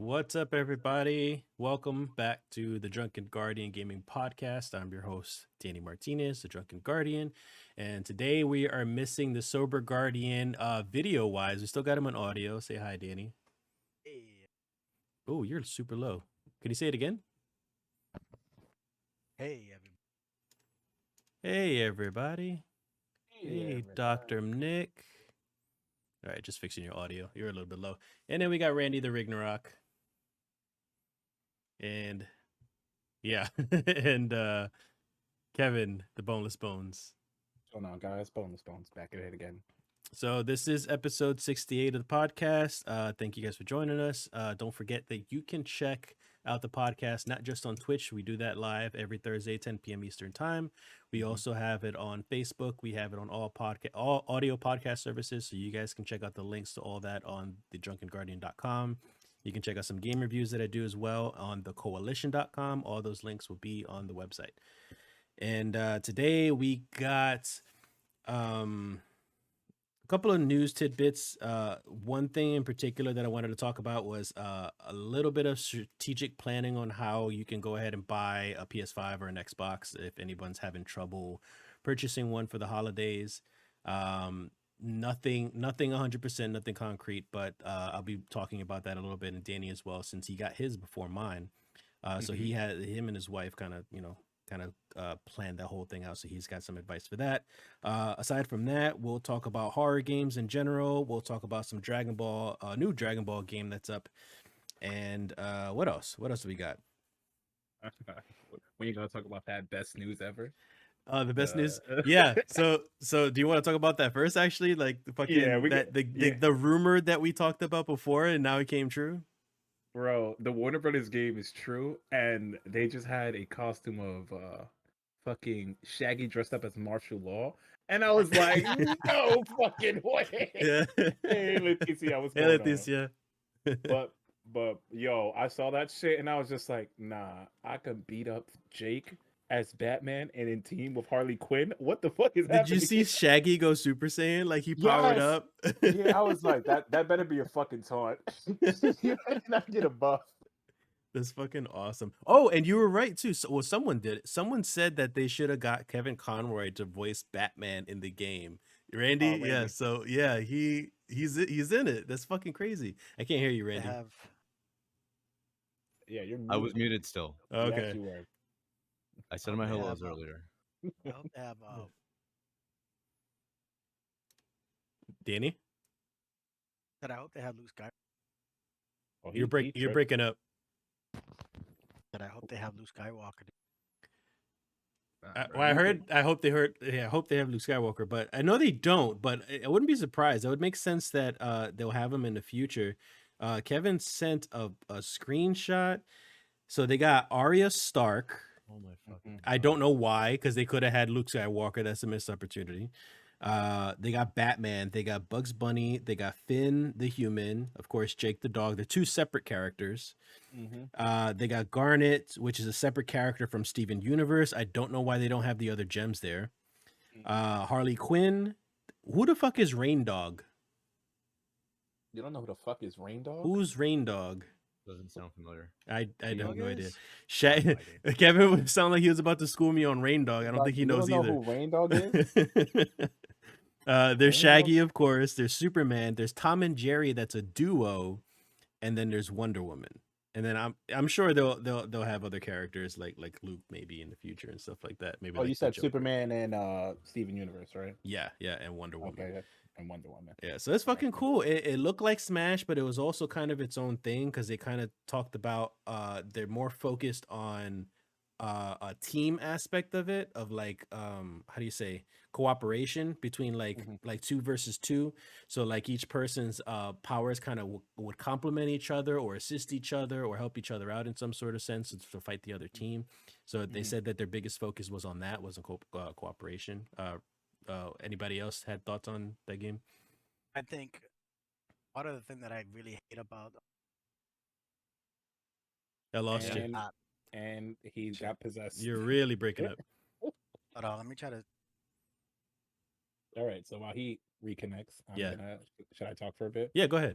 What's up, everybody? Welcome back to the Drunken Guardian Gaming Podcast. I'm your host, Danny Martinez, the Drunken Guardian. And today we are missing the Sober Guardian video wise. We still got him on audio. Say hi, Danny. Hey, Oh, you're super low. Can you say it again? hey, everybody. Hey, everybody. Hey, everybody. Dr. Nick. All right, just fixing your audio. You're a little bit low. And then we got Randy the Ragnarok. And yeah, and Kevin the Boneless Bones. What's going on, guys? Boneless Bones back at it again. So this is episode 68 of the podcast. Thank you guys for joining us. Don't forget that you can check out the podcast not just on Twitch. We do that live every Thursday, 10 p.m. Eastern time. We also have it on Facebook. We have it on all audio podcast services. So you guys can check out the links to all that on thedrunkenguardian.com. You can check out some game reviews that I do as well on thecoalition.com. All those links will be on the website. And today we got a couple of news tidbits. One thing in particular that I wanted to talk about was a little bit of strategic planning on how you can go ahead and buy a PS5 or an Xbox if anyone's having trouble purchasing one for the holidays. Nothing 100%, nothing concrete, but I'll be talking about that a little bit, and Danny as well, since he got his before mine. So he had him and his wife kind of planned that whole thing out. So he's got some advice for that. Aside from that, we'll talk about horror games in general. We'll talk about some Dragon Ball, new Dragon Ball game that's up. And what else? What else do we got? When you gonna talk about that best news ever? The best news. Yeah. So do you want to talk about that first? Actually, like the fucking the rumor that we talked about before, and now it came true. Bro, the Warner Brothers game is true, and they just had a costume of fucking Shaggy dressed up as martial law, and I was like, no fucking way. Yeah. Hey, Leticia, what's Hey, going Leticia. But yo, I saw that shit, and I was just like, nah, I could beat up Jake as Batman and in team with Harley Quinn. What the fuck is happening? Did you see Shaggy go Super Saiyan? Like he powered Yes. up. Yeah, I was like, that better be a fucking taunt. You better not get a buff. That's fucking awesome. Oh, and you were right too. So, well, someone did it. Someone said that they should have got Kevin Conroy to voice Batman in the game. Randy, Randy. yeah. So yeah, he's in it. That's fucking crazy. I can't hear you, They Randy. have. Yeah, you're I was muted still. Okay. Yes, you were. I said my They hellos have, earlier. I hope they have. Danny, That I hope they have Luke Skywalker. Oh, you're tripped. breaking up. That I hope they have Luke Skywalker. Well, I hope they have Luke Skywalker, but I know they don't. But I wouldn't be surprised. It would make sense that they'll have him in the future. Kevin sent a screenshot. So they got Arya Stark. Oh my fucking! I don't know why, because they could have had Luke Skywalker. That's a missed opportunity. They got Batman. They got Bugs Bunny. They got Finn the human. Of course, Jake the dog. They're two separate characters. They got Garnet, which is a separate character from Steven Universe. I don't know why they don't have the other gems there. Harley Quinn. Who the fuck is Rain Dog? You don't know who the fuck is Rain Dog? Who's Rain Dog? Doesn't sound familiar. I have no idea. I have no idea. Kevin would sound like he was about to school me on Rain Dog. I don't think he knows you don't either. know who Rain Dog is? There's Shaggy, of course. There's Superman. There's Tom and Jerry. That's a duo, and then there's Wonder Woman. And then I'm sure they'll have other characters like Luke maybe in the future and stuff like that. Maybe. Oh, like you the said Joker. Superman and Steven Universe, right? Yeah, and Wonder Woman. Okay, and Wonder Woman. Yeah, so it's fucking cool. It looked like Smash, but it was also kind of its own thing because they kind of talked about they're more focused on a team aspect of it, of like how do you say, cooperation between like 2 versus 2. So like each person's powers kind of would complement each other or assist each other or help each other out in some sort of sense to fight the other team. So they said that their biggest focus was on that, wasn't cooperation. Anybody else had thoughts on that game? I think part of the thing that I really hate about I lost you. And he got possessed. You're really breaking up. But let me try to. All right, so while he reconnects, Yeah. should I talk for a bit? Yeah, go ahead.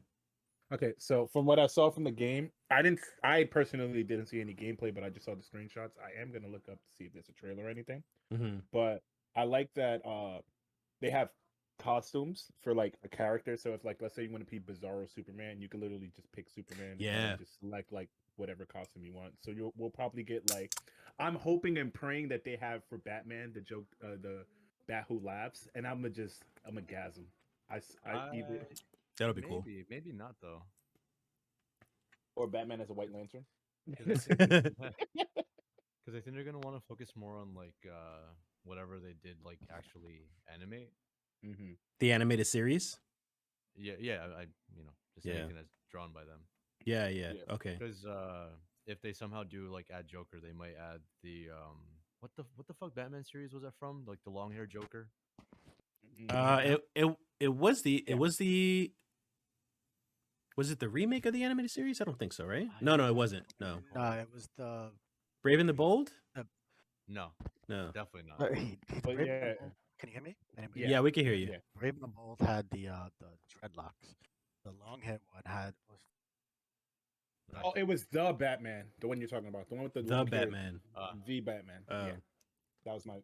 Okay, so from what I saw from the game, I personally didn't see any gameplay, but I just saw the screenshots. I am gonna look up to see if there's a trailer or anything. Mm-hmm. But I like that they have costumes for like a character. So if like let's say you want to be Bizarro Superman, you can literally just pick Superman Yeah. and just select like whatever costume you want. So we'll probably get like I'm hoping and praying that they have for Batman the Bat Who Laughs, and I'm a gasm. I either That'll be cool. Maybe not though. or Batman as a White Lantern. Because I think they're gonna want to focus more on like whatever they did like actually animate. Mm-hmm. The animated series. Yeah. I just Yeah. anything that's drawn by them. Yeah. Yeah. Okay. Because if they somehow do like add Joker, they might add the what the fuck Batman series was that from? Like the long hair Joker. It was the Yeah. was it the remake of the animated series? I don't think so, right? No, it wasn't. No. It was the. Brave and the Bold? No, No. definitely not. But Brave and the yeah. Bold- Can you hear me? Anybody? Yeah, we can hear you. Yeah. Brave and the Bold had the dreadlocks. The long hair one was Oh, it was the Batman, the one you're talking about, the one with the The long hair, Batman. the Batman. Oh. Yeah, that was my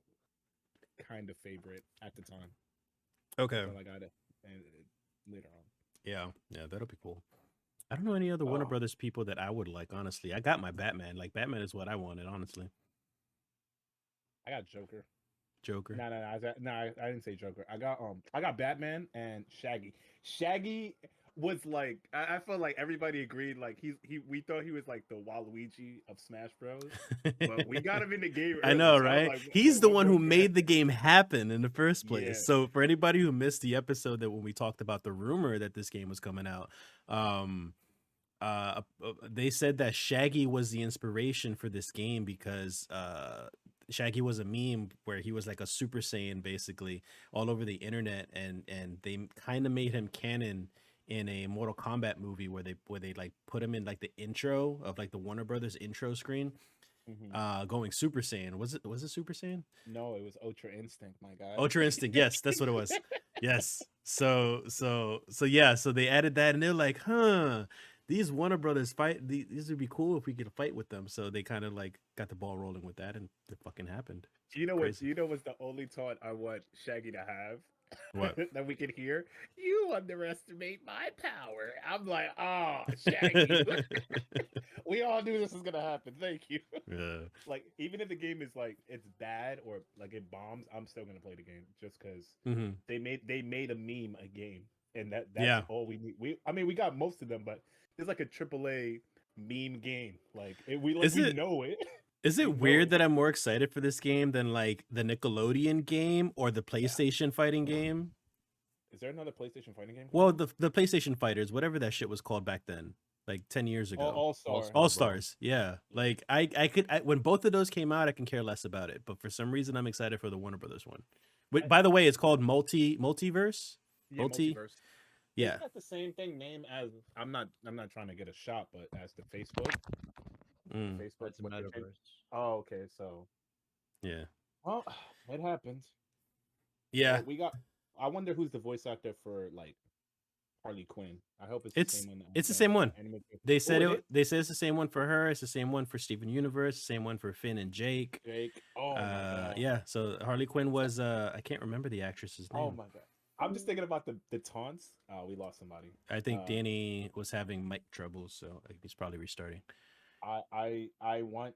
kind of favorite at the time. Okay. Until I got it later on. Yeah, that'll be cool. I don't know any other Warner Oh. Brothers people that I would like, honestly. I got my Batman. Like, Batman is what I wanted, honestly. I got Joker. Joker. No, I didn't say Joker. I got Batman and Shaggy. Shaggy was like I felt like everybody agreed like we thought he was like the Waluigi of Smash Bros. But we got him in the game. I early, know, so I was right? like, He's the what one who the- made the game happen in the first place. Yeah. So for anybody who missed the episode that when we talked about the rumor that this game was coming out, they said that Shaggy was the inspiration for this game because Shaggy was a meme where he was like a Super Saiyan basically all over the internet, and they kind of made him canon in a Mortal Kombat movie where they like put him in like the intro of like the Warner Brothers intro screen, Mhm. going Super Saiyan. Was it Super Saiyan? No, it was Ultra Instinct, my guy. Ultra Instinct. Yes, that's what it was. Yes. So yeah. So they added that, and they're like, huh. These Warner Brothers fight. These would be cool if we could fight with them. So they kind of like got the ball rolling with that, and it fucking happened. You know Crazy. what's the only taunt I want Shaggy to have? What? That we can hear? You underestimate my power. I'm like, oh, Shaggy. We all knew this was gonna happen. Thank you. Yeah. Like, even if the game is like it's bad or like it bombs, I'm still gonna play the game just because Mm-hmm. they made a meme a game, and that's Yeah. all we need. We got most of them, but it's like a AAA meme game. Like we know it. Is You it know weird it. that I'm more excited for this game than like the Nickelodeon game or the PlayStation fighting game? Is there another PlayStation fighting game? Well, the PlayStation Fighters, whatever that shit was called back then, like 10 years ago. All Star. All Stars, yeah. Like I when both of those came out, I can care less about it. But for some reason, I'm excited for the Warner Brothers one. By the way, it's called Multiverse. Yeah, Multi- Multiverse. Yeah, Isn't that the same thing name as I'm not trying to get a shot, but as the Facebook. Mm, Facebook. That's a what they- metaverse. Oh, okay. So, yeah, well, it happens. yeah. But we got. I wonder who's the voice actor for like Harley Quinn. I hope it's It's- the same one. it's the same one. They said Oh, it. They said it's the same one for her. It's the same one for Steven Universe. Same one for Finn and Jake. Jake. Oh my god. Yeah. So Harley Quinn was. I can't remember the actress's name. Oh my god. I'm just thinking about the taunts. We lost somebody. I think uh, Danny was having mic troubles, so he's probably restarting. I want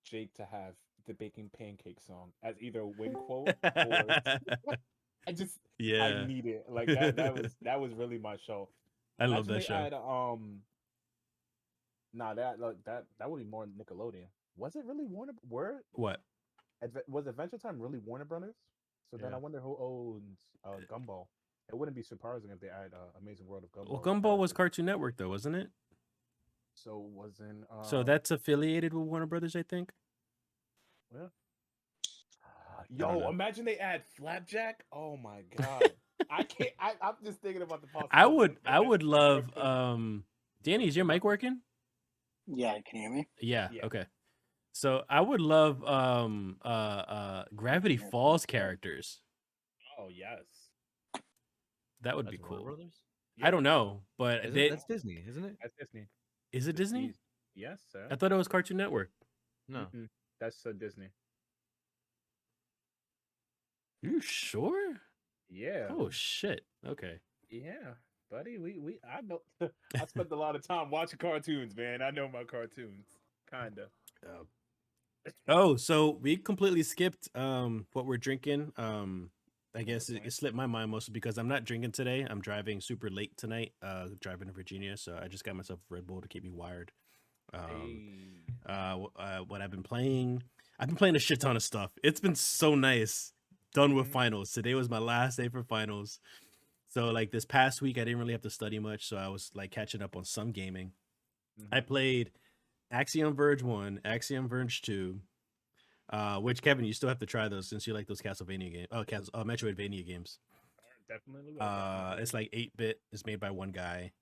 Jake to have the baking pancake song as either a win quote or I just Yeah, I need it. Like that was really my show. I love Imagine that they show. Had, nah, that would be more Nickelodeon. Was it really Warner? What? Was Adventure Time really Warner Brothers? So then Yeah. I wonder who owns Gumball. It wouldn't be surprising if they add Amazing World of Gumball. Well, Gumball was Cartoon Network, though, wasn't it? So wasn't So that's affiliated with Warner Brothers, I think. well. don't know. Yo, imagine they add Flapjack. Oh my god. I can't. I'm just thinking about the possibility. I would love. Danny, is your mic working? Yeah, can you hear me? Yeah. Yeah. Okay. So I would love Gravity Falls characters. Oh yes. That would That's be Warner cool. Brothers? I don't know, but That's Disney, isn't it? That's Disney. is it Disney? Yes, sir. I thought it was Cartoon Network. No. That's Disney. You sure? Yeah. Oh shit. Okay. Yeah, buddy. I know. I spent a lot of time watching cartoons, man. I know my cartoons, kinda. Oh, so we completely skipped what we're drinking. I guess it point. slipped my mind mostly because I'm not drinking today. I'm driving super late tonight. Driving to Virginia, so I just got myself a Red Bull to keep me wired. What I've been playing a shit ton of stuff. It's been so nice. Done with finals. Today was my last day for finals. So like this past week, I didn't really have to study much, so I was like catching up on some gaming. I played Axiom Verge 1, Axiom Verge 2, which Kevin, you still have to try those since you like those Castlevania games. Oh, Metroidvania games. Definitely. It's like 8-bit. It's made by one guy.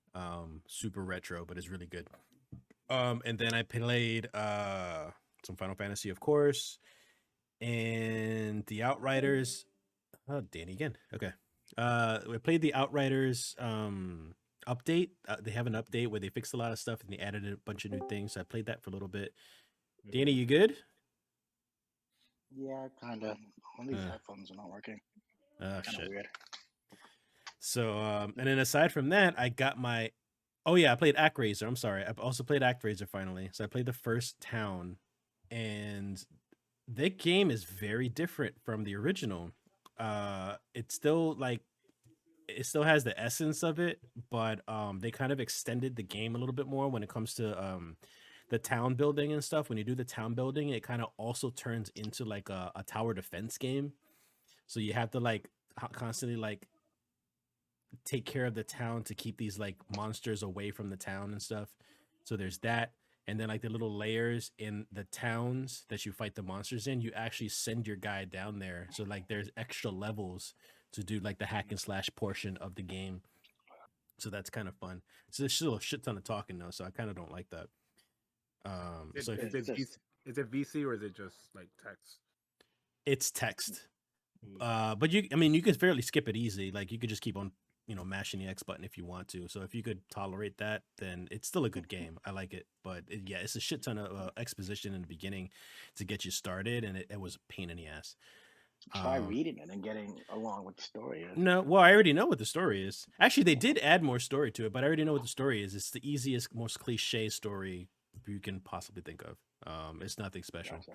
Super retro, but it's really good. And then I played some Final Fantasy, of course, and the Outriders. Oh, Danny again. Okay. We played the Outriders update. They have an update where they fixed a lot of stuff and they added a bunch of new things. So I played that for a little bit. Danny, you good? Yeah, kind of. All these headphones are not working. Oh, Kind of shit. weird. So, and then aside from that, I got my. Oh yeah, I played ActRaiser. I'm sorry. I also played ActRaiser finally. So I played the first town, and that game is very different from the original. It's still like it still has the essence of it, but they kind of extended the game a little bit more when it comes to the town building and stuff. When you do the town building, it kind of also turns into like a tower defense game. So you have to like constantly like take care of the town to keep these like monsters away from the town and stuff. So there's that. And then like the little layers in the towns that you fight the monsters in, you actually send your guy down there. So like there's extra levels to do like the hack and slash portion of the game. So that's kind of fun. So there's still a shit ton of talking though, so I kind of don't like that. So is it VC or is it just like text? it's text. But you can fairly skip it easy. Like you could just keep on, mashing the X button if you want to. So if you could tolerate that, then it's still a good game. I like it. But it's a shit ton of exposition in the beginning to get you started, and it was a pain in the ass. Try reading it and getting along with the story. No, well, I already know what the story is. Actually, they did add more story to it, but I already know what the story is. It's the easiest, most cliche story you can possibly think of. It's nothing special. Gotcha.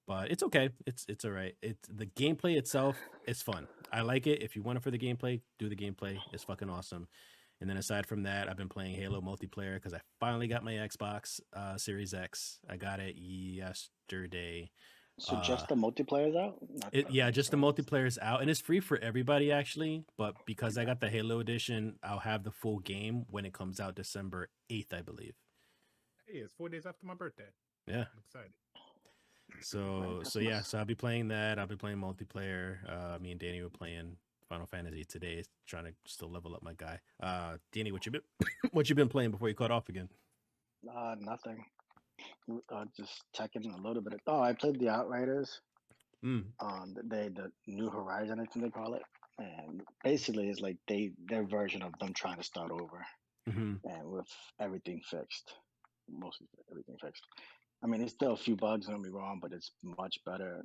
But it's okay. It's all right. It's the gameplay itself is fun. I like it. If you want it for the gameplay, do the gameplay. It's fucking awesome. And then aside from that, I've been playing Halo multiplayer because I finally got my Xbox Series X. I got it yesterday. So just the multiplayer's out? Just the multiplayer's out, and it's free for everybody actually. But because I got the Halo edition, I'll have the full game when it comes out December 8th, I believe. Hey, it's 4 days after my birthday. Yeah. I'm excited. So I'll be playing that. I'll be playing multiplayer. Me and Danny were playing Final Fantasy today, trying to still level up my guy. Danny, what you been playing before you cut off again? Nothing. Just checking a little bit. I played the Outriders. The New Horizon, I think they call it, and basically it's like their version of them trying to start over, and with everything fixed, mostly everything fixed. I mean, it's still a few bugs, don't get me wrong, but it's much better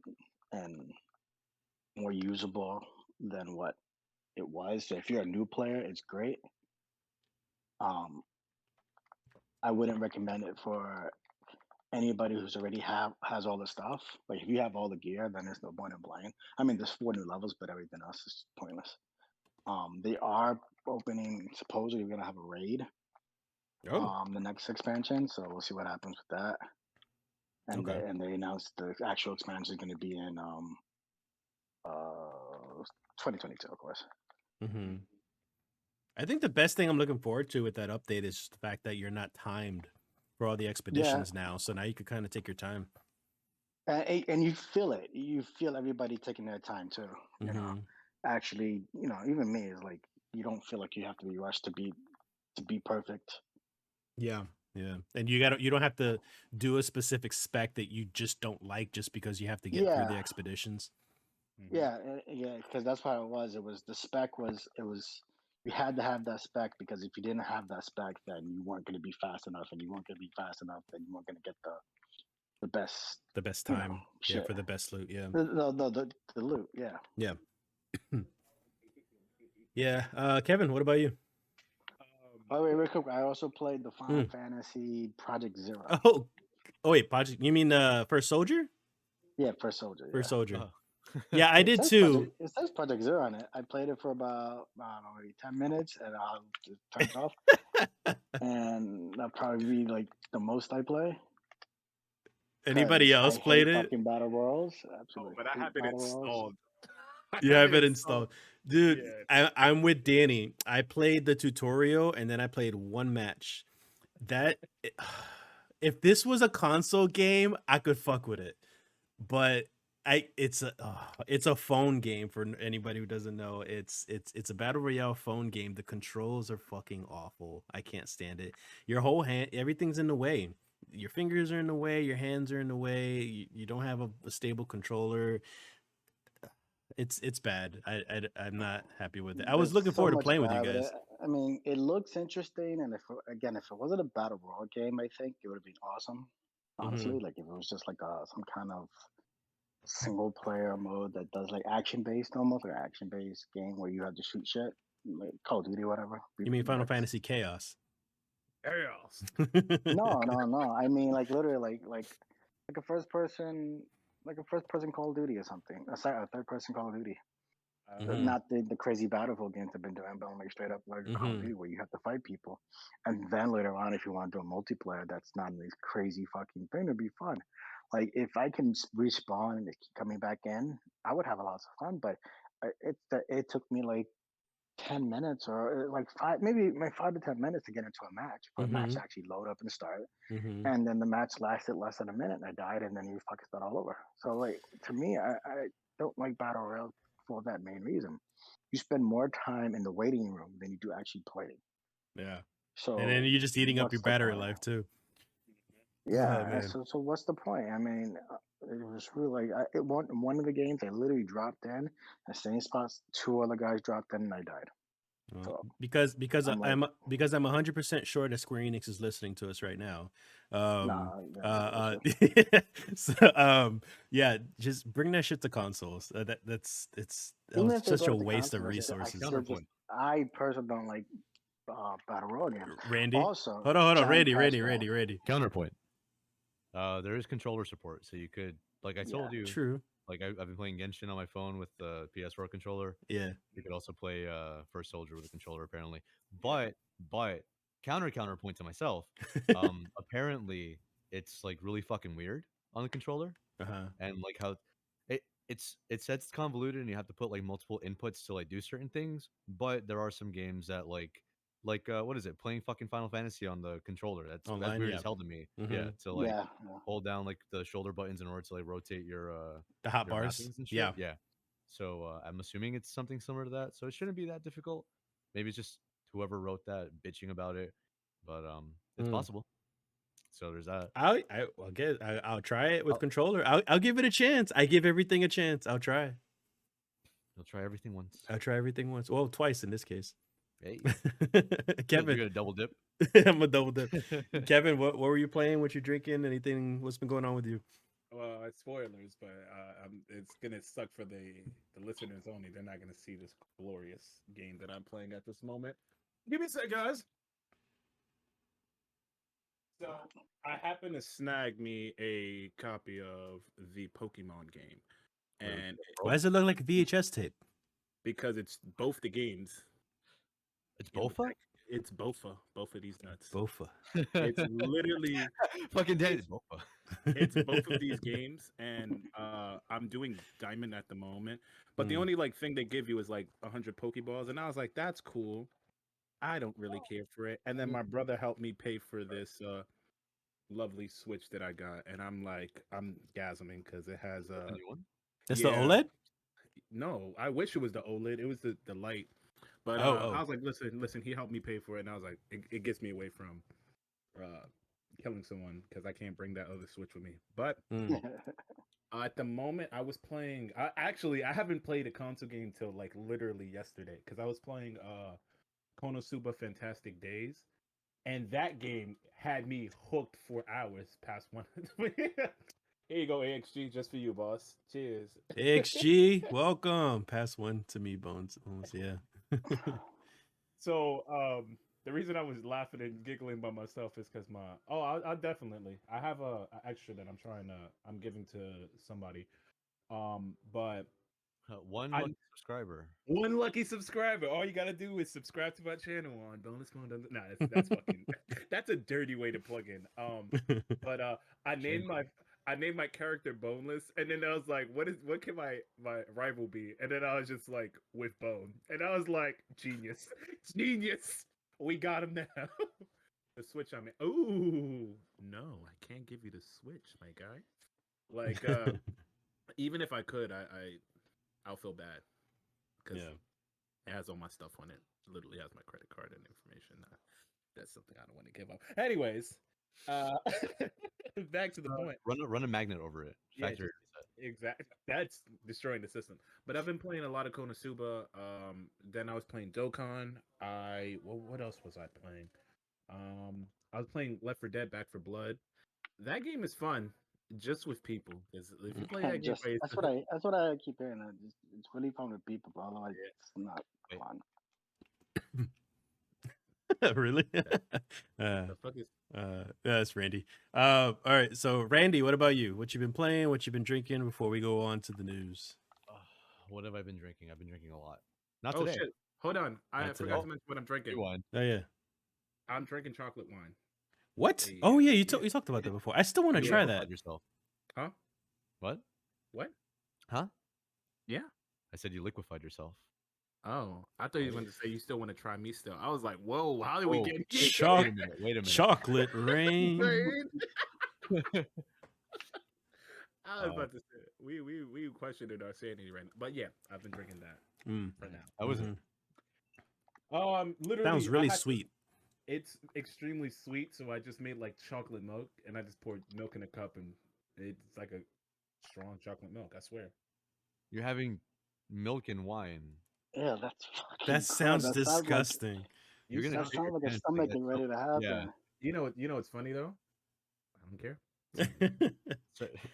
and more usable than what it was. So if you're a new player, it's great. I wouldn't recommend it for anybody who's already has all the stuff. Like if you have all the gear, then there's no point in playing. I mean, there's 4 new levels, but everything else is pointless. They are opening. Supposedly, we're gonna have a raid. The next expansion, so we'll see what happens with that. And they announced the actual expansion is going to be in 2022, of course. I think the best thing I'm looking forward to with that update is the fact that you're not timed for all the expeditions now. So now you can kind of take your time. And you feel it. You feel everybody taking their time too. You know, actually, even me is like you don't feel like you have to be rushed to be perfect. Yeah. Yeah, and you don't have to do a specific spec that you just don't like just because you have to get through the expeditions. Yeah, because that's what it was. It was the spec was you you had to have that spec, because if you didn't have that spec, then you weren't going to be fast enough, and you weren't going to be fast enough, then you weren't going to get the best time. Yeah, shit. for the best loot. Yeah. The loot. Yeah. Yeah. Yeah. Kevin, what about you? Oh wait, real quick. I also played the Final Fantasy Project Zero. Oh wait, Project. You mean First Soldier? Yeah, First Soldier. First Soldier. Uh-huh. Yeah, I did too. It says Project Zero on it. I played it for about, I don't know, maybe 10 minutes, and I'll just turn it off. And that'll probably be like the most I play. Anybody else played it? Fucking battle royals. Absolutely. But I have it installed. You have it installed. Dude, yeah. I'm with Danny. I played the tutorial and then I played one match. If this was a console game, I could fuck with it. But it's a phone game for anybody who doesn't know. It's a battle royale phone game. The controls are fucking awful. I can't stand it. Your whole hand, everything's in the way. Your fingers are in the way. Your hands are in the way. You don't have a stable controller. It's bad. I'm not happy with it. I was looking forward to playing with you guys. I mean, it looks interesting, and if it wasn't a battle royale game, I think it would have been awesome. Honestly, like if it was just like some kind of single player mode that does like action based, almost like an action based game where you have to shoot shit, like Call of Duty, whatever. You mean Final Fantasy Chaos? Chaos. No. I mean like literally like a first person Call of Duty or something. A third person Call of Duty. Not the crazy Battlefield games I've been doing, but like straight up like Call of Duty where you have to fight people, and then later on, if you want to do a multiplayer that's not this crazy fucking thing, it'd be fun. Like if I can respawn and keep coming back in, I would have a lot of fun. But it took me like 10 minutes or like 5 to 10 minutes to get into a match, for a match to actually load up and start. And then the match lasted less than a minute, and I died, and then you fucking start all over. So like to me, I don't like battle royale for that main reason. You spend more time in the waiting room than you do actually playing. Yeah. So and then you're just eating up your battery life too. Yeah. So what's the point? I mean, it was really like one of the games I literally dropped in the same spots. 2 other guys dropped in, and I died. So, because I'm 100% sure that Square Enix is listening to us right now. Yeah, just bring that shit to consoles. That's such a waste of resources. I personally don't like battle royale games. Randy, also, hold on, Randy. Counterpoint. There is controller support, so you could, like I told you, true. Like I've been playing Genshin on my phone with the PS4 controller. Yeah, you could also play First Soldier with a controller, apparently. But counterpoint to myself, apparently it's like really fucking weird on the controller, and like how it says it's convoluted and you have to put like multiple inputs to like do certain things. But there are some games that like what is it, playing fucking Final Fantasy on the controller, that's weird as hell to me. Yeah, to like hold down like the shoulder buttons in order to like rotate your the hotbars and shit. Yeah So I'm assuming it's something similar to that, so it shouldn't be that difficult. Maybe it's just whoever wrote that bitching about it, but it's possible. So there's that. I'll try it with controller. I'll give it a chance. I give everything a chance. I'll try. You'll try everything once. I'll try everything once. Well, twice in this case. Hey, Kevin, you got a double dip. I'm a double dip. Kevin, what were you playing? What you drinking? Anything? What's been going on with you? Well, it's spoilers, but it's gonna suck for the listeners only. They're not gonna see this glorious game that I'm playing at this moment. Give me a sec, guys. So I happened to snag me a copy of the Pokemon game, and why does it look like a VHS tape? Because it's both the games. It's Bofa? It's Bofa. Both of these nuts. Bofa. It's literally fucking dead. It's Bofa. It's both of these games, and I'm doing Diamond at the moment. But the only like thing they give you is like 100 Pokeballs, and I was like, that's cool. I don't really care for it. And then my brother helped me pay for this lovely Switch that I got, and I'm gasming because it has That's the OLED? No, I wish it was the OLED. It was the light. But I was like, listen, he helped me pay for it, and I was like, it gets me away from killing someone because I can't bring that other Switch with me. But at the moment, I was playing. I haven't played a console game till like literally yesterday because I was playing Konosuba Fantastic Days, and that game had me hooked for hours past one. Here you go, AXG, just for you, boss. Cheers. AXG, welcome. Pass one to me, Bones. Yeah. So, the reason I was laughing and giggling by myself is because I'll definitely. I have a extra that I'm giving to somebody. But one lucky subscriber. One lucky subscriber. All you gotta do is subscribe to my channel on bonus one. Nah, that's fucking that's a dirty way to plug in. But I named my character Boneless, and then I was like, what can my rival be? And then I was just like, with Bone, and I was like, genius. We got him now. The Switch I'm in. Ooh, no, I can't give you the Switch, my guy. Like, even if I could, I'll feel bad because it has all my stuff on it. Literally has my credit card and information. That's something I don't want to give up. Anyways, back to the point. Run a magnet over it. Factory reset. Exactly. That's destroying the system. But I've been playing a lot of Konosuba. Then I was playing Dokkan. What else was I playing? I was playing Left 4 Dead: Back 4 Blood. That game is fun, just with people. Because if you play that game, that's what I keep hearing. It's really fun with people, but otherwise it's not fun. Really? The fuck is... That's Randy. All right. So Randy, what about you? What you been playing? What you been drinking before we go on to the news? What have I been drinking? I've been drinking a lot. Not today. Shit. Hold on. I forgot to mention what I'm drinking. Wine. Oh yeah. I'm drinking chocolate wine. What? Oh yeah, you talked about that before. I still want to try that. Yourself. Huh? What? Huh? Yeah. I said you liquefied yourself. Oh, I thought you were going to say you still want to try me still. I was like, whoa, how did we get here? Wait a minute. Chocolate rain. I was about to say, we questioned our sanity right now. But yeah, I've been drinking that for now. How was it? Literally. Sounds really sweet. It's extremely sweet, so I just made like chocolate milk, and I just poured milk in a cup, and it's like a strong chocolate milk, I swear. You're having milk and wine. Yeah, that sounds disgusting. That sounds like a stomach is ready to happen. Yeah. You know what's funny though? I don't care.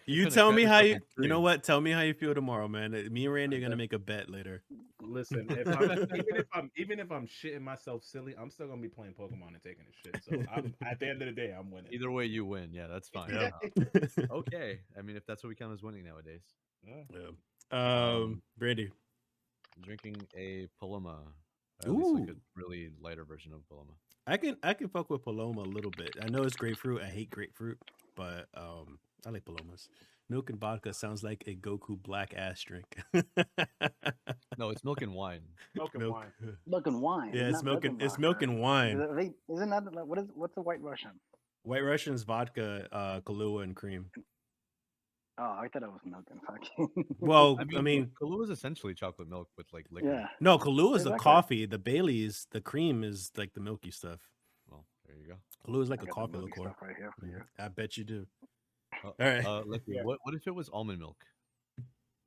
You tell me how you know what? Tell me how you feel tomorrow, man. Me and Randy are gonna make a bet later. Listen, even if I'm shitting myself silly, I'm still gonna be playing Pokemon and taking a shit. So at the end of the day, I'm winning. Either way, you win. Yeah, that's fine. Yeah. Okay. I mean, if that's what we count as winning nowadays. Yeah. Brandy. Drinking a Paloma. At least like a really lighter version of Paloma. I can fuck with Paloma a little bit. I know it's grapefruit. I hate grapefruit, but I like Palomas. Milk and vodka sounds like a Goku black ass drink. No, it's milk and wine. Milk and wine. Yeah, it's milk and wine. Isn't that what's the White Russian? White Russian is vodka, Kahlua, and cream. Oh, I thought it was milk and fucking. Well, I mean Kahlua is essentially chocolate milk with like liquor. Yeah. No, Kahlua is the coffee. The Bailey's, the cream is like the milky stuff. Well, there you go. Kahlua is like a coffee liqueur. Right here for you. I bet you do. All right. What if it was almond milk?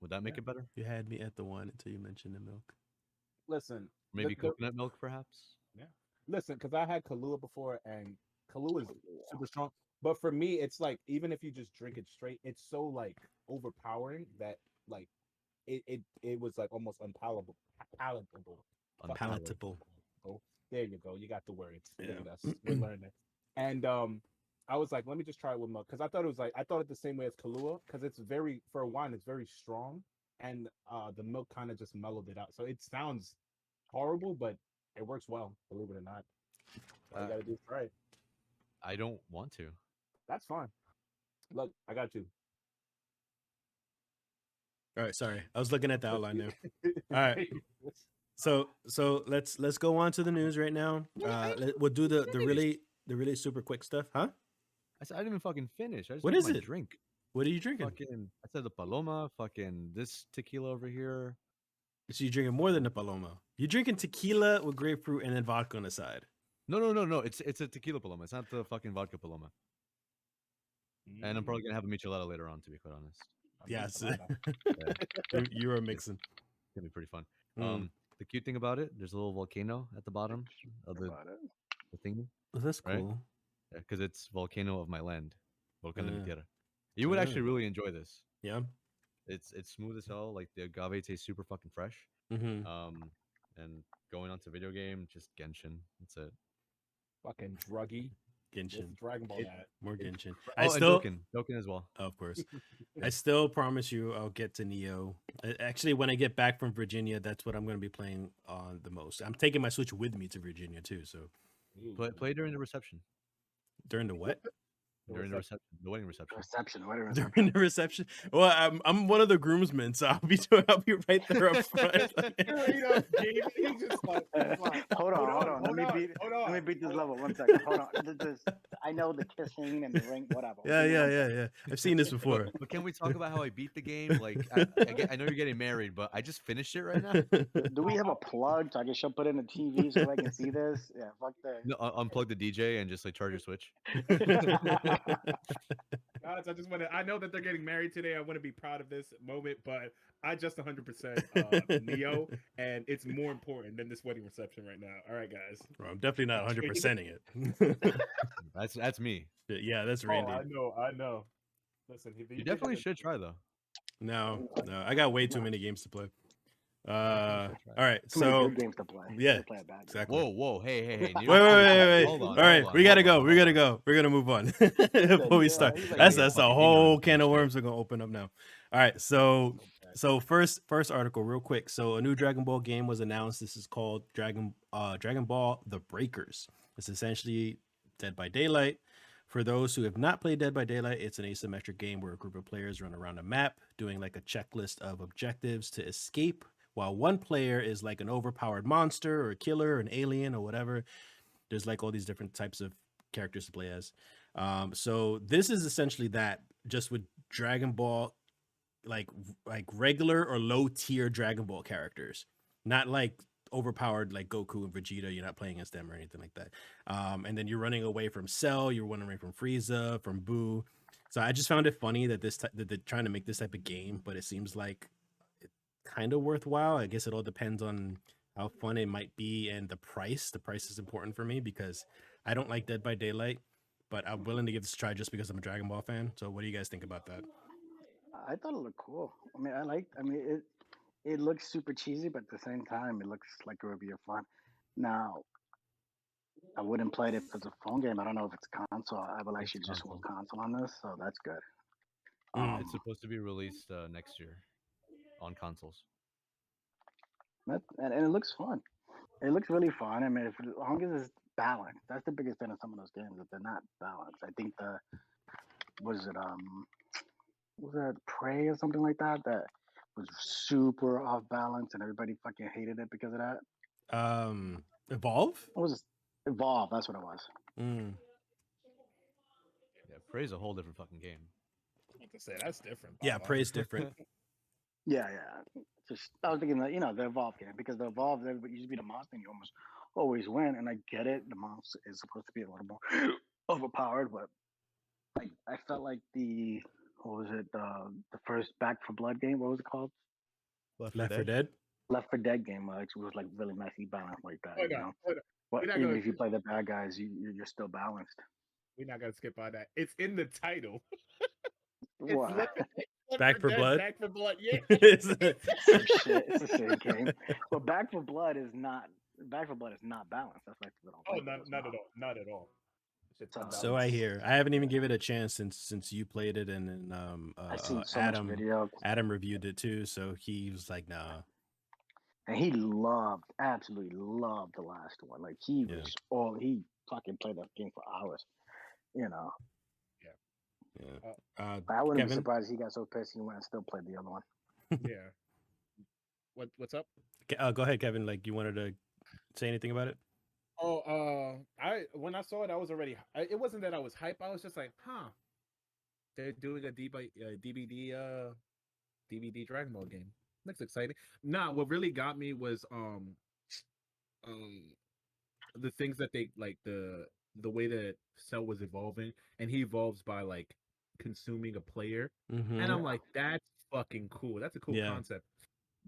Would that make it better? You had me at the one until you mentioned the milk. Listen. Maybe coconut milk, perhaps? Yeah. Listen, because I had Kahlua before, and Kahlua is super strong. But for me, it's like, even if you just drink it straight, it's so like overpowering that like it was like almost unpalatable. Unpalatable. Oh, there you go. You got the words. Yeah. Look at us. We're learning. And I was like, let me just try it with milk, because I thought it the same way as Kahlua, because it's for a wine, it's very strong, and the milk kind of just mellowed it out. So it sounds horrible, but it works well, believe it or not. All you gotta do is try it. I don't want to. That's fine. Look, I got you. All right, sorry. I was looking at the outline there. All right. So let's go on to the news right now. We'll do the really super quick stuff, huh? I said I didn't even fucking finish. I just what is it? Drink. What are you drinking? I said the Paloma. Fucking this tequila over here. So you're drinking more than the Paloma. You're drinking tequila with grapefruit and then vodka on the side. No. It's a tequila Paloma. It's not the fucking vodka Paloma. And I'm probably gonna have a michelada later on, to be quite honest. Yes, you are mixing. It's gonna be pretty fun. the cute thing about it, there's a little volcano at the bottom of the thingy. Oh, that's right? cool. Because it's volcano of my land, volcano de mi Uh, tierra. You would actually really enjoy this. Yeah. It's smooth as hell. Like the agave tastes super fucking fresh. Mm-hmm. And going on to video game, just Genshin. That's it. Fucking druggy. Genshin. Dragon Ball that. More Genshin. And Dokkan as well. Of course. I still promise you I'll get to Neo. Actually, when I get back from Virginia, that's what I'm going to be playing on the most. I'm taking my Switch with me to Virginia too. So play during the reception. During the what? During the reception, the wedding reception. During the reception. Well, I'm one of the groomsmen, so I'll be right there up front. Hold on. Let me beat this level. 1 second. Hold on. I know the kissing and the ring, whatever. Yeah. I've seen this before. But can we talk about how I beat the game? Like, I know you're getting married, but I just finished it right now. Do we have a plug so I can put in the TV so I can see this? Yeah, fuck that. No, unplug the DJ and just like charge your Switch. Guys, I know that they're getting married today. I want to be proud of this moment, but I just 100% Neo, and it's more important than this wedding reception right now. All right, guys. Bro, I'm definitely not 100%ing it. That's me. Yeah, that's Randy. I know. Listen, you definitely should try though. No, I got way too many games to play. All right, so games to play. Yeah, exactly. Whoa, hey. Wait. All right, we gotta go. We're gonna move on before we start. That's a whole can of worms we're gonna open up now. All right, so first article, real quick. So a new Dragon Ball game was announced. This is called Dragon Ball: The Breakers. It's essentially Dead by Daylight. For those who have not played Dead by Daylight, it's an asymmetric game where a group of players run around a map doing like a checklist of objectives to escape, while one player is like an overpowered monster or a killer or an alien or whatever. There's like all these different types of characters to play as. So this is essentially that, just with Dragon Ball, like regular or low tier Dragon Ball characters, not like overpowered like Goku and Vegeta. You're not playing against them or anything like that. And then you're running away from Cell, you're running away from Frieza, from Boo. So I just found it funny that that they're trying to make this type of game, but it seems like it's kind of worthwhile. I guess it all depends on how fun it might be and the price. The price is important for me because I don't like Dead by Daylight, but I'm willing to give this a try just because I'm a Dragon Ball fan. So what do you guys think about that? I thought it looked cool. It looks super cheesy, but at the same time, it looks like it would be a fun. Now, I wouldn't play it if it's a phone game. I don't know if it's console. I will actually just want console on this, so that's good. It's supposed to be released next year on consoles. And it looks fun. It looks really fun. I mean, as long as it's balanced, that's the biggest thing in some of those games, that they're not balanced. I think was that Prey or something like that? That was super off balance and everybody fucking hated it because of that. Evolve? What was it? Evolve, that's what it was. Yeah, Prey's a whole different fucking game. I have to say that's different. Yeah, Prey's different. Yeah. Just I was thinking that, the Evolve game, because the Evolve, everybody used to be the monster and you always win, and I get it. The monster is supposed to be a little more overpowered, but I felt like the first Back 4 Blood game, what was it called? Left 4 Dead? Left 4 Dead game was like really messy balanced like that. Hold on. But even if you play the bad guys, you're still balanced. We're not gonna skip by that. It's in the title. What? Back 4 Blood? Back 4 Blood, yeah. It's the same game. But Back 4 Blood is not balanced. That's like not at all. So I hear. I haven't even given it a chance since you played it, and then I've seen so much video. Adam reviewed it too, so he was like, nah. And he absolutely loved the last one. Like he fucking played that game for hours. Yeah. I wouldn't be surprised if he got so pissed he went and still played the other one. Yeah. What's up? Go ahead, Kevin. Like, you wanted to say anything about it? When I saw it, I was already. It wasn't that I was hype. I was just like, they're doing a DVD Dragon Ball game. Looks exciting. Nah, what really got me was the things that they like, the way that Cell was evolving, and he evolves by like consuming a player, and I'm like, that's fucking cool. That's a cool concept.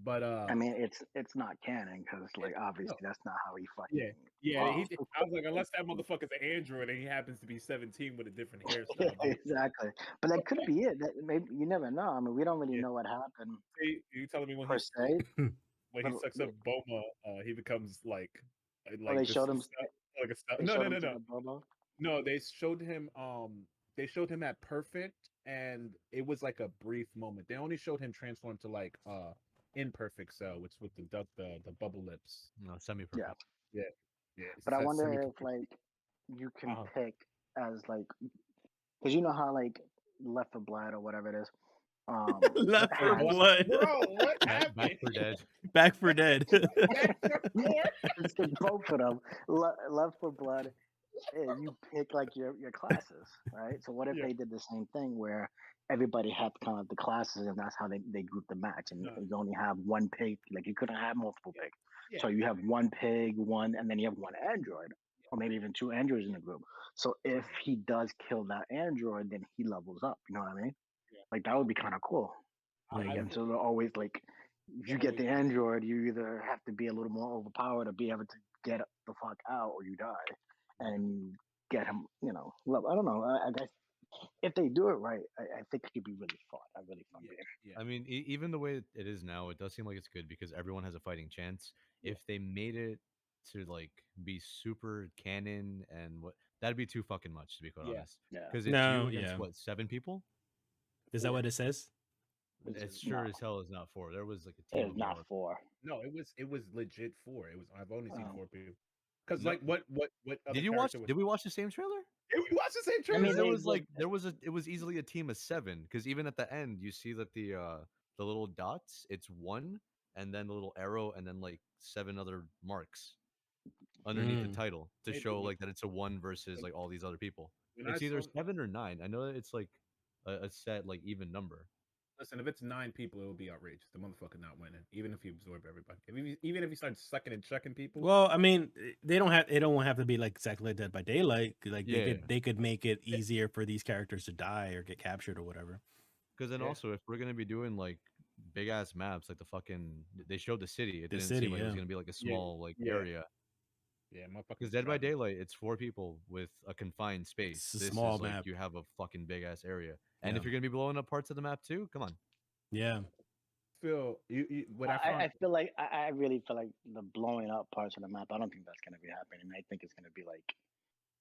But I mean, it's not canon because like obviously no, that's not how he yeah, fucking yeah. evolved. I was like, unless that motherfucker's an android and he happens to be 17 with a different Yeah, hairstyle, but exactly. But that could be it. That maybe you never know. I mean, we don't really yeah. know what happened See, you telling me per se. when he But sucks up Boma, he becomes oh, they just showed him. like a stuff. They No, showed no, him no, to no, the Bobo. no. They showed him at perfect, and it was like a brief moment. They only showed him transform to like imperfect cell, which with the bubble lips. No, Yeah, semi-perfect. Yeah, yeah. but I Semi wonder if perfect. like you can Uh-huh. pick as like because you know how like Left for Blood or whatever it is. Left Wait, for Has blood. bro, what Back happened? for dead. Back for dead. Back for more? it's both of them. Left for Blood. You pick like your classes, right? So what if Yeah. they did the same thing where everybody had kind of the classes and that's how they group the match and No. you only have one pig, like you couldn't have multiple pigs. Yeah. So you have one pig, one, and then you have one android, or maybe even two androids in the group. So if he does kill that android, then he levels up. You know what I mean? Yeah. Like that would be kind of cool. Like I and so they're always like, if you get the android, you either have to be a little more overpowered to be able to get the fuck out, or you die, and you get him. You know, love. I don't know. I guess if they do it right, I think it could be really fun. A really fun game. Yeah. I mean, even the way it is now, it does seem like it's good because everyone has a fighting chance. Yeah. If they made it to like be super canon and what, that'd be too fucking much to be quite Yeah. honest. Yeah, Because it's No, you against yeah. what, 7 people? Is that what it says? It's no, sure as hell is not 4. There was like a team it's of not more. 4. No, it was legit 4. It was I've only seen Um, 4 people. Because No, like what other did you watch? character was? Did we watch the same trailer? Did we watch the same I trailer? mean, Because they it was easily a team of 7. Because even at the end, you see that the little dots, it's 1, and then the little arrow, and then like 7 other marks underneath the Mm. title to Maybe show like that it's a 1 versus like all these other people. when I It's either saw 7 or 9. I know that it's like a set like even number. listen, if it's 9 people, it would be outrageous. The motherfucker not winning, even if he absorb everybody. Even if he starts sucking and chucking people. Well, I mean, they don't have. It don't have to be like exactly like Dead by Daylight. Like Yeah. they could make it easier for these characters to die or get captured or whatever. Because then Yeah. also, if we're gonna be doing like big ass maps, like the fucking they showed the city. It The didn't city, seem like it was yeah. gonna be like a Yeah, small like yeah. area. Yeah, motherfuckers. Because Dead by Daylight, it's 4 people with a confined space. It's a This small is like map. you have a fucking big ass area, and if Yeah. you're gonna be blowing up parts of the map too, come on. Yeah. Phil, what I found. I feel like I really feel like the blowing up parts of the map. I don't think that's gonna be happening. I think it's gonna be like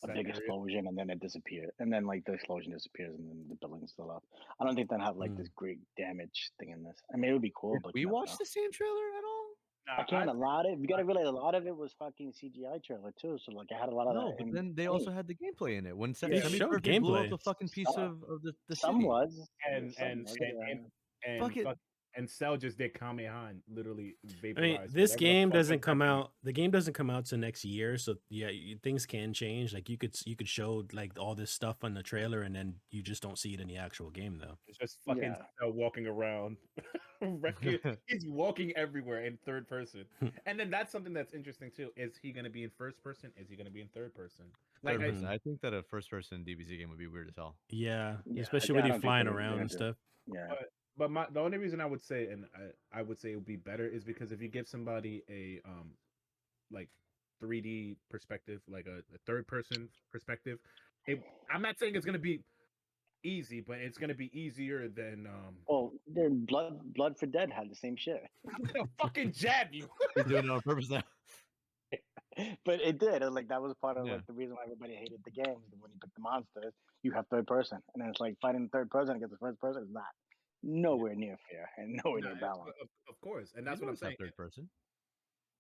a Set big area. explosion and then it disappears, and then like the explosion disappears and then the building's still up. I don't think they'll have like Mm. this great damage thing in this. I mean, it would be cool, Did but we you never watch know. the same trailer at all? Nah, I can't. A lot of you gotta realize a lot of it was fucking CGI trailer too. So like I had a lot of No, that but in then they also had the gameplay in it. When They Yeah. showed Semi-Perfect blew up gameplay. a fucking piece of the some city. was and some and was, and yeah. and Fuck it. and Cell just did Kamehameha, literally I mean, vaporized. this whatever the game fuck doesn't was come happening. out. The game doesn't come out till next year, so yeah, things can change. Like you could show like all this stuff on the trailer, and then you just don't see it in the actual game, though. It's just fucking Yeah. Cell walking around. He's walking everywhere in third person, and then that's something that's interesting too. Is he going to be in first person? Is he going to be in third person? Like, Third I, person. I think that a first-person DBZ game would be weird as hell. Yeah, Yeah, especially I with you don't think flying they're around gonna and do- stuff. Yeah. but the only reason I would say, and I would say it would be better, is because if you give somebody a like 3D perspective, like a third person perspective, I'm not saying it's going to be easy, but it's going to be easier than Well, then Blood for Dead had the same shit, I'm gonna fucking jab you. He's doing it on purpose now. but it did. Like that was part of Yeah. like the reason why everybody hated the game. When you pick the monsters, you have third person, and then it's like fighting third person against the first person is not nowhere near fair and nowhere near balanced. Of course, and You that's can what I'm always have saying. third person.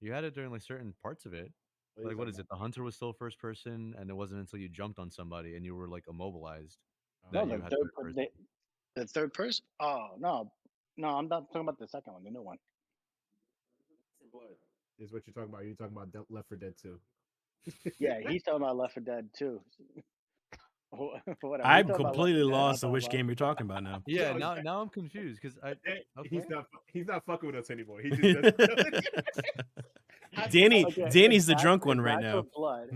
You had it during like certain parts of it. What are you Like what talking is it? The hunter was still first person, and it wasn't until you jumped on somebody and you were like immobilized No, that the you had third third person. the third person. Oh no, I'm not talking about the second one, the new one. Blood is what you're talking about. You're talking about Left 4 Dead 2. Yeah, he's talking about Left 4 Dead too. Whatever. I'm He's talking about Left 4 completely Dead, I'm lost on talking which about- game you're talking about now. Yeah, No, now I'm confused because I He's okay. he's not fucking with us anymore. He just doesn't. Danny's the back- drunk one right back now. for blood.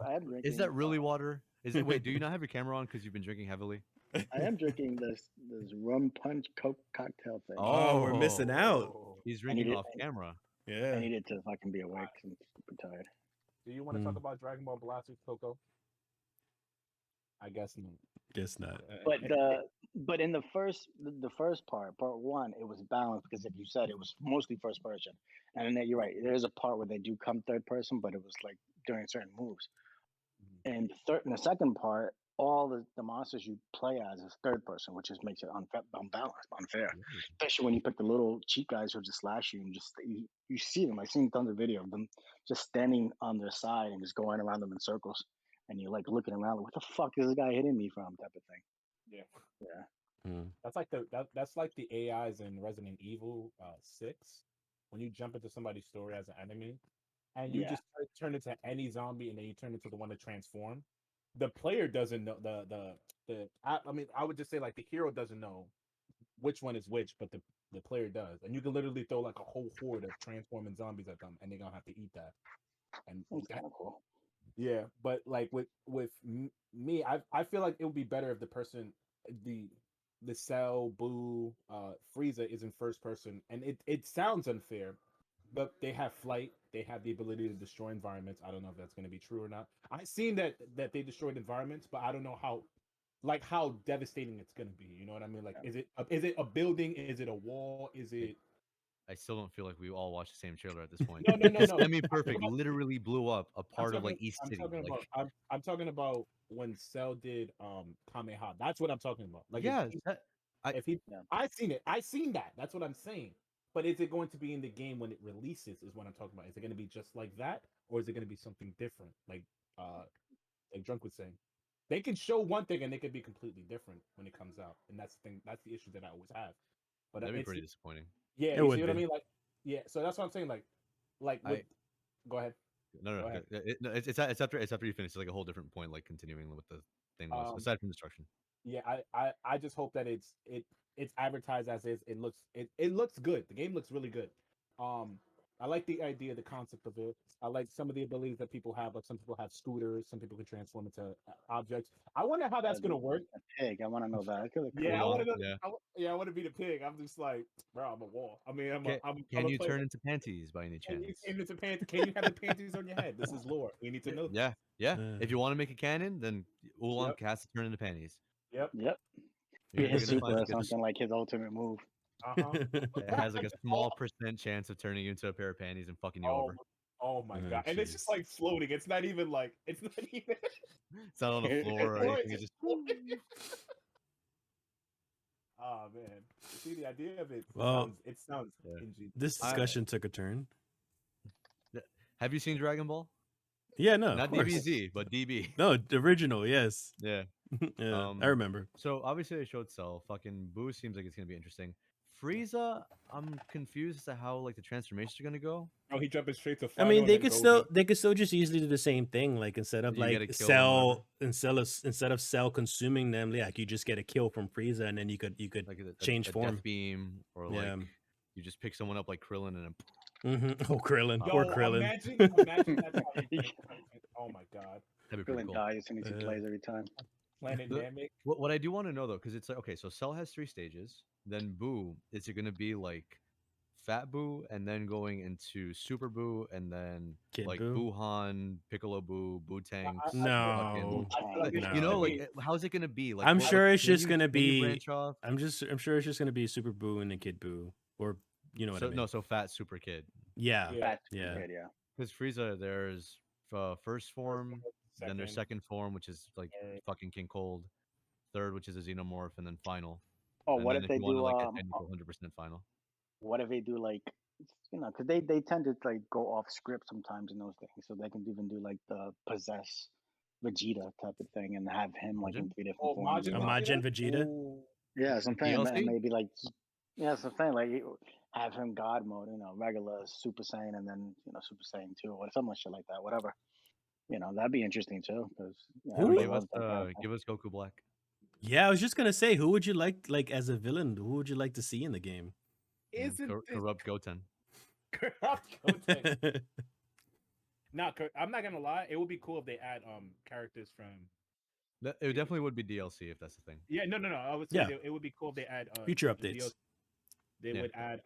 I am drinking. Is that really water? Is it? Wait, do you not have your camera on because you've been drinking heavily? I am drinking this rum punch Coke cocktail thing. Oh, we're missing out. He's drinking off camera. Yeah. I needed to fucking be awake. I'm super tired. Do you want to talk about Dragon Ball Blasters, Coco? I guess not. Guess not. But in the first part 1, it was balanced because, if you said, it was mostly first person, and then you're right. There's a part where they do come third person, but it was like during certain moves. And in the second part, all the monsters you play as is third person, which just makes it unfair. Especially when you pick the little cheap guys who just slash you and just you see them. I've seen tons of video of them just standing on their side and just going around them in circles, and you're like looking around, like, what the fuck is this guy hitting me from? Type of thing. Yeah. That's like that's like the AIs in Resident Evil 6. When you jump into somebody's story as an enemy, and you just turn into any zombie, and then you turn into the one to transform. The player doesn't know I would just say, like, the hero doesn't know which one is which, but the player does, and you can literally throw like a whole horde of transforming zombies at them, and they're gonna have to eat that. And that's kind of cool. Yeah, but like with me, I feel like it would be better if the person, the Cell, Boo, Frieza is in first person, and it sounds unfair, but they have flight, they have the ability to destroy environments. I don't know if that's going to be true or not. I've seen that they destroyed environments, but I don't know how devastating it's going to be. You know what I mean? Like, is it a building? Is it a wall? Is it? I still don't feel like we all watched the same trailer at this point. No. Semi Perfect literally blew up a part of like East City. I'm talking about when Cell did Kamehameha. That's what I'm talking about. Like, yeah, I seen it. I seen that. That's what I'm saying. But is it going to be in the game when it releases? Is what I'm talking about. Is it going to be just like that, or is it going to be something different? Like Drunk was saying, they can show one thing and they could be completely different when it comes out, and that's the thing. That's the issue that I always have. But that'd be pretty disappointing. Yeah, you see what I mean? Like, yeah. So that's what I'm saying. Go ahead. No. It's after you finish. It's like a whole different point. Like continuing with the thing was aside from destruction. Yeah, I just hope that it's advertised as is. It looks good. The game looks really good. I like the idea, the concept of it. I like some of the abilities that people have. Like, some people have scooters. Some people can transform into objects. I wonder how that's gonna work. A pig. I want to know that. Yeah, I want to know. I want to be the pig. I'm just like, bro, I'm a wall. I mean, Can you turn into panties by any chance? Can you have the panties on your head? This is lore. We need to know. Yeah. If you want to make a canon, then Oolong has to turn into panties. Yep. His super or something like his ultimate move. It has like a small % chance of turning you into a pair of panties and fucking you over. Oh my god! And it's just like floating. It's not even. It's not on the floor or anything. It's just. Oh man! See, the idea of it. Well, it sounds ingenious. This discussion took a turn. Have you seen Dragon Ball? Yeah, no, not DBZ, but DB. No, the original, yes. Yeah. I remember. So obviously they showed Cell. Fucking Boo seems like it's gonna be interesting. Frieza, I'm confused as to how like the transformations are gonna go. Oh, he jumping straight to. I mean, they could still just easily do the same thing. Like, instead of Cell consuming them, like, you just get a kill from Frieza, and then you could like change form. Death beam, or like you just pick someone up like Krillin and. Oh, Krillin! Poor Krillin. Imagine that's oh my god! That'd be pretty cool. Dies and he plays every time. What I do want to know though, because it's like, okay, so Cell has 3 stages. Then Boo, is it going to be like Fat Boo, and then going into Super Boo, and then Kid like Boo? Buhan, Piccolo Boo, Boo Tank? No, you know, like, how's it going to be? Like, I'm sure it's just going to be. I'm sure it's just going to be Super Boo and then Kid Boo, or you know what I mean? No, so Fat Super Kid. Yeah, Fat Super Kid, yeah. Because Frieza, there's first form, then there's second form, which is like fucking King Cold, third, which is a Xenomorph, and then final. Oh, what if they do 100% final? What if they do like, because they tend to like go off script sometimes in those things, so they can even do like the possess Vegeta type of thing and have him like in 3 different forms. Majin Vegeta. Yeah, something maybe like something like have him God mode, regular Super Saiyan, and then Super Saiyan 2 or something like that, whatever. That'd be interesting too. Because give us Goku Black. Yeah, I was just gonna say, who would you like as a villain? Who would you like to see in the game? Corrupt Goten. Corrupt Goten. No, I'm not gonna lie. It would be cool if they add characters from. It definitely would be DLC if that's the thing. Yeah, no. I would say it would be cool if they add future updates. they would add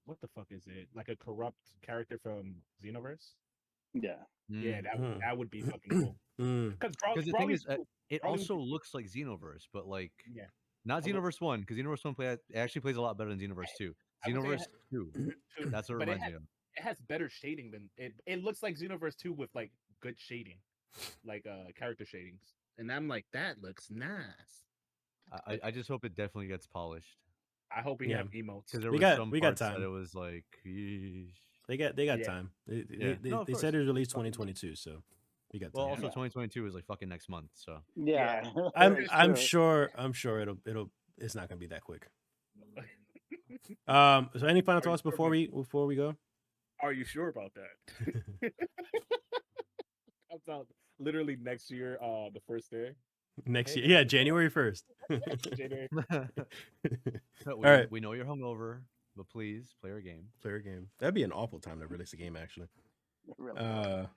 what the fuck is it? Like a corrupt character from Xenoverse. Yeah. Yeah, that would be fucking cool. Because the thing is, it also looks like Xenoverse, but like not Xenoverse 1, because Xenoverse 1 it actually plays a lot better than Xenoverse 2. Xenoverse 2, that's what it reminds me of. It has better shading than it looks like Xenoverse 2 with like good shading, like character shadings, and I'm like, that looks nice. I just hope it definitely gets polished. I hope we have emotes, because we got time. That it was like, yeesh. They got time. They said it was released 2022, so we got time. Well, also 2022 is like fucking next month, so yeah. I'm sure it's not gonna be that quick. So any final thoughts before we go? Are you sure about that? Comes out literally next year, the first day. Next year, yeah, January 1st. All right, we know you're hungover, but please play our game. Play our game. That'd be an awful time to release a game, actually. Really. All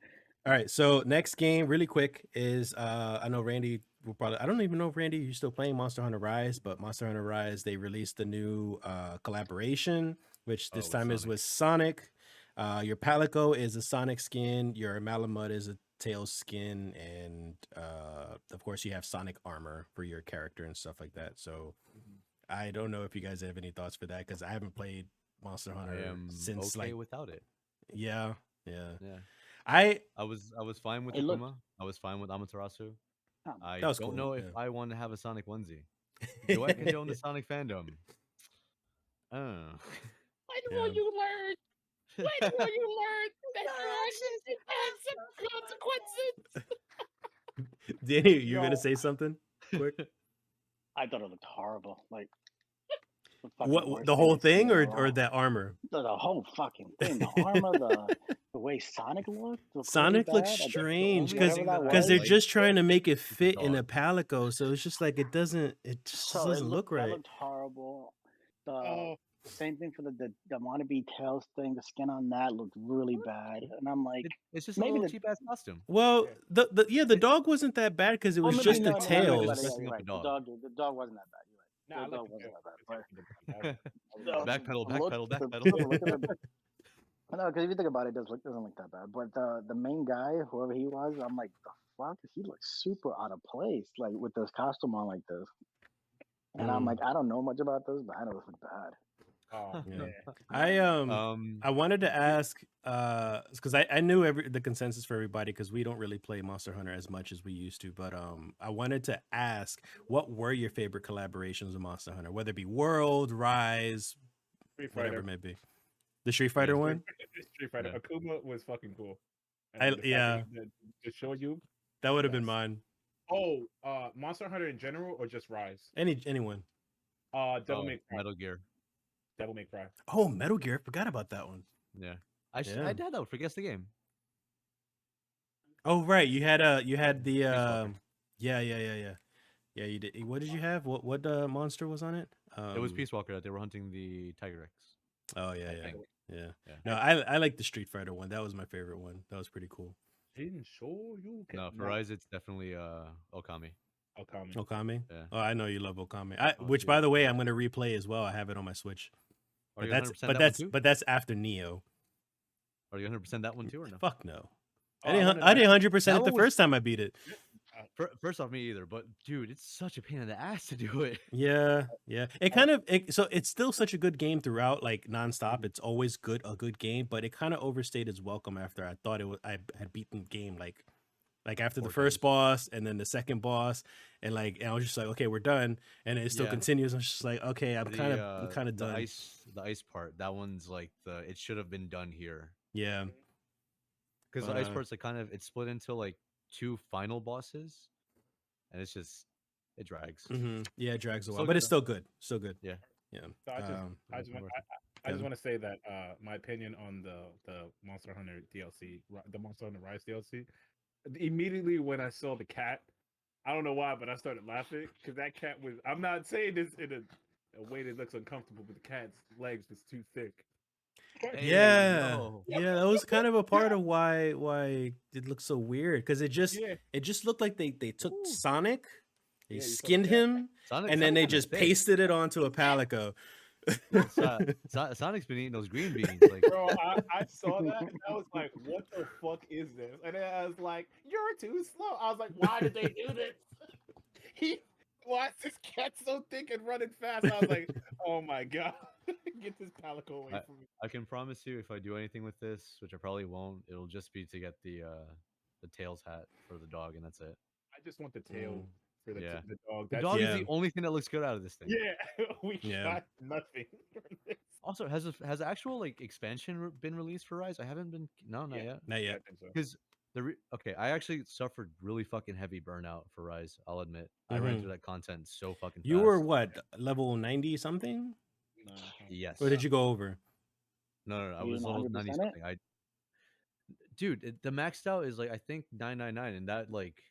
right, so next game, really quick, is I know Randy will probably. I don't even know if Randy you're still playing Monster Hunter Rise, but Monster Hunter Rise they released the new collaboration, which this time is with Sonic. Your Palico is a Sonic skin. Your Malamud is a Tails skin, and of course you have Sonic armor for your character and stuff like that. So I don't know if you guys have any thoughts for that because I haven't played Monster Hunter since okay without it. Yeah. I was fine with Akuma. I was fine with Amaterasu. I don't know if I want to have a Sonic onesie. Do I condone the Sonic fandom? When will you learn? When will you learn that actions have some consequences? Danny, you're gonna say something quick? I thought it looked horrible. Like what the whole thing or that armor? The whole fucking thing. The armor, the way Sonic looked. Sonic looks strange because they're just trying to make it fit in a Palico, so it's just like it doesn't look right. That looked horrible. Same thing for the wannabe Tails thing. The skin on that looked really bad, and I'm like, it's just maybe a cheap ass costume. Well, the dog wasn't that bad because it was just the tails. The dog wasn't that bad. You're right. The dog wasn't that bad. Backpedal. No, because if you think about it, it doesn't look that bad. But the main guy, whoever he was, I'm like, the fuck? He looks super out of place, like with this costume on like this. And I'm like, I don't know much about this, but I know it looks bad. Oh, yeah. I wanted to ask because I knew the consensus for everybody because we don't really play Monster Hunter as much as we used to, but I wanted to ask what were your favorite collaborations of Monster Hunter, whether it be World, Rise, whatever it may be. The Street Fighter one? Street Fighter. Akuma was fucking cool. To show you. That would have been mine. Oh, Monster Hunter in general or just Rise? Anyone. Metal Gear. Devil May Cry. Oh, Metal Gear. I forgot about that one. Yeah. I did that for Guess the Game. Oh, right. You had the yeah, you did. What did you have? What monster was on it? It was Peace Walker. They were hunting the Tiger Rex. Oh, yeah. No, I like the Street Fighter one. That was my favorite one. That was pretty cool. No, for Rise, it's definitely Okami. Okami? Yeah. Oh, I know you love Okami. Which, by the way, I'm going to replay as well. I have it on my Switch. But that's after Neo. Are you 100% that one too or no? Fuck no. I didn't 100% it the first time I beat it. First off, me either. But dude, it's such a pain in the ass to do it. Yeah. So it's still such a good game throughout, like nonstop. It's always a good game, but it kind of overstayed its welcome after I thought I had beaten the game like after the first boss and then the second boss, and I was just like, okay, we're done, and it still continues. I'm just like, okay, I'm kind of done. The ice part, that one's like it should have been done here. Yeah, because the ice part's it's split into like two final bosses, and it drags. Mm-hmm. Yeah, it drags a while, but it's still good. Still good. Yeah. So I just want to say that my opinion on the Monster Hunter DLC, the Monster Hunter Rise DLC. Immediately when I saw the cat, I don't know why, but I started laughing because that cat was. I'm not saying this in a way that looks uncomfortable, but the cat's legs was too thick. Yeah, that was kind of a part of why it looked so weird because it just looked like they took Sonic, they skinned him, and then they just pasted it onto a Palico. Sonic's been eating those green beans. Like, Bro, I saw that and I was like, what the fuck is this? And then I was like, you're too slow. I was like, why did they do this? Why is this cat so thick and running fast? I was like, oh my god, get this palico away from me. I can promise you, if I do anything with this, which I probably won't, it'll just be to get the tails hat for the dog, and that's it. I just want the tail for the dog. The That's dog is Yeah. the only thing that looks good out of this thing. yeah. We Yeah. got nothing from this. Also, has actual like expansion been released for Rise? I haven't been. No, not yet. Not I yet. think so. Because okay, I actually suffered really fucking heavy burnout for Rise. I'll admit, I ran through that content so fucking fast. You were what, level 90 something? No. Yes. Or did you go over? No. I You was didn't level 100% 90 it? something. Dude, the maxed out is like I think 999, and that like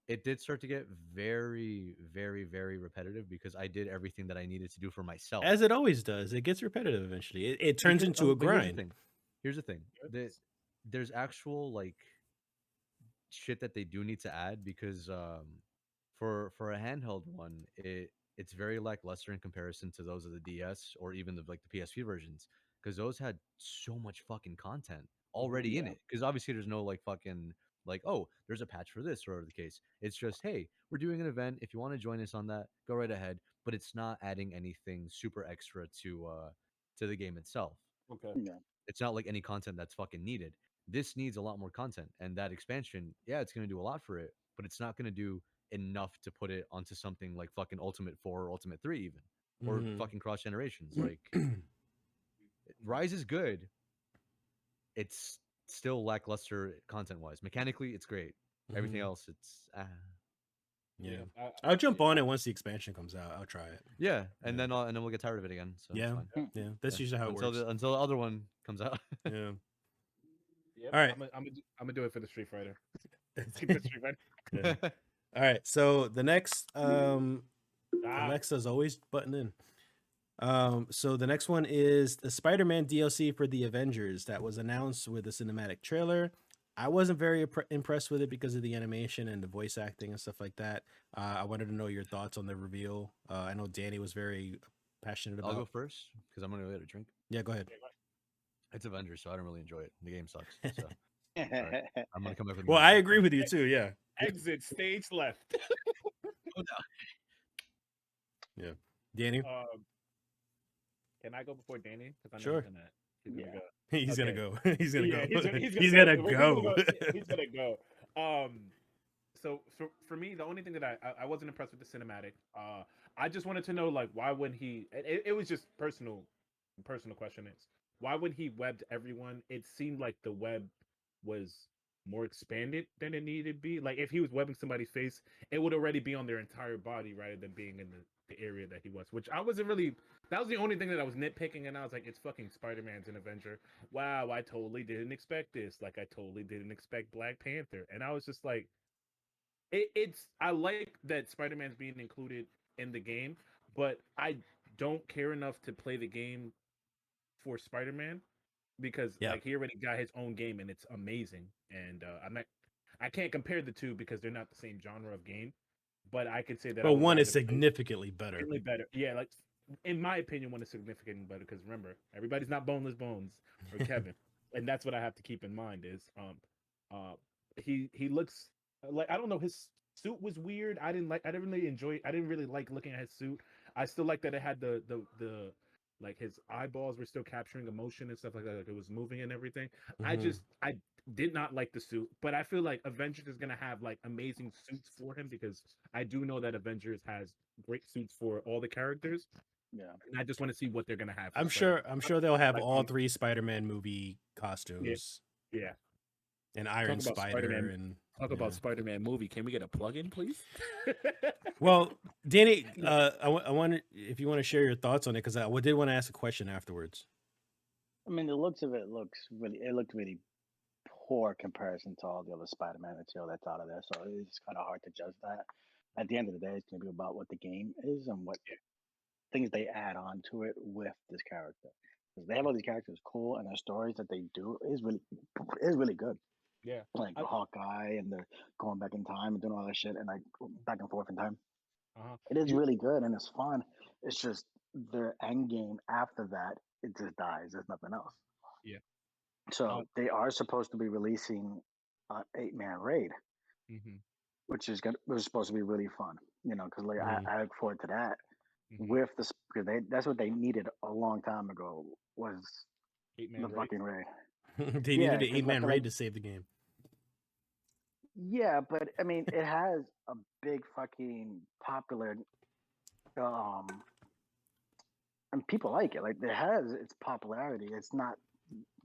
it did start to get very, very, very repetitive because I did everything that I needed to do for myself. As it always does. It gets repetitive eventually. It turns into a But grind. Here's the thing. There's actual like shit that they do need to add because for a handheld one, it's very lackluster in comparison to those of the DS or even the PSP versions because those had so much fucking content already in it. Because obviously there's no like fucking like, oh, there's a patch for this or whatever the case. It's just, hey, we're doing an event. If you want to join us on that, go right ahead. But it's not adding anything super extra to the game itself. Okay. Yeah. It's not like any content that's fucking needed. This needs a lot more content, and that expansion, yeah, it's gonna do a lot for it, but it's not gonna do enough to put it onto something like fucking Ultimate 4 or Ultimate 3 even, or fucking cross generations. Like Rise is good. It's still lackluster content wise. Mechanically, it's great. Everything else, it's yeah. I'll jump on it once the expansion comes out. I'll try it. Yeah, and then we'll get tired of it again. So yeah, it's fine. yeah. That's usually how it until works. until the other one comes out. Yeah. Yep. All right. I'm gonna do it for the Street Fighter. Keep the Street Fighter. Yeah. All right. So the next Alexa's always butting in. So the next one is the Spider-Man DLC for the Avengers that was announced with a cinematic trailer. I wasn't very impressed with it because of the animation and the voice acting and stuff like that. I wanted to know your thoughts on the reveal. I know Danny was very passionate about. I'll go first because I'm gonna go get a drink. Yeah, go ahead. It's Avengers, so I don't really enjoy it. The game sucks. So right. I'm gonna come back with. Well, I agree with you too. Yeah. Exit stage left. Yeah, Danny. Can I go before Danny? Sure. He's gonna go. He's gonna go. He's gonna go. He's gonna go. He's gonna go. So for me, the only thing that I wasn't impressed with the cinematic. I just wanted to know like why wouldn't he? It was just personal question is why would he webbed everyone? It seemed like the web was more expanded than it needed to be. Like if he was webbing somebody's face, it would already be on their entire body rather than being in the area that he was. Which I wasn't really. That was the only thing that I was nitpicking, and I was like, "It's fucking Spider-Man's an Avenger." Wow, I totally didn't expect this. Like I totally didn't expect Black Panther, and I was just like, "It's." I like that Spider-Man's being included in the game, but I don't care enough to play the game for Spider-Man because like he already got his own game and it's amazing. And I can't compare the two because they're not the same genre of game. But I could say that. But one is significantly better. Significantly better, yeah. Like in my opinion, one is significantly better because remember, everybody's not boneless bones or Kevin, and that's what I have to keep in mind. Is he looks like I don't know his suit was weird. I didn't really like looking at his suit. I still like that it had the like his eyeballs were still capturing emotion and stuff like that. Like it was moving and everything. I did not like the suit, but I feel like Avengers is gonna have like amazing suits for him because I do know that Avengers has great suits for all the characters. Yeah, and I just want to see what they're gonna have. I'm sure they'll have all three Spider-Man movie costumes. Yeah. And Iron Spider and talk about Spider-Man movie. Can we get a plug-in, please? Well, Danny, I wonder if you want to share your thoughts on it because I did want to ask a question afterwards. I mean, the looks of it looked really poor comparison to all the other Spider-Man material that's out of there. So it's kind of hard to judge that. At the end of the day, it's going to be about what the game is and what things they add on to it with this character. Because they have all these characters cool, and their stories that they do is really good. Yeah, like the Hawkeye and the going back in time and doing all that shit and like back and forth in time. It is really good and it's fun. It's just their end game after that, it just dies. There's nothing else. Yeah. So they are supposed to be releasing an 8-man raid, which is supposed to be really fun. Because like I look forward to that. With this, because that's what they needed a long time ago was 8-man the raid. fucking raid. They needed an 8-man raid to save the game. Yeah, but I mean, it has a big fucking popular, and people like it. Like it has its popularity. It's not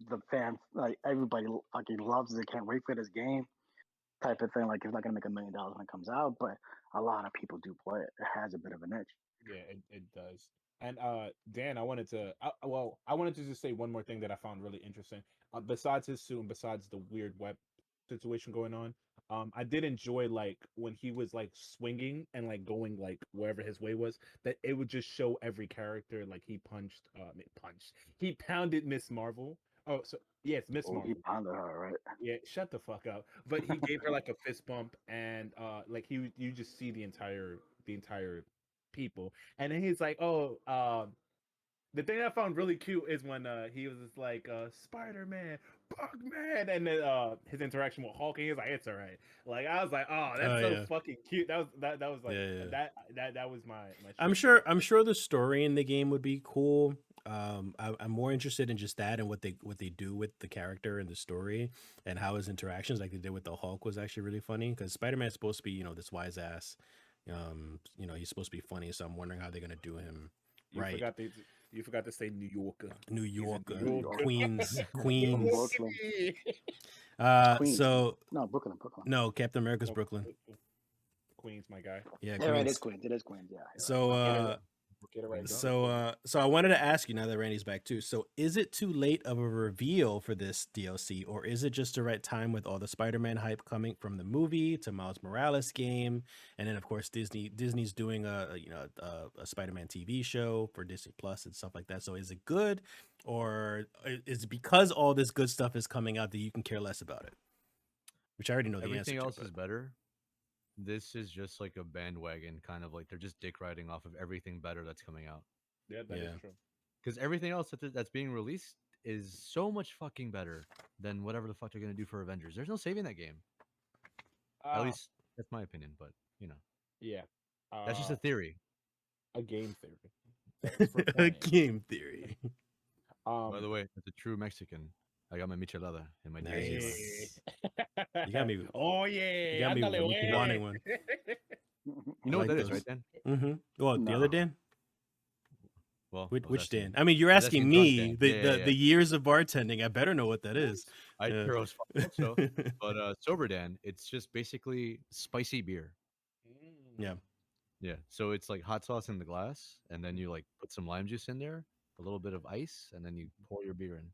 the fan like everybody fucking loves it. Can't wait for this game type of thing. Like it's not gonna make $1 million when it comes out, but a lot of people do play it. It has a bit of a niche. Yeah, it does. And Dan, I wanted to just say one more thing that I found really interesting. Besides his suit and besides the weird web situation going on, I did enjoy like when he was like swinging and like going like wherever his way was, that it would just show every character like he he pounded Miss Marvel. Oh, so yeah, it's Miss Marvel. He pounded her, right? Yeah, shut the fuck up. But he gave her like a fist bump, and like you just see the entire people, and then he's like, oh, the thing I found really cute is when he was just like Spider-Man, Bugman, and then his interaction with Hulk, and he was like, it's all right. Like I was like, oh, that's fucking cute. That was like that was my I'm sure the story in the game would be cool. I'm more interested in just that and what they do with the character and the story and how his interactions, like they did with the Hulk, was actually really funny because Spider-Man's supposed to be, this wise ass. He's supposed to be funny, so I'm wondering how they're gonna do him right. You forgot to say New Yorker. New Yorker. Queens. Queens. So no, Brooklyn. No, Captain America's Brooklyn. Queens, my guy. Yeah, Queens. It is Queens. It is Queens. Yeah. So so I wanted to ask you, now that Randy's back too. So is it too late of a reveal for this DLC, or is it just the right time with all the Spider-Man hype coming from the movie to Miles Morales game, and then of course Disney's doing a Spider-Man TV show for Disney Plus and stuff like that. So is it good, or is it because all this good stuff is coming out that you can care less about it? Which I already know the answer to. Everything else is better. This is just like a bandwagon, kind of like they're just dick riding off of everything better that's coming out. Yeah, that is true. Because everything else that's being released is so much fucking better than whatever the fuck they're gonna do for Avengers. There's no saving that game. At least that's my opinion, but yeah, that's just a theory. A game theory. A game theory. By the way, as a true Mexican, I got my michelada in my nice. You got me. Oh yeah. You got me wanting one. You know what that is, right, Dan? Mm-hmm. Well, the other Dan. Well, which Dan? I mean, you're asking me the years of bartending. I better know what that is. I sure was so. But sober Dan, it's just basically spicy beer. Yeah. Yeah. So it's like hot sauce in the glass, and then you like put some lime juice in there, a little bit of ice, and then you pour your beer in.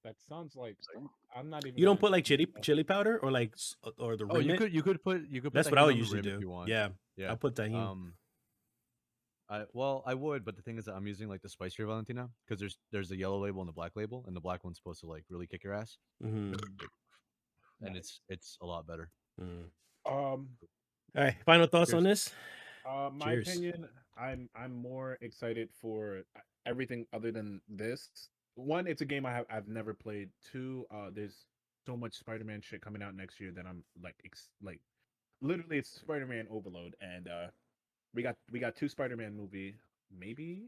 That sounds like I'm not even. You don't put like chili powder or like or the. Oh, you could put. That's what I would usually do. Yeah. I'll put tahini. I would, but the thing is that I'm using like the spicier Valentina because there's a yellow label and the black label, and the black one's supposed to like really kick your ass. Mm-hmm. And it's a lot better. All right, final thoughts on this. My opinion, I'm more excited for everything other than this. One, it's a game I've never played. Two, there's so much Spider-Man shit coming out next year that I'm like literally it's Spider-Man overload, and we got 2 Spider-Man movie, maybe.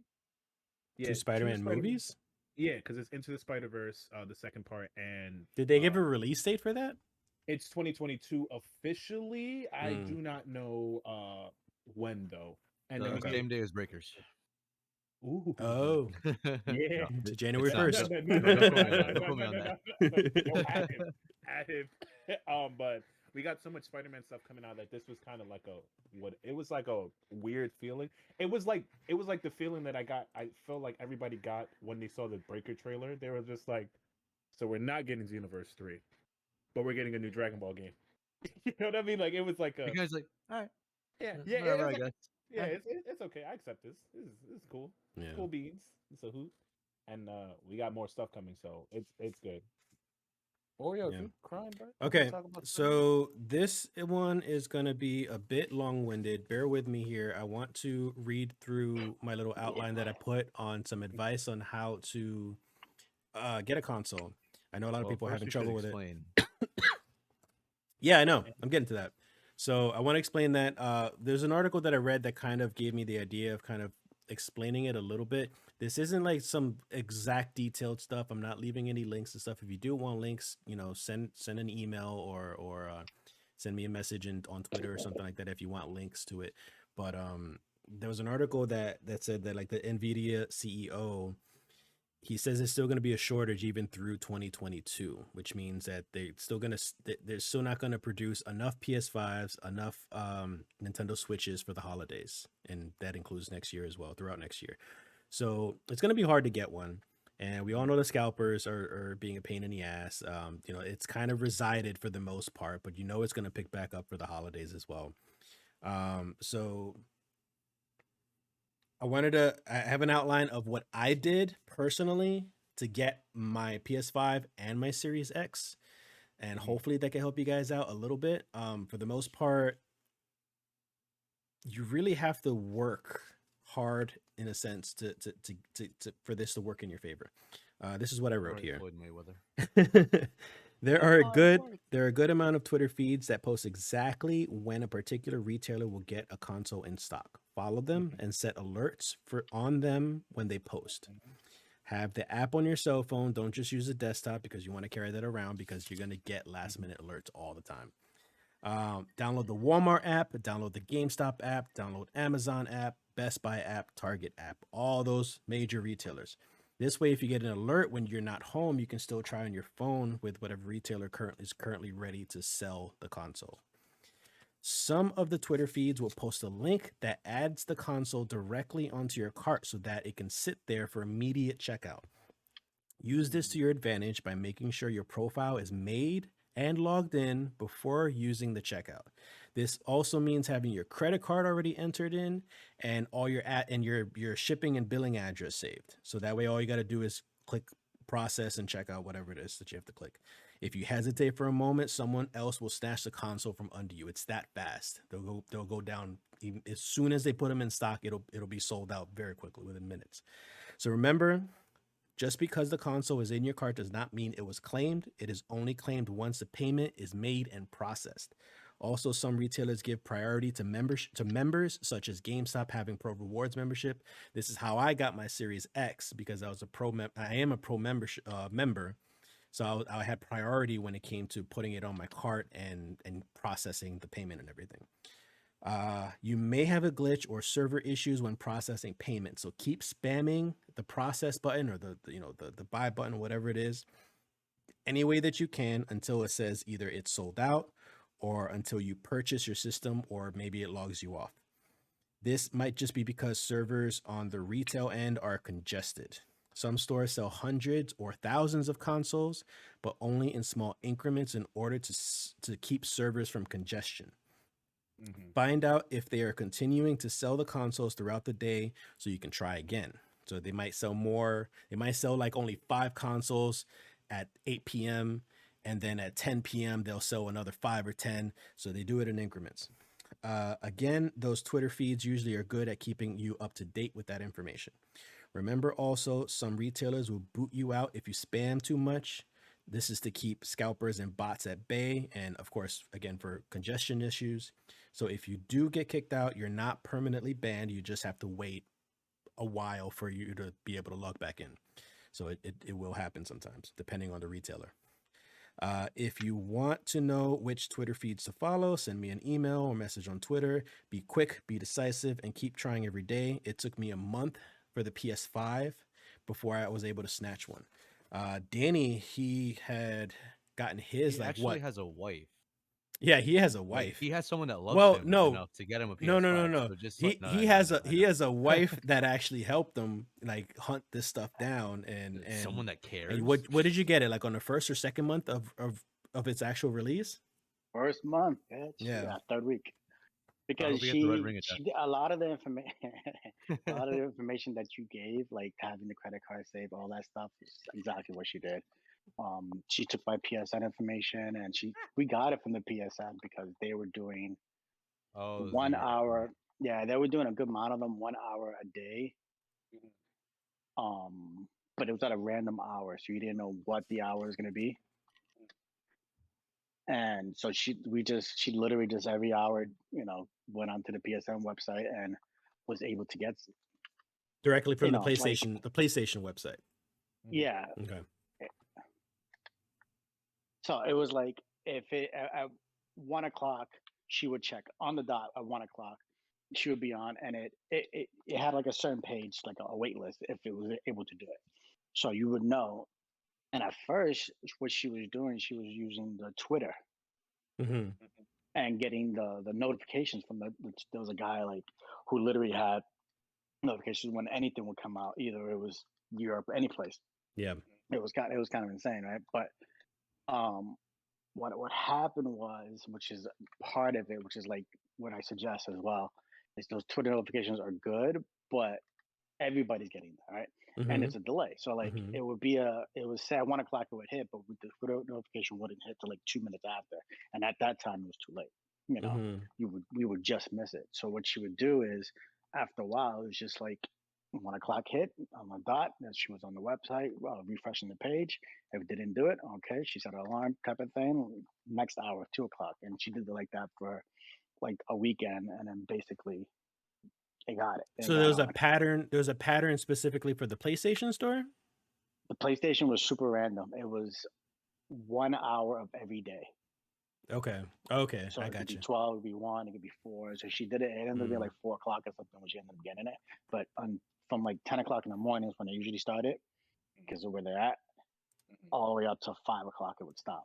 Yeah, 2 Spider-Man movies. Yeah, because it's Into the Spider-Verse, the second part, and did they give a release date for that? It's 2022 officially. I do not know when though. And then the same day as Breakers. Ooh. Oh. Yeah. To January 1st. At him. But we got so much Spider-Man stuff coming out that this was kind of like a weird feeling. It was like the feeling that I felt like everybody got when they saw the Breaker trailer. They were just like, so we're not getting Xenoverse 3, but we're getting a new Dragon Ball game. You know what I mean? Like it was like you guys like, all right. Yeah, whatever, I guess. Yeah, it's okay. I accept this. This is cool. Yeah. Cool beans. It's a hoot. And we got more stuff coming, so it's good. Oh yeah, Yeah. keep crying, bro. Okay, so this one is going to be a bit long-winded. Bear with me here. I want to read through my little outline that I put on some advice on how to get a console. I know a lot of people are having trouble with it. Yeah, I know. I'm getting to that. So I want to explain that. There's an article that I read that kind of gave me the idea of kind of explaining it a little bit. This isn't like some exact detailed stuff. I'm not leaving any links and stuff. If you do want links, send an email or send me a message on Twitter or something like that if you want links to it. But there was an article that said that like the NVIDIA CEO, he says there's still going to be a shortage even through 2022, which means that they're still not going to produce enough PS5s, enough Nintendo Switches for the holidays, and that includes next year as well, throughout next year. So it's going to be hard to get one, and we all know the scalpers are being a pain in the ass. It's kind of resided for the most part, but it's going to pick back up for the holidays as well. So I have an outline of what I did personally to get my PS5 and my Series X, and hopefully that can help you guys out a little bit. For the most part, you really have to work hard in a sense to for this to work in your favor. This is what I wrote here. There are a good amount of Twitter feeds that post exactly when a particular retailer will get a console in stock. Follow them and set alerts on them when they post. Have the app on your cell phone. Don't just use a desktop because you want to carry that around because you're going to get last minute alerts all the time. Download the Walmart app, download the GameStop app, download Amazon app, Best Buy app, Target app, all those major retailers. This way, if you get an alert when you're not home, you can still try on your phone with whatever retailer is currently ready to sell the console. Some of the Twitter feeds will post a link that adds the console directly onto your cart so that it can sit there for immediate checkout. Use this to your advantage by making sure your profile is made and logged in before using the checkout. This also means having your credit card already entered in and all your shipping and billing address saved. So that way, all you got to do is click process and check out whatever it is that you have to click. If you hesitate for a moment, someone else will snatch the console from under you. It's that fast. They'll go down even as soon as they put them in stock. It'll be sold out very quickly within minutes. So remember, just because the console is in your cart does not mean it was claimed. It is only claimed once the payment is made and processed. Also, some retailers give priority to members, such as GameStop having Pro Rewards membership. This is how I got my Series X because I am a Pro member, so I had priority when it came to putting it on my cart and processing the payment and everything. You may have a glitch or server issues when processing payment, so keep spamming the process button or the buy button, whatever it is, any way that you can until it says either it's sold out or until you purchase your system, or maybe it logs you off. This might just be because servers on the retail end are congested. Some stores sell hundreds or thousands of consoles, but only in small increments in order to keep servers from congestion. Find out if they are continuing to sell the consoles throughout the day so you can try again. So they might sell more. They might sell like only 5 consoles at 8 p.m. and then at 10 p.m. they'll sell another 5 or 10. So they do it in increments. Again, those Twitter feeds usually are good at keeping you up to date with that information. Remember also, some retailers will boot you out if you spam too much. This is to keep scalpers and bots at bay, and of course, again, for congestion issues. So if you do get kicked out, you're not permanently banned. You just have to wait a while for you to be able to log back in. So it will happen sometimes, depending on the retailer. If you want to know which Twitter feeds to follow, send me an email or message on Twitter. Be quick, be decisive, and keep trying every day. It took me a month for the PS5 before I was able to snatch one. Danny, he had gotten his he actually has a wife. Yeah, he has a wife. He has someone that loves him enough to get him a PS5. No. So just he has a wife that actually helped him like hunt this stuff down, and someone that cares. And what did you get it like on the first or second month of its actual release? First month, bitch. Yeah, third week. Because she a lot of the information, that you gave, like having the credit card saved, all that stuff, is exactly what she did. She took my PSN information, and we got it from the PSN because they were doing 1 hour. Yeah, they were doing a good amount of them, 1 hour a day. But it was at a random hour, so you didn't know what the hour was going to be. And so she literally just every hour, went onto the PSN website and was able to get directly from the PlayStation website. Yeah. Okay. So it was like if it at 1 o'clock, she would check on the dot at 1 o'clock. She would be on, and it had like a certain page, like a wait list, if it was able to do it. So you would know. And at first, what she was doing, she was using the Twitter and getting the notifications from there was a guy like who literally had notifications when anything would come out, either it was Europe, any place. Yeah, it was kind of insane, right? But what happened was, which is part of it, which is like what I suggest as well, is those Twitter notifications are good, but everybody's getting that, right? And it's a delay. So like it was say at 1 o'clock it would hit, but with the Twitter notification wouldn't hit till like 2 minutes after. And at that time it was too late. We would just miss it. So what she would do is after a while, it was just like 1 o'clock hit on the dot, and she was on the website, refreshing the page. If it didn't do it, okay, she set an alarm type of thing. Next hour, 2 o'clock, and she did it like that for like a weekend, and then basically they got it. So there's a pattern. There's a pattern specifically for the PlayStation Store. The PlayStation was super random. It was 1 hour of every day. Okay. So I it got could you. be 12, it could be 1, it could be 4. So she did it. It ended up being like 4 o'clock or something when she ended up getting it. But from like 10 o'clock in the morning is when they usually started, because of where they're at, all the way up to 5 o'clock it would stop.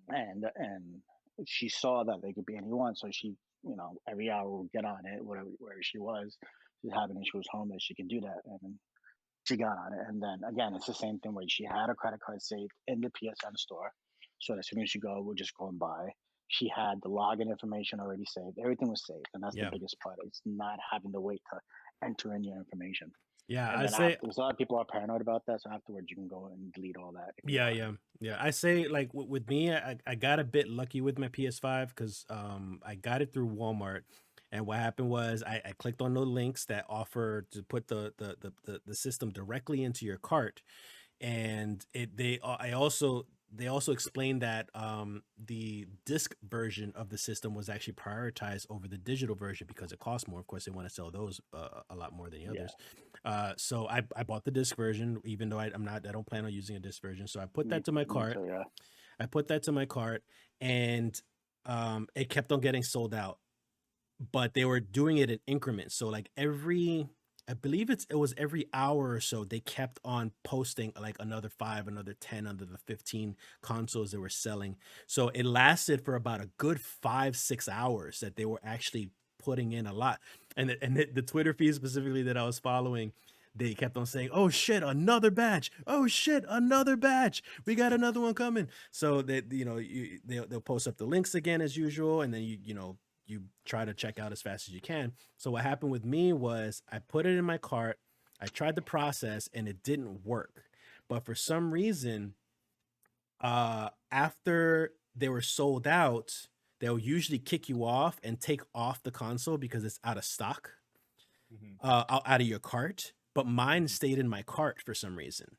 And she saw that they could be anyone, so she, every hour would get on it, wherever she was. She's having it, she was home, that she could do that. And she got on it. And then again, it's the same thing where she had a credit card saved in the PSN store. So as soon as you go, we'll just go and buy. She had the login information already saved. Everything was saved. And that's the biggest part. It's not having to wait to enter in your information. Yeah, and I say a lot of people are paranoid about that. So afterwards, you can go and delete all that. Yeah. I say like with me, I got a bit lucky with my PS5 because I got it through Walmart, and what happened was I clicked on the links that offer to put the system directly into your cart, and they also explained that the disc version of the system was actually prioritized over the digital version because it costs more. Of course, they want to sell those a lot more than the others. So I bought the disc version, even though I don't plan on using a disc version. So I put that to my cart. I put that to my cart, and it kept on getting sold out. But they were doing it in increments. So like I believe it was every hour or so, they kept on posting like another 5, another 10 under the 15 consoles they were selling. So it lasted for about a good 5-6 hours that they were actually putting in a lot. And the Twitter feed specifically that I was following, they kept on saying, "Oh shit, another batch! Oh shit, another batch! We got another one coming." So that they'll post up the links again as usual, and then you try to check out as fast as you can. So what happened with me was I put it in my cart, I tried the process, and it didn't work. But for some reason, after they were sold out, they'll usually kick you off and take off the console because it's out of stock, out of your cart. But mine stayed in my cart for some reason.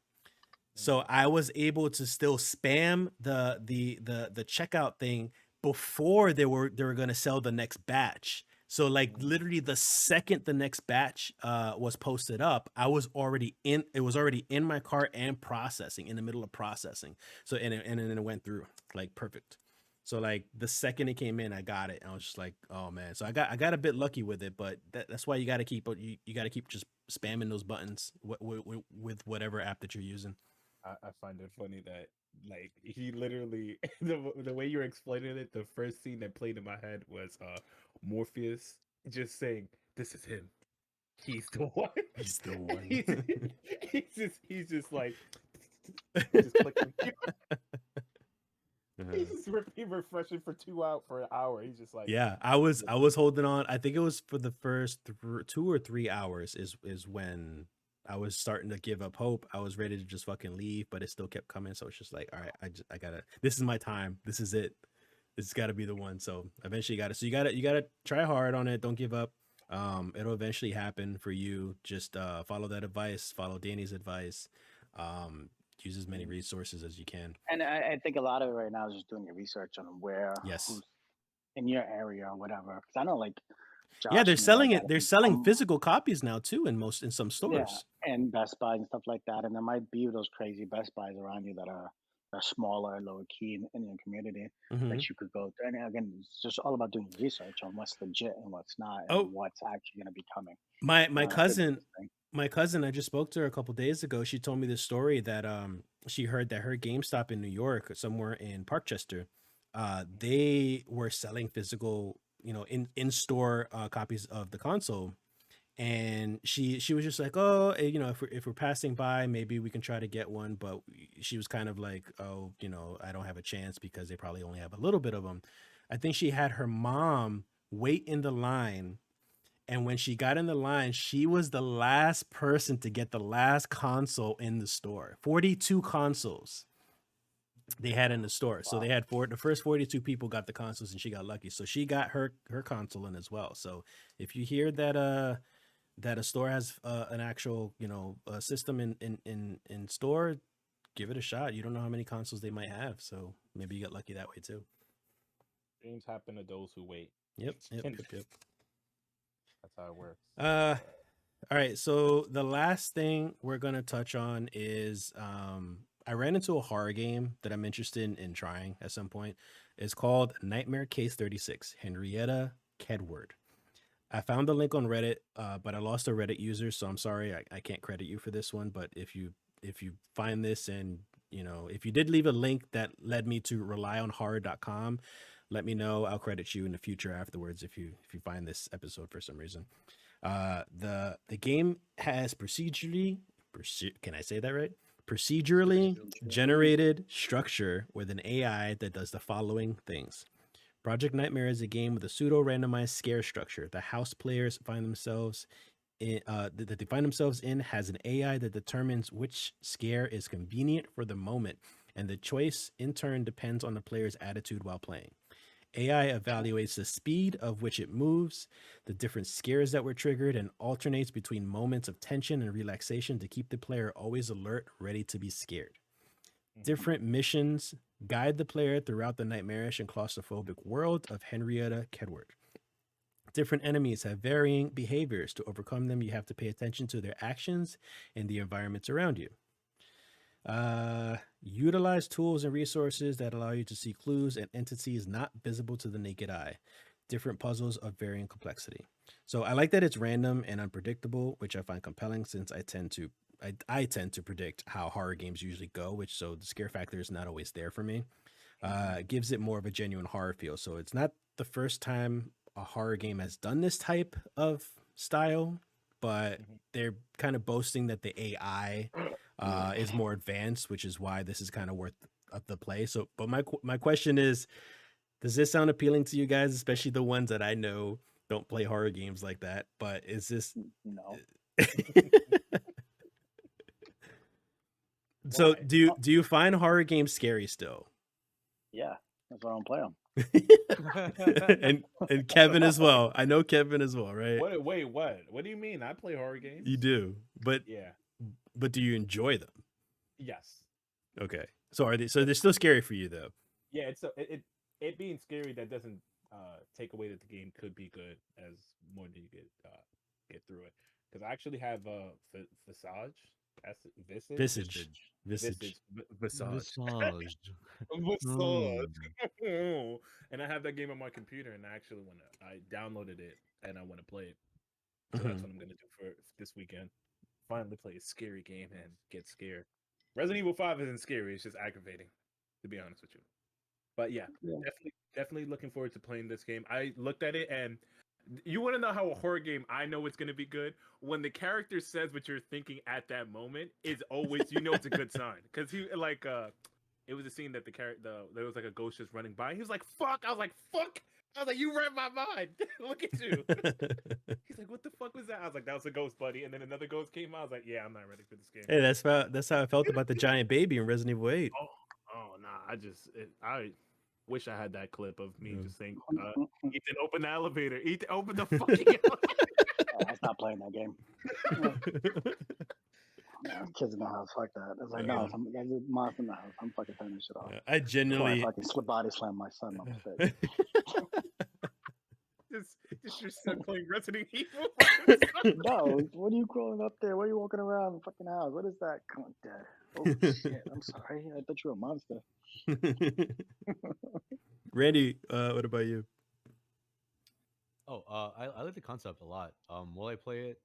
So I was able to still spam the checkout thing before they were going to sell the next batch. So like literally the second the next batch was posted up, it was already in my cart and processing, in the middle of processing. So and then it went through like perfect. So like the second it came in, I got it, and I was just like, oh man. So I got a bit lucky with it, but that's why you got to keep just spamming those buttons with whatever app that you're using. I find it funny that like he literally the way you're explaining it, the first scene that played in my head was Morpheus just saying, "This is him. He's the one. He's the one." he's just like just clicking. He's just refreshing for an hour. He's just like, yeah. I was holding on. I think it was for the first 2 or 3 hours is when I was starting to give up hope. I was ready to just fucking leave, but it still kept coming. So it's just like, all right, I gotta. This is my time. This is it. This has got to be the one. So eventually, you gotta try hard on it. Don't give up. It'll eventually happen for you. Just follow that advice. Follow Danny's advice. Use as many resources as you can. And I think a lot of it right now is just doing your research on who's in your area or whatever. Because I know, like, Josh, they're selling it. They're selling physical copies now too in some stores. Yeah, and Best Buy and stuff like that. And there might be those crazy Best Buys around you that are smaller, lower key in your community that you could go to. And again, it's just all about doing research on what's legit and what's not, and what's actually going to be coming. My cousin, I just spoke to her a couple days ago. She told me this story that she heard that her GameStop in New York, somewhere in Parkchester, they were selling physical, in-store copies of the console. And she was just like, oh, if we're passing by, maybe we can try to get one. But she was kind of like, oh, I don't have a chance because they probably only have a little bit of them. I think she had her mom wait in the line. And when she got in the line, she was the last person to get the last console in the store. 42 consoles they had in the store. Wow. So they had the first 42 people got the consoles, and she got lucky. So she got her console in as well. So if you hear that that a store has an actual system in store, give it a shot. You don't know how many consoles they might have, so maybe you get lucky that way too. Dreams happen to those who wait. Yep. That's how it works. All right, so the last thing we're gonna touch on is I ran into a horror game that I'm interested in trying at some point. It's called Nightmare Case 36, Henrietta Kedward. I found the link on Reddit, but I lost a Reddit user, so I'm sorry I can't credit you for this one. But if you find this, and if you did leave a link that led me to relyonhorror.com, let me know. I'll credit you in the future afterwards if you find this episode for some reason. The game has procedurally generated structure with an AI that does the following things. Project Nightmare is a game with a pseudo-randomized scare structure. The house players find themselves in has an AI that determines which scare is convenient for the moment, and the choice in turn depends on the player's attitude while playing. AI evaluates the speed of which it moves, the different scares that were triggered, and alternates between moments of tension and relaxation to keep the player always alert, ready to be scared. Different missions guide the player throughout the nightmarish and claustrophobic world of Henrietta Kedward. Different enemies have varying behaviors. To overcome them, you have to pay attention to their actions and the environments around you. Utilize tools and resources that allow you to see clues and entities not visible to the naked eye. Different puzzles of varying complexity. So I like that it's random and unpredictable, which I find compelling since I tend to predict how horror games usually go, so the scare factor is not always there for me. It gives it more of a genuine horror feel. So it's not the first time a horror game has done this type of style, but they're kind of boasting that the AI is more advanced, which is why this is kind of worth the play. So, but my question is, does this sound appealing to you guys, especially the ones that I know don't play horror games like that? But is this no? So do you find horror games scary still? Yeah, that's why I don't play them. and Kevin as well. I know Kevin as well, right? Wait, what? What do you mean? I play horror games. You do, but yeah. But do you enjoy them? Yes. Okay. So are they? So they're still scary for you though? Yeah, it being scary that doesn't take away that the game could be good as more than you get through it. Because I actually have Visage. And I have that game on my computer, and I downloaded it and I want to play it. So that's what I'm gonna do for this weekend. Finally play a scary game and get scared. Resident Evil 5 isn't scary; it's just aggravating, to be honest with you. But yeah. Definitely looking forward to playing this game. I looked at it, and you want to know how a horror game I know it's going to be good? When the character says what you're thinking at that moment, it's always, it's a good sign. Because it was a scene that there was like a ghost just running by. He was like, fuck. I was like, fuck. I was like, you read my mind. Look at you. He's like, what the fuck was that? I was like, that was a ghost, buddy. And then another ghost came out. I was like, yeah, I'm not ready for this game. Hey, that's how I felt about the giant baby in Resident Evil 8. Oh, nah. I wish I had that clip of me just saying, Ethan, open the elevator. Ethan, open the fucking elevator. I stopped playing that game. Kids in the house, fuck that. It's like, no, there's a monster in the house. I'm fucking turning this shit off. I genuinely fucking slip body slam my son on the face. Just your son playing Resident Evil. No, what are you crawling up there? What are you walking around the fucking house? What is that? Come on, Dad. Oh shit! I'm sorry. I thought you were a monster. Randy, what about you? Oh, I like the concept a lot. Will I play it?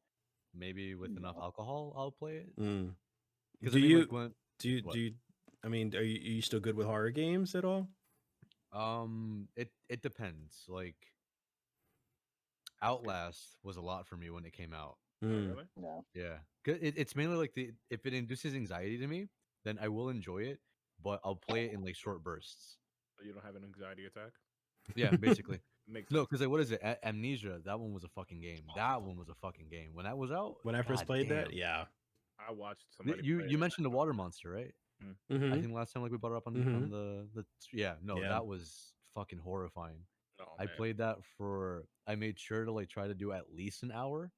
Maybe with enough alcohol, I'll play it. Do you? I mean, are you still good with horror games at all? It depends. Like, Outlast was a lot for me when it came out. Really? Yeah. It's mainly like if it induces anxiety to me, then I will enjoy it, but I'll play it in like short bursts. So you don't have an anxiety attack? Yeah, basically. Makes No, because like, what is it? Amnesia. That one was a fucking game. That one was a fucking game. When that was out, when I first played that, yeah. I watched somebody. You mentioned the water monster, right? Mm-hmm. I think last time like we brought it up on the that was fucking horrifying. Oh, I played that I made sure to like try to do at least an hour,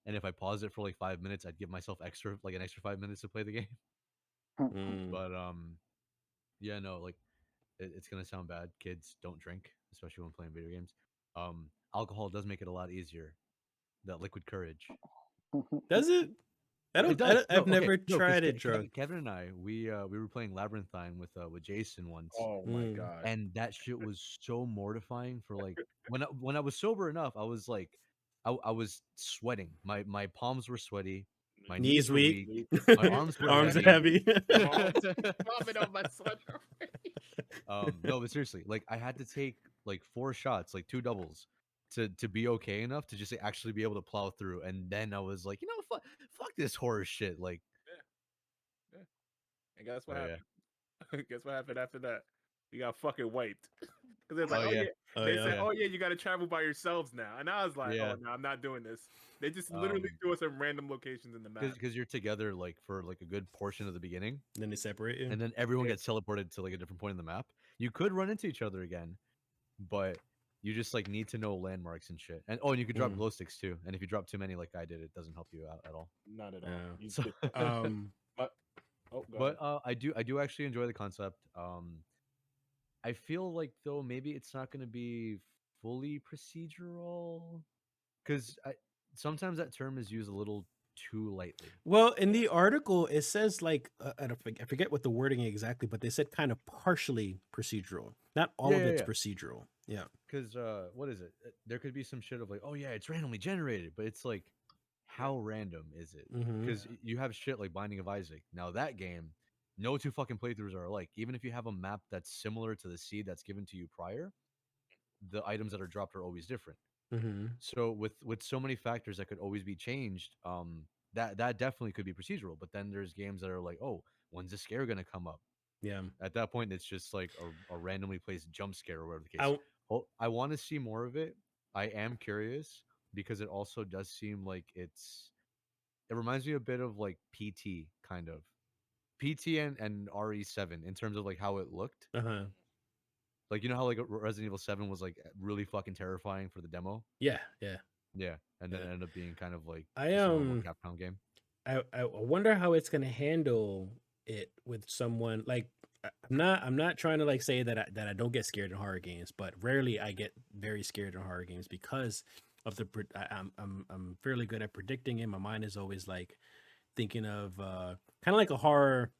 and if I paused it for like 5 minutes, I'd give myself an extra 5 minutes to play the game. But yeah, no, like it's gonna sound bad. Kids, don't drink, especially when playing video games. Alcohol does make it a lot easier. That liquid courage. Does it? I've never tried it drunk. Kevin and I, we were playing Labyrinthine with Jason once. Oh my god! And that shit was so mortifying. For like when I was sober enough, I was like, I was sweating. My palms were sweaty. My knees were weak. My arms were heavy. Vomit on my sweater. No, but seriously, like I had to take like 4 shots, like 2 doubles, to be okay enough to just actually be able to plow through. And then I was like, fuck this horror shit. Like, yeah. And guess what happened? Guess what happened after that? We got fucking wiped. Because they're like, they said, you got to travel by yourselves now. And I was like, oh no, I'm not doing this. They just literally threw us in random locations in the map. Because you're together like for like a good portion of the beginning. Then they separate you. And then everyone gets teleported to like a different point in the map. You could run into each other again, but you just like need to know landmarks and shit. And and you could drop glow sticks too. And if you drop too many like I did, it doesn't help you out at all. Not at all. But I do actually enjoy the concept. I feel like though maybe it's not going to be fully procedural, because sometimes that term is used a little too lightly. Well, in the article it says like I forget what the wording exactly, but they said kind of partially procedural. Not all of it's procedural. Yeah. Because what is it? There could be some shit of like, oh yeah, it's randomly generated, but it's like, how random is it? Because you have shit like Binding of Isaac. Now that game, no 2 fucking playthroughs are alike. Even if you have a map that's similar to the seed that's given to you prior, the items that are dropped are always different. So with so many factors that could always be changed, that definitely could be procedural. But then there's games that are like, oh, when's the scare gonna come up? Yeah. At that point, it's just like a randomly placed jump scare or whatever the case. I want to see more of it. I am curious because it also does seem like it reminds me a bit of like PT kind of. PT and RE7 in terms of like how it looked. Like, you know how like Resident Evil 7 was like really fucking terrifying for the demo? Yeah. And then it ended up being kind of like a Capcom game. I wonder how it's gonna handle it with someone like I'm not trying to like say that I don't get scared in horror games, but rarely I get very scared in horror games because of I'm fairly good at predicting it. My mind is always like thinking of kind of like a horror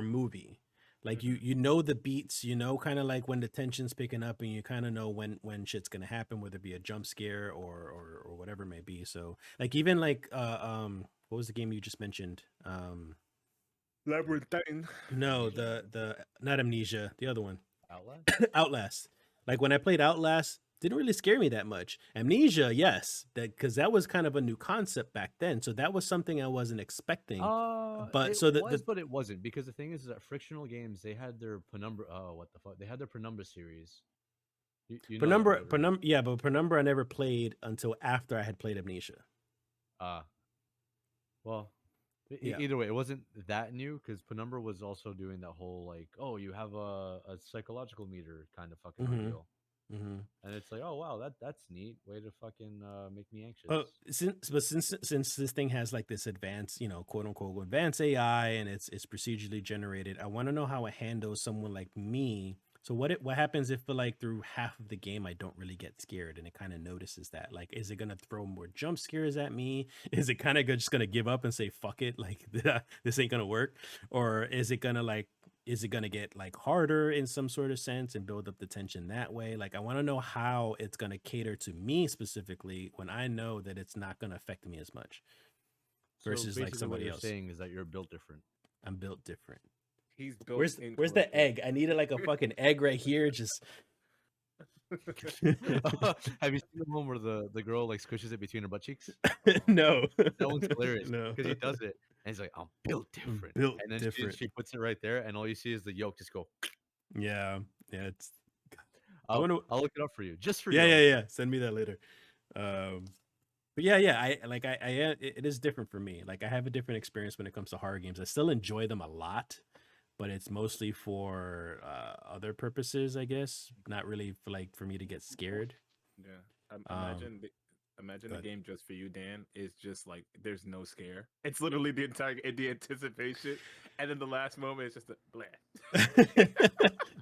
movie. Like you know the beats, you know, kind of like when the tension's picking up, and you kind of know when shit's gonna happen, whether it be a jump scare or whatever it may be. So like even like what was the game you just mentioned? Labyrinthine. No, the not Amnesia, the other one. Outlast? Outlast. Like when I played Outlast, didn't really scare me that much. Amnesia, yes, because that was kind of a new concept back then, so that was something I wasn't expecting. But but it wasn't, because the thing is that frictional games, they had their Penumbra. Oh, what the fuck? They had their Penumbra series, You know that, right, Penumbra, yeah, but Penumbra I never played until after I had played Amnesia. Well, Yeah. either way, it wasn't that new because Penumbra was also doing that whole like, oh, you have a psychological meter kind of fucking reveal, and it's like, oh wow, that's neat. Way to fucking make me anxious. Since this thing has like this advanced, quote unquote advanced AI and it's procedurally generated, I want to know how it handles someone like me. So what happens if for like through half of the game I don't really get scared and it kind of notices that? Like, is it gonna throw more jump scares at me? Is it kind of just gonna give up and say fuck it, like this ain't gonna work, or is it gonna get like harder in some sort of sense and build up the tension that way? Like, I want to know how it's gonna cater to me specifically when I know that it's not gonna affect me as much versus so like somebody what you're else. Saying is that you're built different. I'm built different. He's built. Where's the egg? I needed like a fucking egg right here. Just Have you seen the one where the girl like squishes it between her butt cheeks? No, That one's hilarious. No, because he does it and he's like, I'm built different. built And then different. She puts it right there, and all you see is the yolk just go. Yeah. It's. I'll look it up for you, just for you. Yeah. Send me that later. But yeah. It is different for me. Like, I have a different experience when it comes to horror games. I still enjoy them a lot, but it's mostly for other purposes, I guess. Not really for me to get scared. Yeah. Imagine the game just for you, Dan, is just like there's no scare. It's literally the anticipation, and then the last moment is just a bleh.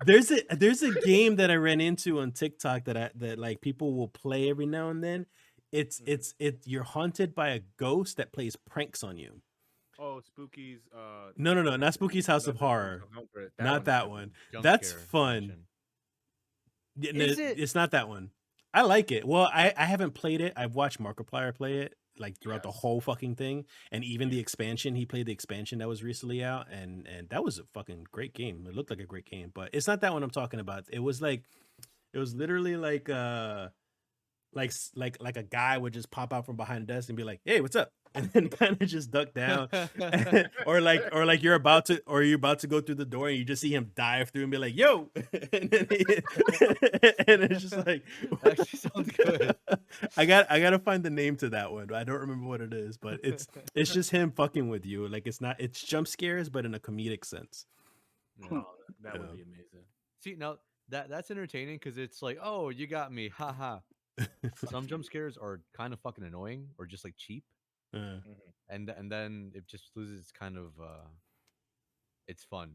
There's a game that I ran into on TikTok that like people will play every now and then. You're haunted by a ghost that plays pranks on you. Oh, Spooky's. No, not Spooky's House of Horror. Not that one. That's fun. Is it? It's not that one. I like it. Well, I haven't played it. I've watched Markiplier play it like throughout the whole fucking thing, and even the expansion. He played the expansion that was recently out, and that was a fucking great game. It looked like a great game, but it's not that one I'm talking about. It was literally like a guy would just pop out from behind a desk and be like, "Hey, what's up?" and then kind of just duck down, or you're about to go through the door and you just see him dive through and be like, "Yo," and it's just like, that actually sounds good. I gotta find the name to that one. I don't remember what it is, but it's just him fucking with you. Like, it's jump scares, but in a comedic sense. Oh, that would be amazing. See, now that's entertaining because it's like, oh, you got me, haha. Some jump scares are kind of fucking annoying or just like cheap. And then it just loses kind of it's fun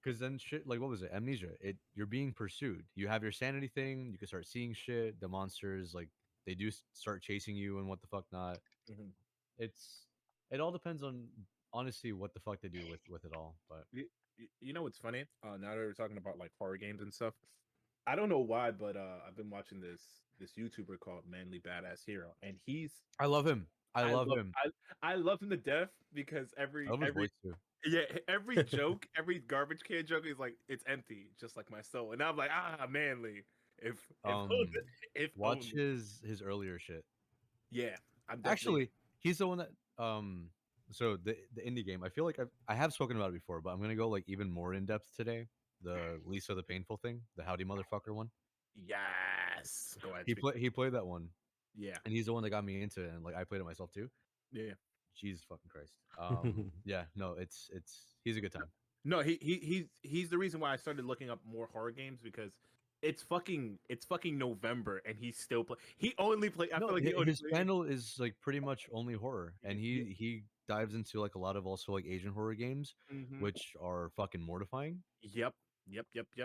because then shit, like, what was it, Amnesia, you're being pursued, you have your sanity thing, you can start seeing shit, the monsters, like, they do start chasing you and what the fuck not. It all depends on honestly what the fuck they do with it all. But you know what's funny, now that we're talking about like horror games and stuff, I don't know why, but I've been watching this YouTuber called Manly Badass Hero, and I love him. I love him to death because every joke, every garbage can joke is like, it's empty, just like my soul. And I'm like, Manly. If watch his earlier shit. Yeah, actually, he's the one that so the indie game, I feel like I have spoken about it before, but I'm gonna go like even more in depth today. The Lisa the Painful thing, the Howdy Motherfucker one. Yes, go ahead. He played that one. Yeah, and he's the one that got me into it, and like I played it myself too. Yeah. Jesus fucking Christ. Yeah, no, it's he's a good time. No, he's the reason why I started looking up more horror games, because it's fucking November and he's still he only play. I feel like his channel is like pretty much only horror, and he dives into like a lot of also like Asian horror games, which are fucking mortifying. Yep.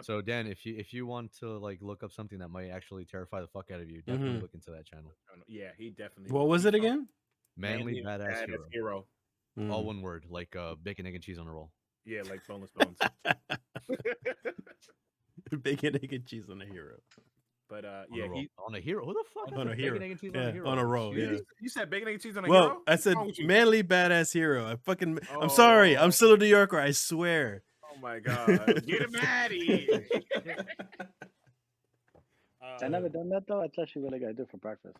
So Dan, if you want to like look up something that might actually terrify the fuck out of you, definitely look into that channel. Yeah, he definitely. What was it again? Manly Badass Hero. All one word, like bacon, egg, and cheese on a roll. Yeah, like boneless bones. Bacon, egg, and cheese on a hero. But on a hero. Who the fuck? On a hero. Bacon, egg, and cheese on a hero. On a roll. Yeah. You said bacon, egg, and cheese on a hero. Well, I said Manly Badass Hero. I'm sorry. I'm still a New Yorker. I swear. Oh my god! Get him out of here. I never done that though. That's actually really good. I do it for breakfast.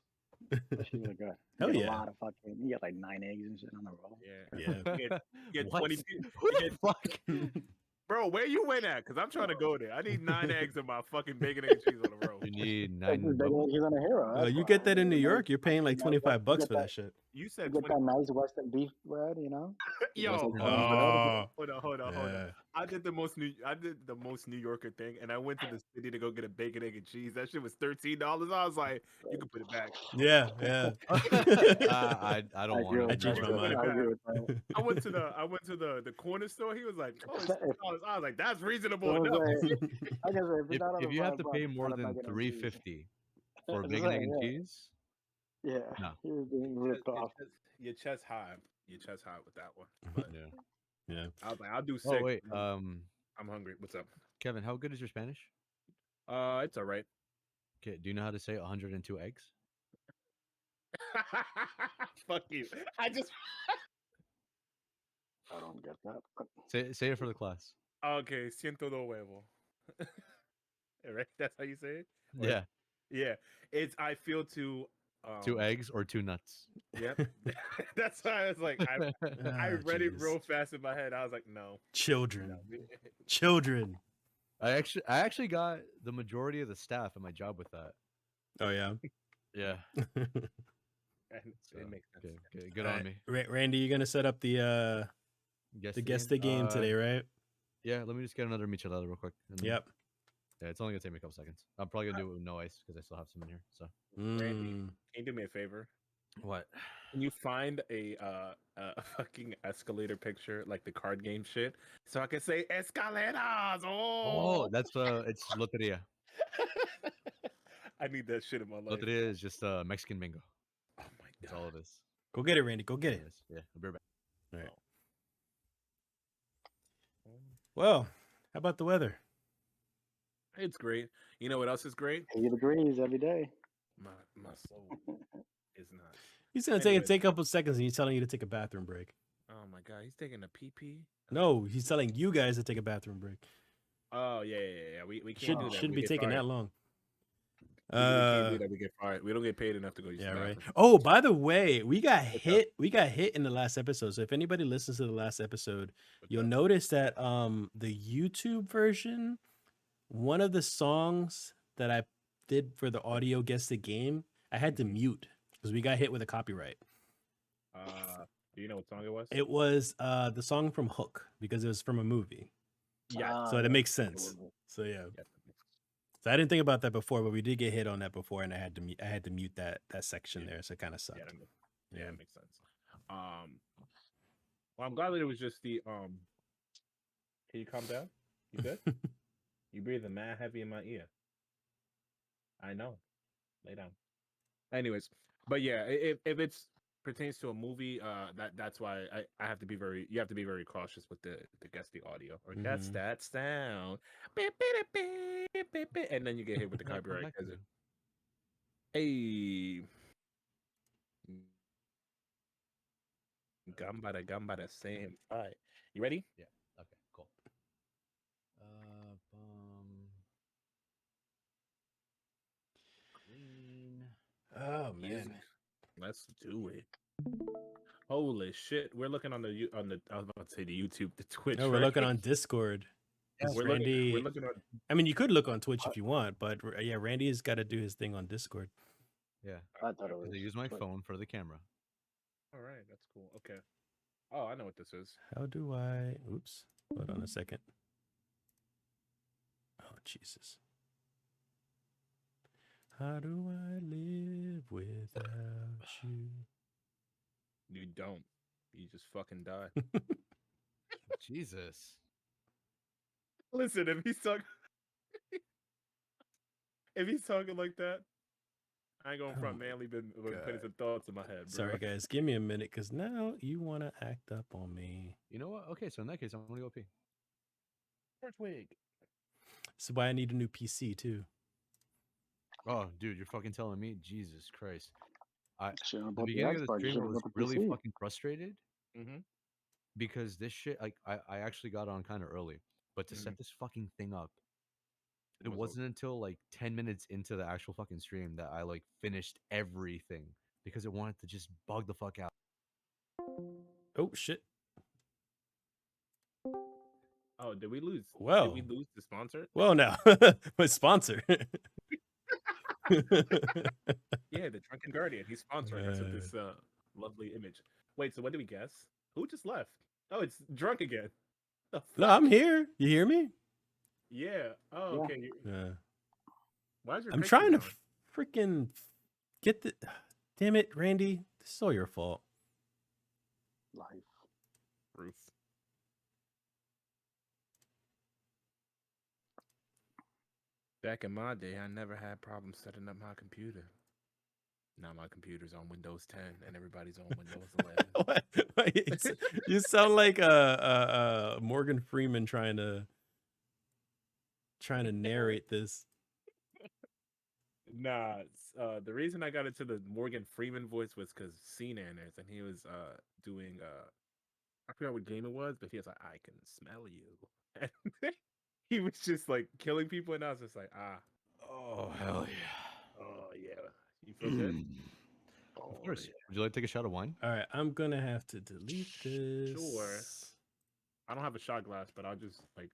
That's really good. Hell yeah! A lot of fucking. You get like 9 eggs and shit on a roll. Yeah. Get 20. Who the fuck? Bro, where you went at? Because I'm trying to go there. I need 9 eggs in my fucking bacon, egg, and cheese on a roll. You need pay $9. He's on a hero. You get that in New York, you're paying like $25 for that shit. You said you get that nice Western beef bread, you know? Yo, hold on. I did the most New Yorker thing, and I went to the city to go get a bacon, egg, and cheese. That shit was $13. I was like, you can put it back. Yeah. I don't want it. I changed my mind. I went to the corner store. He was like, oh, it's $6. I was like, that's reasonable enough. If you have to pay more than $3.50 for bacon, egg, and cheese, yeah, no. He was being ripped off. Your chest high with that one. But yeah. I was like, I'll do 6. Oh wait, I'm hungry. What's up, Kevin? How good is your Spanish? It's all right. Okay, do you know how to say 102 eggs? Fuck you. I don't get that. Say it for the class. Okay, siento do huevo. Right? That's how you say it? Yeah. Yeah. It's I feel 2 2 eggs or 2 nuts. Yep. That's why I was like, I read it real fast in my head. I was like, no. Children. I actually got the majority of the staff at my job with that. Oh yeah. Yeah. It makes sense. Okay, good on me. Randy, you're gonna set up the guess the game today, right? Yeah, let me just get another michelada real quick. Yep. Yeah, it's only gonna take me a couple seconds. I'm probably gonna do it with no ice because I still have some in here. So, Randy, can you do me a favor? What? Can you find a fucking escalator picture, like the card game shit, so I can say escaleras? Oh, that's it's loteria. I need that shit in my life. Loteria is just Mexican bingo. Oh my god, that's all it is. Go get it, Randy. Go get it. Yeah, I'll be right back. All right. Well, how about the weather? It's great. You know what else is great? 80 degrees every day. My soul is not. He's gonna take a couple seconds, and he's telling you to take a bathroom break. Oh my god, he's taking a pee. No, he's telling you guys to take a bathroom break. Oh yeah. We can't do that. Shouldn't be taking that long. We can't do that. We get fired. We don't get paid enough to go use the bathroom. Right. Oh, by the way, we got hit in the last episode. So if anybody listens to the last episode, you'll notice that the YouTube version, one of the songs that I did for the audio guess the game, I had to mute because we got hit with a copyright. Do you know what song it was? It was the song from Hook because it was from a movie. Yeah. So that makes sense. So yeah. So I didn't think about that before, but we did get hit on that before, and I had to mute that section there, so it kind of sucked. Yeah, it makes sense. Well, I'm glad that it was just the Can you calm down? You good? You breathing mad heavy in my ear. I know. Lay down. Anyways, but yeah, if it's pertains to a movie, that's why I have to be very. You have to be very cautious with the guess the audio or guess that sound, and then you get hit with the copyright. Hey, gambara, same. All right, you ready? Yeah. Okay. Cool. Green. Oh man. Let's do it. Holy shit. We're looking on the I was about to say the YouTube, the Twitch. No, we're looking on Discord. Yes, we're looking on. I mean, you could look on Twitch if you want, but yeah, Randy's got to do his thing on Discord. Yeah. I thought it was. I use my phone for the camera. All right, that's cool. Okay. Oh, I know what this is. How do I? Oops. Hold on a second. Oh Jesus. How do I live without you? You don't. You just fucking die. Jesus. Listen, if he's talking like that, I ain't going front. Manly been putting some thoughts in my head, bro. Sorry, guys. Give me a minute, because now you want to act up on me. You know what? Okay, so in that case, I'm going to go pee. First wig. This is why I need a new PC, too. Oh, dude, you're fucking telling me? Jesus Christ. At the the beginning of the Xbox, you stream, I should've was got the really PC. fucking frustrated Mm-hmm. because this shit, like, I actually got on kind of early, but to set this fucking thing up, it wasn't until like 10 minutes into the actual fucking stream that I like finished everything because it wanted to just bug the fuck out. Oh, shit. Oh, did we lose? Well. Did we lose the sponsor? Well, no. My sponsor. Yeah, the Drunken Guardian. He's sponsoring us with this lovely image. Wait, so what did we guess? Who just left? Oh, it's Drunk again. The No, fuck? I'm here. You hear me? Yeah. Oh, Yeah. okay. Yeah. Why is your I'm picture trying to down? freaking get the. Damn it, Randy! This is all your fault. Life. Ruth. Back in my day, I never had problems setting up my computer. Now my computer's on Windows 10 and everybody's on Windows 11. What? You sound like a Morgan Freeman trying to narrate this. Nah, the reason I got into the Morgan Freeman voice was because C-Nanners, and he was doing I forgot what game it was, but he was like, "I can smell you," and he was just like killing people, and I was just like, Oh hell yeah! oh yeah, you feel good? Of course. Would you like to take a shot of wine? All right, I'm gonna have to delete this. Sure. I don't have a shot glass, but I'll just like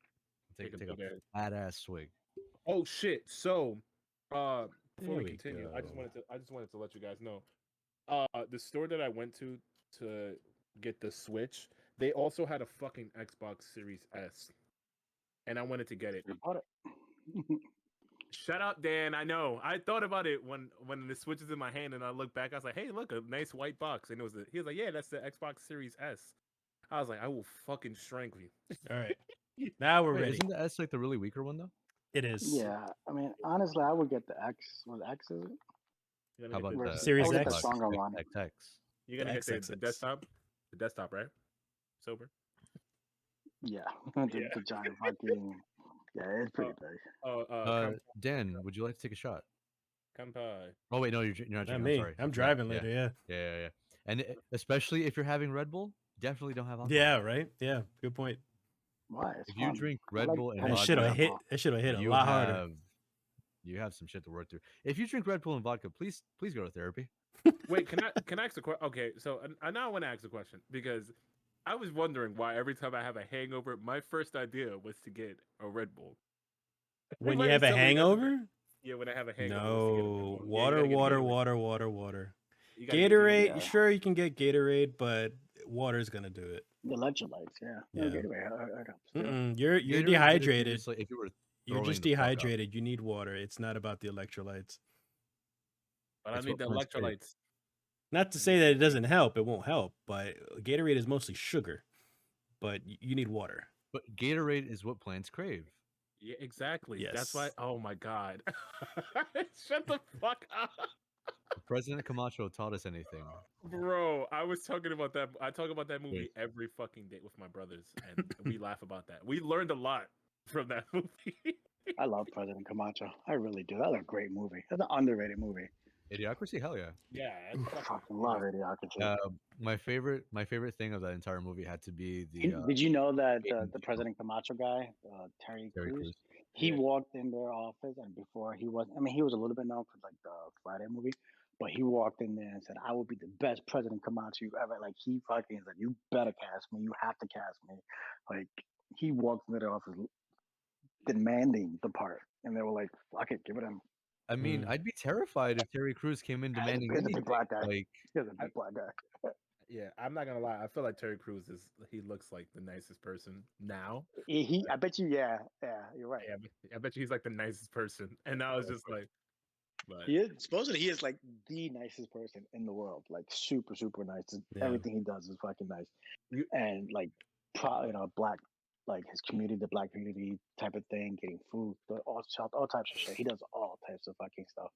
Take big a badass swig. Oh shit! So, before There we we continue, go. I just wanted to let you guys know, the store that I went to get the Switch, they also had a fucking Xbox Series S, and I wanted to get it. I bought it. Shut up, Dan. I know. I thought about it when the Switch is in my hand, and I looked back. I was like, "Hey, look, a nice white box." And it was he was like, "Yeah, that's the Xbox Series S." I was like, "I will fucking strangle you." All right, now we're Wait, ready. isn't the S like the really weaker one though? It is. Yeah, I mean, honestly, I would get the X. Was it X? Is it? You're How gonna about get the Series I would get X? the stronger one. XX? you're gonna get the XXX. desktop, right? Sober. Yeah, Yeah. the giant fucking. Yeah, it's pretty big. Dan, would you like to take a shot? Kanpai. Oh wait, no, you're not Not drinking. me. I'm sorry. I'm I forgot. driving Yeah. later. Yeah. Yeah. And especially if you're having Red Bull, definitely don't have alcohol. Yeah. Right. Yeah. Good point. Why? It's If you fun. drink I Red like Bull and playing It should have vodka, hit. It should have hit a you lot harder. have you have some shit to work through. If you drink Red Bull and vodka, please go to therapy. Wait, can I ask a question? Okay, so I now want to ask a question because I was wondering why every time I have a hangover, my first idea was to get a Red Bull. When you Everybody have a tell me it doesn't- hangover? Yeah, when I have a hangover. was to get a Red No. Bull. Yeah, you Water, gotta get water, Gatorade. water, water, water. You gotta get Gatorade. Yeah. Sure, you can get Gatorade, but water's gonna do it. The electrolytes, yeah. Yeah. Gatorade, I got still. You're Gatorade is good if dehydrated. just, like, if you were You're just throwing the fuck up. dehydrated. You need water. It's not about the electrolytes. But That's I need the what plants crave. electrolytes. Not to say that it doesn't help. It won't help. But Gatorade is mostly sugar. But you need water. But Gatorade is what plants crave. Yeah, exactly. That's Yes. why. Oh my god. Shut the fuck up, If President Camacho taught us anything, bro. I was talking about that. I talk about that movie every fucking day with my brothers, and we laugh about that. We learned a lot from that movie. I love President Camacho. I really do. That's a great movie. That's an underrated movie. Idiocracy, hell yeah. Yeah, I fucking love Idiocracy. My favorite thing of that entire movie had to be the. Did you know that Aiden the President Camacho guy, Terry Crews, Crews. he Yeah. walked in their office, and before he was, I mean, he was a little bit known for like the Friday movie, but he walked in there and said, "I will be the best President Camacho you ever." Like he fucking said, "You better cast me. You have to cast me." Like he walked into their office demanding the part, and they were like, "Fuck it, give it him." I mean, I'd be terrified if Terry Crews came in demanding He's a big anything. black guy. Like, He's a big black guy. Yeah, I'm not gonna lie. I feel like Terry Crews he looks like the nicest person now. I bet you, yeah, you're right. Yeah, I bet you he's like the nicest person. And I was just like, but He is supposedly he is like the nicest person in the world, like super super nice. Yeah. Everything he does is fucking nice, You- and like black, like his community, the black community type of thing, getting food, all types of shit. He does all types of fucking stuff.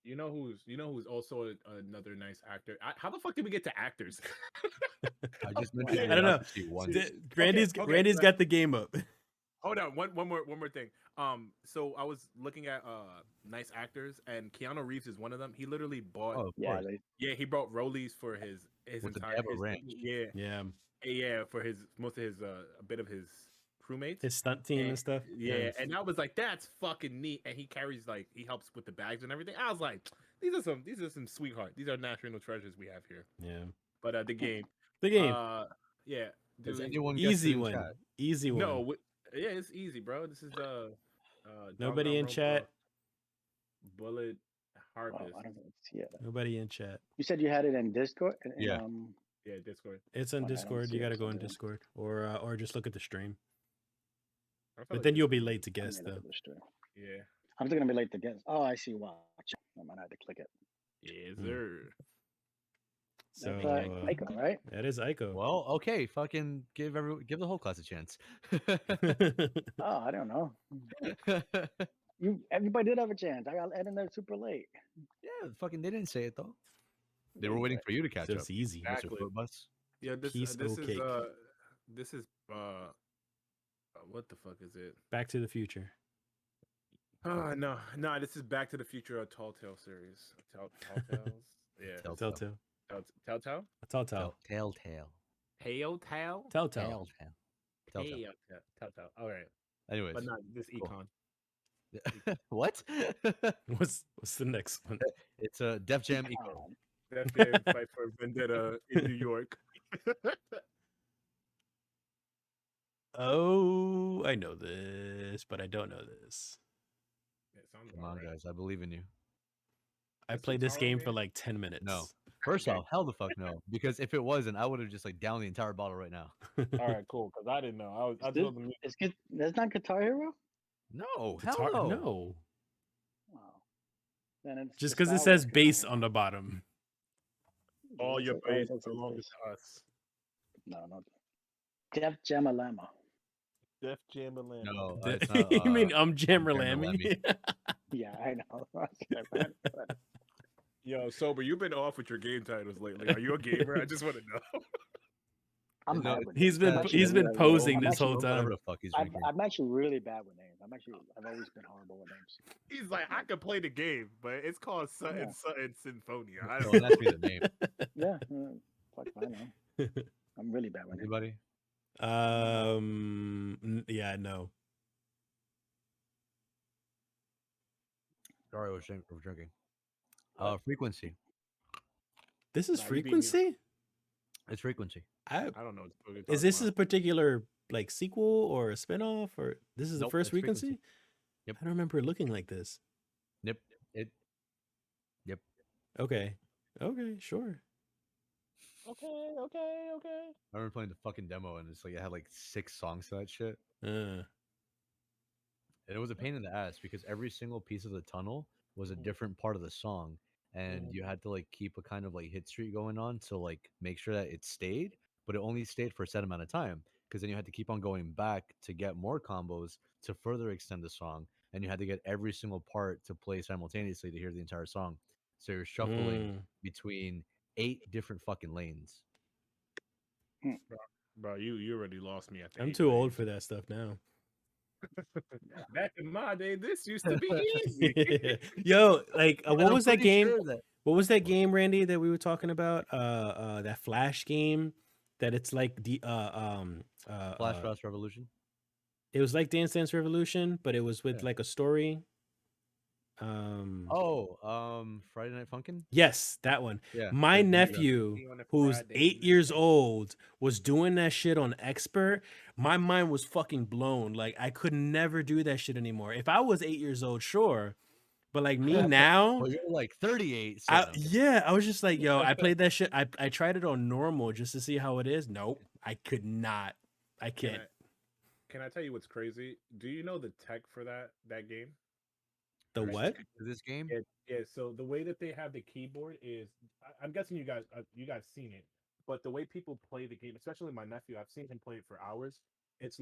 you know who's also another nice actor. How the fuck did we get to actors? I just mentioned I don't know. Idiocracy once. Randy's okay, got the game up. Hold on, one more thing. So I was looking at nice actors, and Keanu Reeves is one of them. He literally bought Oh, of Yeah, course. he brought rollies for his With the entire Deva his- Ranch. yeah for his most of his a bit of his crewmates. His stunt team and stuff. Yeah, and I was like, that's fucking neat. And he carries he helps with the bags and everything. I was like, these are some sweetheart. These are national treasures we have here. Yeah. But the game, The game. yeah, Does dude, anyone guess Easy in one. chat? Easy one. no, yeah, it's easy, bro. This is Nobody in Danganronpa chat. Bullet. Harvest. I don't see it. Nobody in chat. You said you had it in Discord. Yeah. Yeah, Discord. It's on I don't Discord. see You it gotta go in somewhere. Discord or just look at the stream. I feel But like then you'll be Discord- late to I'm guess gonna look though. at the stream. Yeah. I'm still gonna be late to guess. Oh, I see. Watch. I might have to click it. Yes, Hmm. sir. So That's Ico, right? that is Ico. Well, okay, fucking give the whole class a chance. Oh, I don't know. Everybody did have a chance. I got in there super late. Yeah, fucking they didn't say it though. They were waiting for you to catch so up. it's easy. Mr. Exactly. Foot Bus. Yeah, this Piece this of is cake. this is what the fuck is it? Back to the Future. Oh no, this is Back to the Future, a Telltale series. Telltales? Yeah. Telltale. Telltale? Telltale. Telltale. Telltale? Telltale. Telltale. All right. Anyways, But not this Cool. econ. what? What's the next one? It's a Def Jam Eco. Def Jam Fight for Vendetta in New York. Oh, I know this, but I don't know this. Yeah, sounds Come about on, right. guys, I believe in you. I It's played a this horror game for game? like 10 minutes. No. First off, hell the fuck no. Because if it wasn't, I would have just like downed the entire bottle right now. All right, cool. Because I didn't know. I This- told them. That's not Guitar Hero. No, Guitar- hell no. no. Wow. Then it's Just the because it Star says Wars bass Guitar on the bottom. All Hero. your It base says belongs bass. to us. No, not Def Jamalama. Def Jam and Lamb. No, it's not. You mean Jammer Jammerlammy? Yeah, I know. Yo, Sober, you've been off with your game titles lately. Are you a gamer? I just want to know. I'm No, bad with He's names. been I'm actually he's been really- posing I'm this actually- whole Whatever time. the fuck he's I'm, drinking. I'm actually really bad with names. I've always been horrible with names. He's like, I can play the game, but it's called Sutton Yeah. Sutton Symphonia. I No, don't that's me the name. Yeah, fuck, I know. I'm really bad with names. Anybody? Yeah, no. Sorry, we're drinking. Frequency. This is Nah, you beat me. Frequency? It's frequency. I, know what you're is talking this about. a particular like sequel or a spinoff or this is the Nope, first it's Frequency. Frequency? Yep. I don't remember it looking like this. Yep. Yep. Okay. Okay, sure. Okay. I remember playing the fucking demo and it's like it had like 6 songs to that shit. Uh, And it was a pain in the ass because every single piece of the tunnel was a different part of the song. And you had to like keep a kind of like hit streak going on to like make sure that it stayed, but it only stayed for a set amount of time. Because then you had to keep on going back to get more combos to further extend the song. And you had to get every single part to play simultaneously to hear the entire song. So you're shuffling between 8 different fucking lanes. Bro, you already lost me at the I'm eight too old lanes. for that stuff now. Back in my day, this used to be easy. Yo, like And what I'm was that pretty game? sure that- What was that game, Randy, that we were talking about? That Flash game that it's like the Flash Fast Revolution. it was like Dance Dance Revolution, but it was with Yeah. like a story. Friday Night Funkin'? Yes, that one. Yeah. My yeah. nephew, On a who's Friday 8 years old, was doing that shit on expert. My mind was fucking blown. Like I could never do that shit anymore. If I was 8 years old, sure, but like me now, Well, you're like 38. I so- was just like, yo, I played that shit. I tried it on normal just to see how it is. Nope, I could not. I can't. Can I tell you what's crazy? Do you know the tech for that game? The what? This game? Yeah. So the way that they have the keyboard is, I'm guessing you guys seen it, but the way people play the game, especially my nephew, I've seen him play it for hours. It's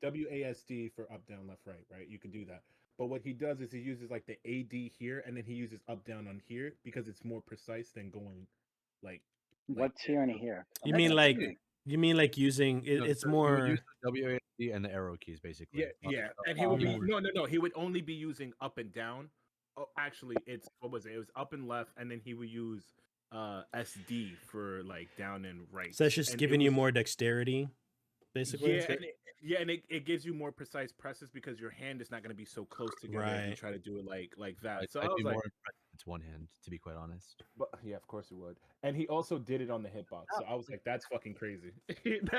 WASD for up, down, left, right. Right? You can do that. But what he does is he uses like the AD here, and then he uses up, down on here because it's more precise than going like. What's here and here? You mean like using it, No, it's so you would more use the WASD and the arrow keys basically. Yeah, and he would be keyboard. no. He would only be using up and down. Oh, actually, it's what was it? It was up and left, and then he would use SD for like down and right. so that's just And giving it you was- more dexterity, basically. Yeah, and it gives you more precise presses because your hand is not going to be so close together if you Right. try to do it like that. So I'd I was be like, more impressed if it's one hand, to be quite honest. but yeah, of course it would. And he also did it on the hitbox. So I was like, that's fucking crazy.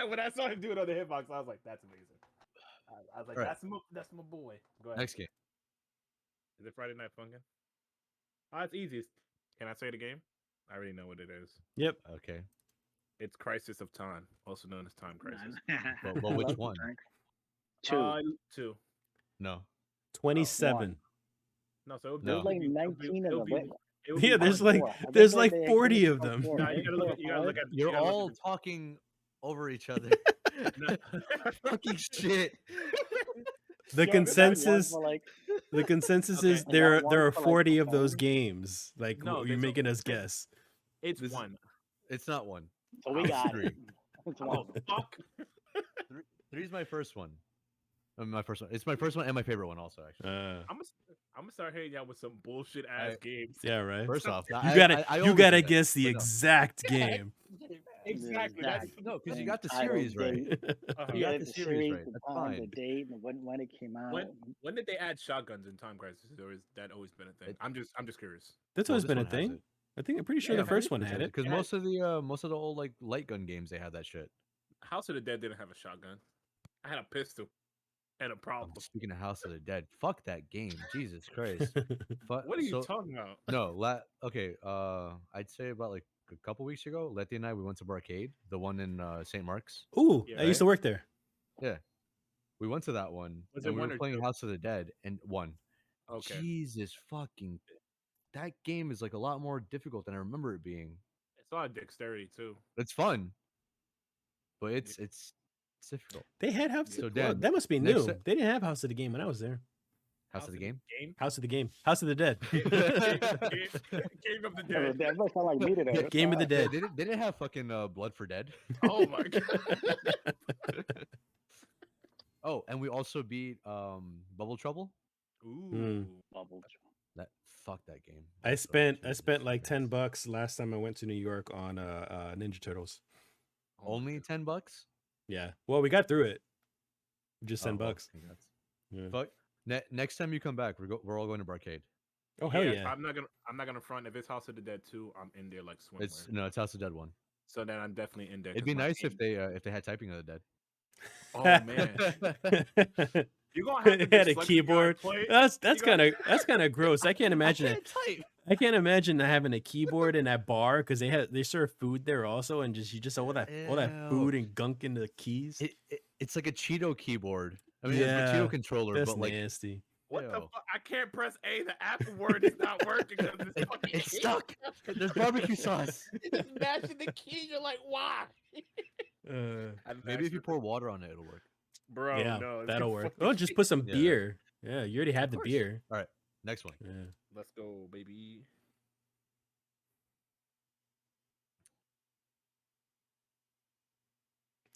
When I saw him do it on the hitbox, I was like, that's amazing. I was like, Right. that's my boy. Go ahead. Next game. Is it Friday Night Funkin'? It's easy. Can I say the game? I already know what it is. Yep. Okay. It's Crisis of Time, also known as Time Crisis. But which one? 2. No. 27. No, so there's like 19 of them. Yeah, there's like 40 of them. No, you gotta look at. You're all talking over each other. Fucking shit. The consensus is there are 40 of those games. Like, you're making us guess. It's one. It's not one. So we got three. It's one. Fuck. Three's my first one. My first one. It's my first one and my favorite one also. Actually, I'm gonna start hitting y'all with some bullshit ass games. Yeah, right. First off, you gotta guess the exact game. Exactly. No, because you got the series right. You got the series right. That's fine. The date, and when it came out. When did they add shotguns in Time Crisis? Or is that always been a thing? I'm just curious. That's always been a thing. I'm pretty sure the first one had it. Because most of the old like light gun games they had that shit. House of the Dead didn't have a shotgun. I had a pistol and a problem. Speaking of House of the Dead, fuck that game. Jesus Christ. What are you talking about? No, okay. I'd say about like a couple weeks ago, Letty and I we went to Barcade, the one in St. Mark's. Ooh, I used to work there. Yeah, we went to that one, and we were playing House of the Dead, and won. Okay. Jesus fucking, that game is like a lot more difficult than I remember it being. It's a lot of dexterity too. It's fun, but it's difficult. They had House. That must be new. They didn't have House of the Game when I was there. House of the Game? House of the Game. House of the Dead. Game of the Dead. That must sound like me today. Game of the Dead. They didn't have fucking Blood for Dead. Oh my god. Oh, and we also beat Bubble Trouble. Ooh. Bubble Trouble. Fuck that game. I spent like $10 last time I went to New York on Ninja Turtles. Only $10? Yeah. Well, we got through it. Just $10. Yeah. Fuck. Next time you come back, we're all going to Barcade. Oh hell yeah! I'm not gonna front. If it's House of the Dead 2, I'm in there like swimwear. It's House of the Dead 1. So then I'm definitely in there. It'd be nice if they had typing of the Dead. Oh man. You're gonna have to had a keyboard. That's kind of gross. I can't imagine it. I can't imagine having a keyboard in that bar because they serve food there also, and you just all that food and gunk in the keys. It's like a Cheeto keyboard. I mean, it's a Cheeto controller, that's but like nasty. What the fuck? I can't press A. The Apple word is not working because it's stuck. There's barbecue sauce. It's mashing the key. You're like, why? Maybe if you pour water on it, it'll work. Bro, yeah, no, that'll work. Oh, just put some beer. Yeah, you already have the beer. All right, next one. Yeah. Let's go, baby.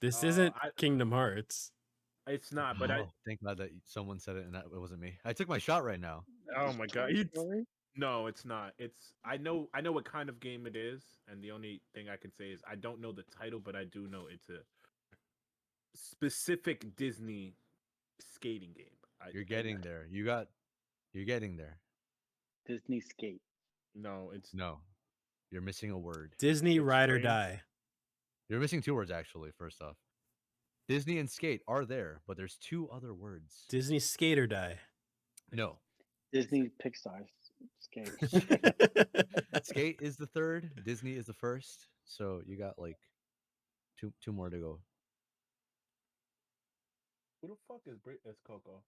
This isn't Kingdom Hearts. It's not, but thank God that someone said it and that it wasn't me. I took my shot right now. Oh my god! No, it's not. I know what kind of game it is, and the only thing I can say is I don't know the title, but I do know it's a specific Disney skating game. You're getting there. You're getting there. Disney Skate. No, you're missing a word. Disney Ride or Die. You're missing two words actually. First off, Disney and skate are there, but there's two other words. Disney Skate or Die. No. Disney Pixar Skate. Skate is the third. Disney is the first. So you got like two more to go. Who the fuck is Coco?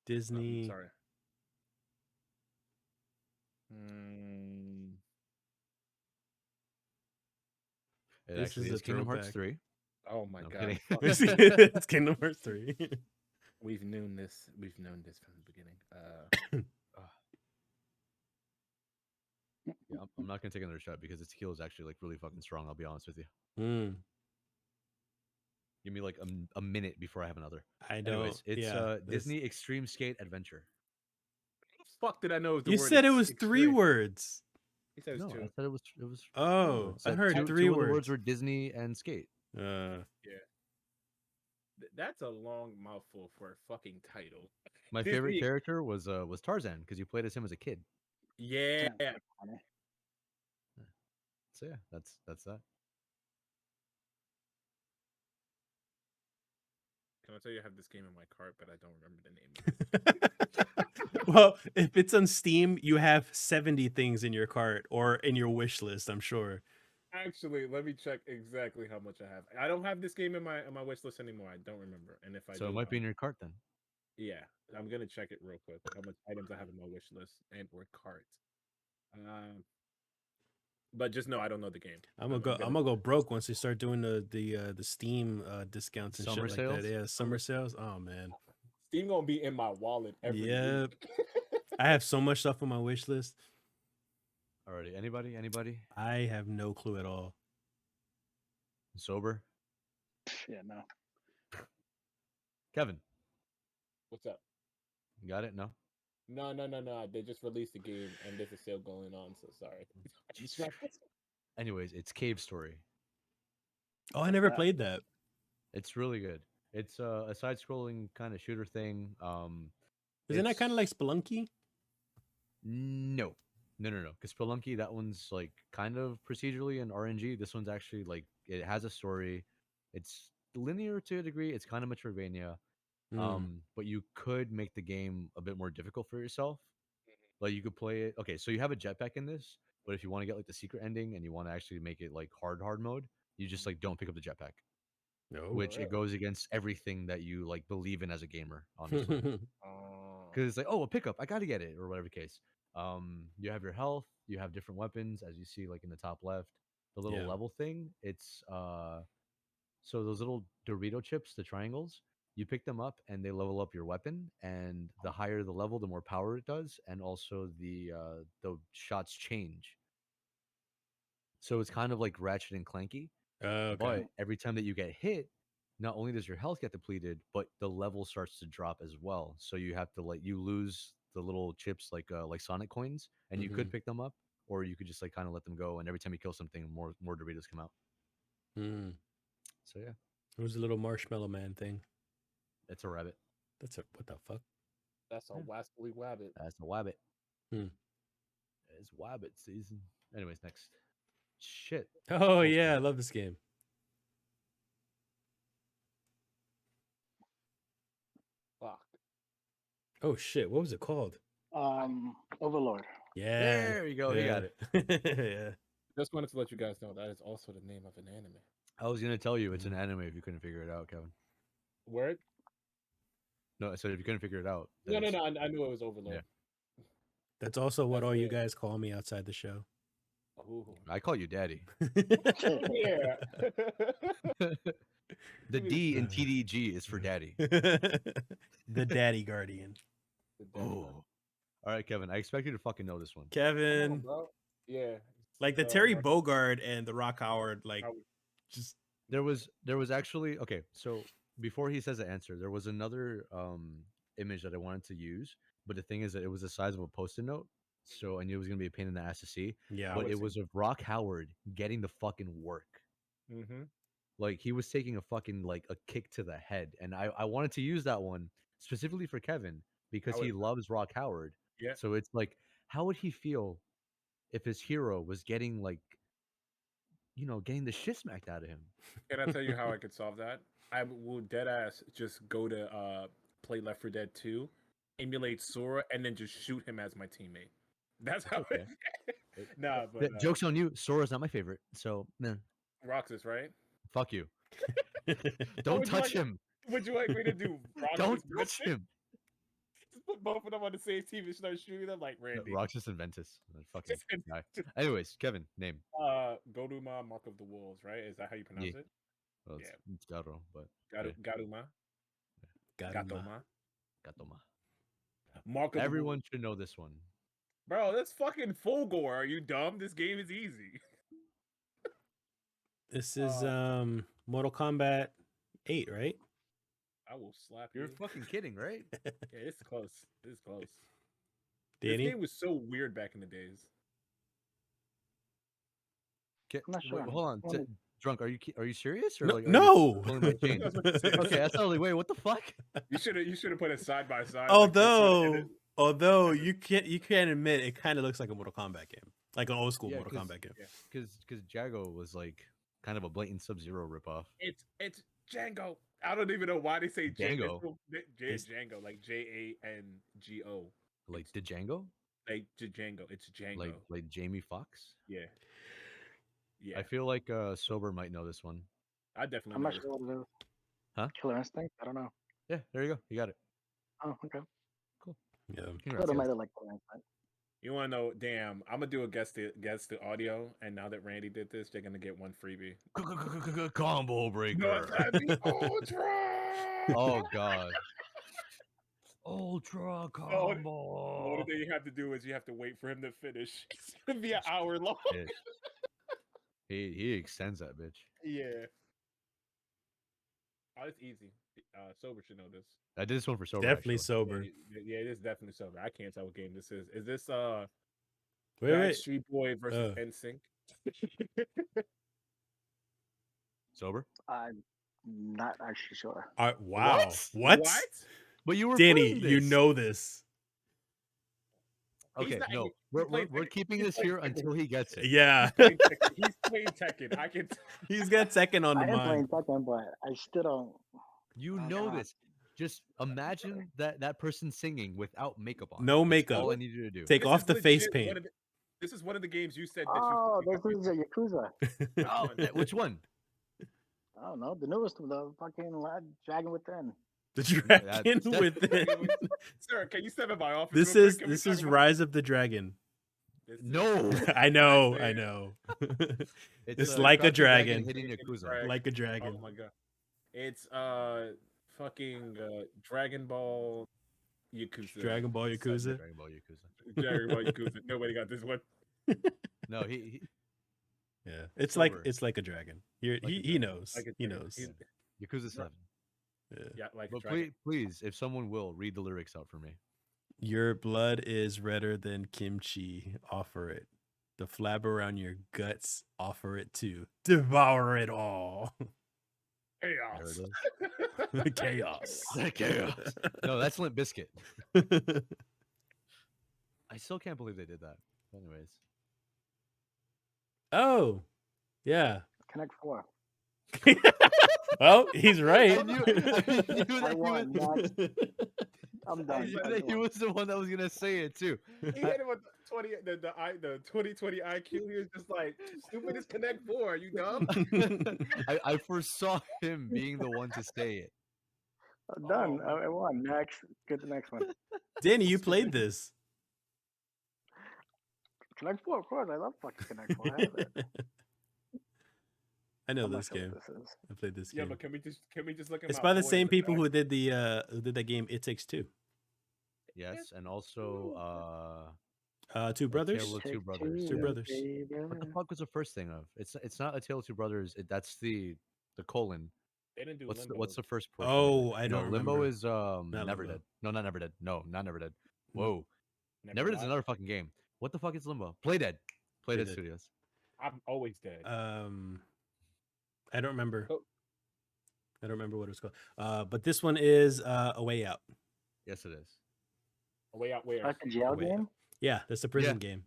Disney. Sorry. This is Kingdom Hearts 3. Oh my god! It's Kingdom Hearts 3. We've known this. We've known this from the beginning. Yeah, I'm not gonna take another shot because its tequila is actually like really fucking strong. I'll be honest with you. Give me like a minute before I have another. I know. Anyways, it's Disney Extreme Skate Adventure. What the fuck did I know? You said it was three words. He said it was two. I said it was. Oh, I heard three two words. Of the words were Disney and skate. Yeah. That's a long mouthful for a fucking title. My favorite character was Tarzan because you played as him as a kid. Yeah. So yeah, that's that. Can I tell you I have this game in my cart, but I don't remember the name. Well, if it's on Steam, you have 70 things in your cart or in your wish list, I'm sure. Actually, let me check exactly how much I have. I don't have this game in my wish list anymore. I don't remember. And if I So do, it might be in your cart then. yeah, I'm gonna check it real quick. How much items I have in my wish list and or cart. But just know I don't know the game. I'm gonna go broke once they start doing the Steam discounts and Summer shit sales? like that. Yeah, summer sales. Oh man. Steam gonna be in my wallet every Yep. week. I have so much stuff on my wish list. Alrighty, anybody? I have no clue at all. Sober? Yeah, no. Kevin, What's up? you got it? No? No. They just released the game and there's a sale going on, so sorry. Anyways, it's Cave Story. Oh, I never played that. It's really good. It's a side-scrolling kind of shooter thing. Isn't that kind of like Spelunky? No. Because Spelunky, that one's like kind of procedurally and RNG. This one's actually like it has a story. It's linear to a degree. It's kind of Metroidvania. But you could make the game a bit more difficult for yourself. Like you could play it. Okay, so you have a jetpack in this, but if you want to get like the secret ending and you want to actually make it like hard mode, you just like don't pick up the jetpack. No. Which it goes against everything that you like believe in as a gamer, honestly. Because it's like, oh, a pickup, I gotta get it, or whatever case. You have your health, you have different weapons, as you see like in the top left. The little level thing, it's so those little Dorito chips, the triangles, you pick them up and they level up your weapon. And the higher the level, the more power it does, and also the shots change. So it's kind of like Ratchet and Clanky. Okay. But every time that you get hit, not only does your health get depleted, but the level starts to drop as well. So you have to like you lose the little chips like Sonic coins, and you could pick them up, or you could just like kind of let them go. And every time you kill something, more Doritos come out. So yeah, it was a little marshmallow man thing. It's a rabbit. That's a what the fuck? That's a wascally wabbit. That's a wabbit. It's wabbit season. Anyways, next. Shit. Oh yeah, I love this game. Fuck. Oh shit, what was it called? Overlord. Yeah. There you go. You got it. Yeah. Just wanted to let you guys know that is also the name of an anime. I was gonna tell you it's an anime if you couldn't figure it out, Kevin. Word? No, I said if you couldn't figure it out. No. I knew it was Overlord. Yeah. That's also what all you guys call me outside the show. Ooh. I call you daddy. Yeah. The D in TDG is for daddy. The daddy guardian. Oh. All right, Kevin. I expect you to fucking know this one. Kevin. On, bro. Yeah. Like the Terry Bogard and the Rock Howard, like just there was actually okay, so before he says the answer, there was another image that I wanted to use, but the thing is that it was the size of a post-it note. So I knew it was gonna be a pain in the ass to see. Yeah. But it was of Rock Howard getting the fucking work. Like he was taking a fucking like a kick to the head. And I wanted to use that one specifically for Kevin because he loves Rock Howard. Yeah. So it's like, how would he feel if his hero was getting like, you know, getting the shit smacked out of him? Can I tell you how I could solve that? I will dead ass just go to play Left 4 Dead 2, emulate Sora, and then just shoot him as my teammate. That's how. Okay. Nah, but joke's on you. Sora's not my favorite. So man, Roxas, right? fuck you. Don't touch him. Would you like me to do? Don't touch him. Just put both of them on the same team and start shooting them like Randy. Roxas and Ventus. Fucking guy. Anyways, Kevin, name. Goduma, Mark of the Wolves, right? Is that how you pronounce it? Well, it's Garo, but Garuma. Gatoma. Mark of Everyone should know this one. Bro, that's fucking Fulgore. Are you dumb? This game is easy. This is Mortal Kombat 8, right? I will slap you. You're fucking kidding, right? Yeah, it's close. It's close. Danny? This game was so weird back in the days. I'm not sure. Wait, hold on. Drunk, are you serious? Or no, like, no. Okay, that's totally. Wait, what the fuck? You should have put it side by side. Although you can't admit it kind of looks like a Mortal Kombat game, like an old school Mortal Kombat game. Because Jago was like kind of a blatant Sub-Zero ripoff. It's Django. I don't even know why they say Django. Django, like Jango. Like the Django? Like Django. It's Django. Like Jamie Foxx? Yeah. I feel like Sober might know this one. I definitely I'm know not this. sure what it is. Huh? Killer Instinct? I don't know. Yeah, there you go. You got it. Oh, okay. Cool. Yeah. Congrats, might have like Killer Instinct. You want to know? Damn, I'm gonna do a guess the audio, and now that Randy did this, they're gonna get one freebie. Combo breaker. No, it's gotta be Ultra. Oh God. Ultra combo. The only thing you have to do is you have to wait for him to finish. It's gonna be an hour long. He extends that bitch. Yeah. Oh, it's easy. Sober should know this. I did this one for Sober. Definitely actually. Sober. Yeah, it is definitely Sober. I can't tell what game this is. Is this Wait. Street Boy versus NSYNC? Sober? I'm not actually sure. Wow. What? But you were Danny, playing you this. know this. Okay, no, we're keeping this here until he gets it. Yeah. He's playing Tekken. I can. He's got Tekken on the I am mind. playing Tekken, but I still don't. You know this. Just imagine that person singing without makeup on. No That's makeup. all I need you to do. Take off the face paint. This is one of the games you said that Oh, this is a Yakuza. Oh, which one? I don't know. The newest, the fucking Dragon Within. The Dragon Within. Sir, can you step in my office? This is Rise of the Dragon. No, I know. It's like a dragon. Hitting Yakuza. Like a dragon. Oh my god. It's fucking Dragon Ball Yakuza. Dragon Ball Yakuza. Dragon Ball Yakuza. Dragon Ball Yakuza. Nobody got this one. No, he Yeah, it's Sober. like a dragon. He knows. He knows. Yakuza 7. Yeah, like. But please, if someone will read the lyrics out for me. Your blood is redder than kimchi. Offer it. The flab around your guts. Offer it too. Devour it all. Chaos. Chaos. Chaos. No, that's Limp Bizkit. I still can't believe they did that. Anyways. Oh, yeah. Connect 4. Well, he's right. I knew that I'm done. he was the one that was gonna say it too. He hit him with the 2020 IQ. He was just like, stupid is Connect 4. You dumb? I foresaw him being the one to say it. I'm done. I won. Next. Get the next one. Danny, you played this. Connect 4, of course. I love fucking Connect 4. I have it. I know I'm not this sure game. what this is. I played this Yeah, game. but can we just look at? It's my by the boy same in people back? who did that game It Takes Two. Yes, and also Two Brothers. Tale of Two Brothers. Two Yeah. Brothers. What the fuck was the first thing of? It's not A Tale of Two Brothers. That's the colon. They didn't do What's the first portion? Oh, I don't Limbo remember. is Never Limbo. Dead. No, not Never Dead. No, not Never Dead. Whoa. Never Dead's another fucking game. What the fuck is Limbo? Play Dead Studios. I'm always dead. I don't remember. Oh. I don't remember what it was called. But this one is A Way Out. Yes, it is. A Way Out where? That's the jail Way Out. game? Yeah, that's the prison game.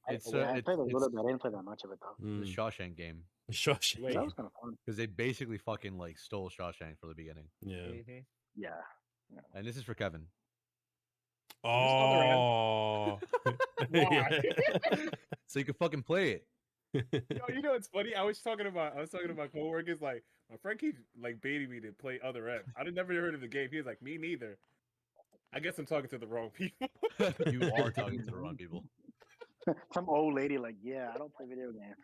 It's I played a little bit. I didn't play that much of it though. the Shawshank game Shawshank. Wait. That was kind of fun. because they basically fucking like stole Shawshank for the beginning. Yeah. Mm-hmm. Yeah. And this is for Kevin. Oh. Why? So you can fucking play it. Yo, you know what's funny? I was talking about coworkers. Like my friend keeps like baiting me to play Other M. I never heard of the game. He was like, me neither. I guess I'm talking to the wrong people. You are talking to the wrong people. Some old lady like, yeah, I don't play video games.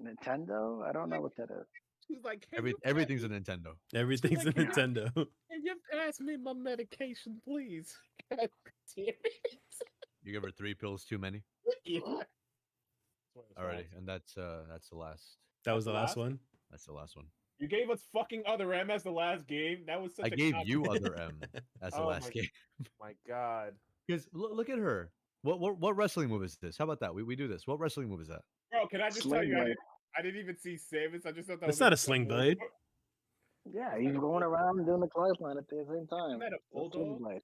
Nintendo? I don't know what that is. She's like, Everything's a Nintendo. Everything's a Nintendo. Can you pass me my medication, please? God damn it. You give her 3 pills too many. Yeah. Alrighty, and that's the last. That was the last one. That's the last one. You gave us fucking Other M as the last game. That was such I gave you Other M as the last game. My God. Because look at her. What wrestling move is this? How about that? We do this. What wrestling move is that? Bro, can I just Sling tell you, blade. I didn't even see Samus. I just thought that That's was not a sling blade. Yeah, he's going around doing the clothesline at the same time. Isn't that a It's a bulldog? sling blade.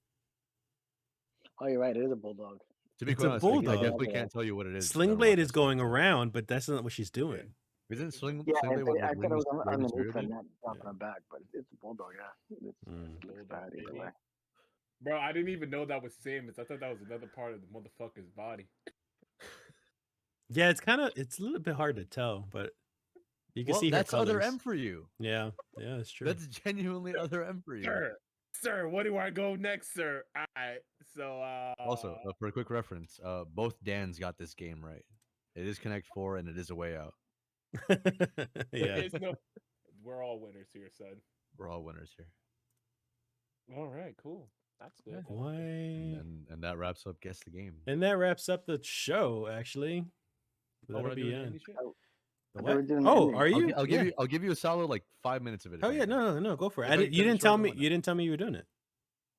Oh, you're right. It is a bulldog. To be It's quite a honest, I bulldog. definitely can't tell you what it is. 'cause I Sling don't blade watch is wrestling, going so- around, but that's not what she's doing. Isn't Yeah, Sling Blade I like thought it was ring underneath the stereotype? net, dropping it back, but it's a bulldog. Yeah, It's it looks bulldog, bad either baby. way. Bro, I didn't even know that was Samus. I thought that was another part of the motherfucker's body. Yeah, it's a little bit hard to tell, but you can see her that's colors. other M for you. Yeah, that's true. That's genuinely other M for you. Sir, where do I go next, sir? All right, so Also, for a quick reference, both Dans got this game right. It is Connect 4 and it is a way out. Yeah, we're all winners here, son. We're all winners here. All right, cool. That's good. Why? And that wraps up Guess the Game. And that wraps up the show. Actually, That'll be end. What? Oh, are you? I'll give you a solid like 5 minutes of it. Oh yeah, no, go for it. You didn't tell me. You didn't tell me you were doing it.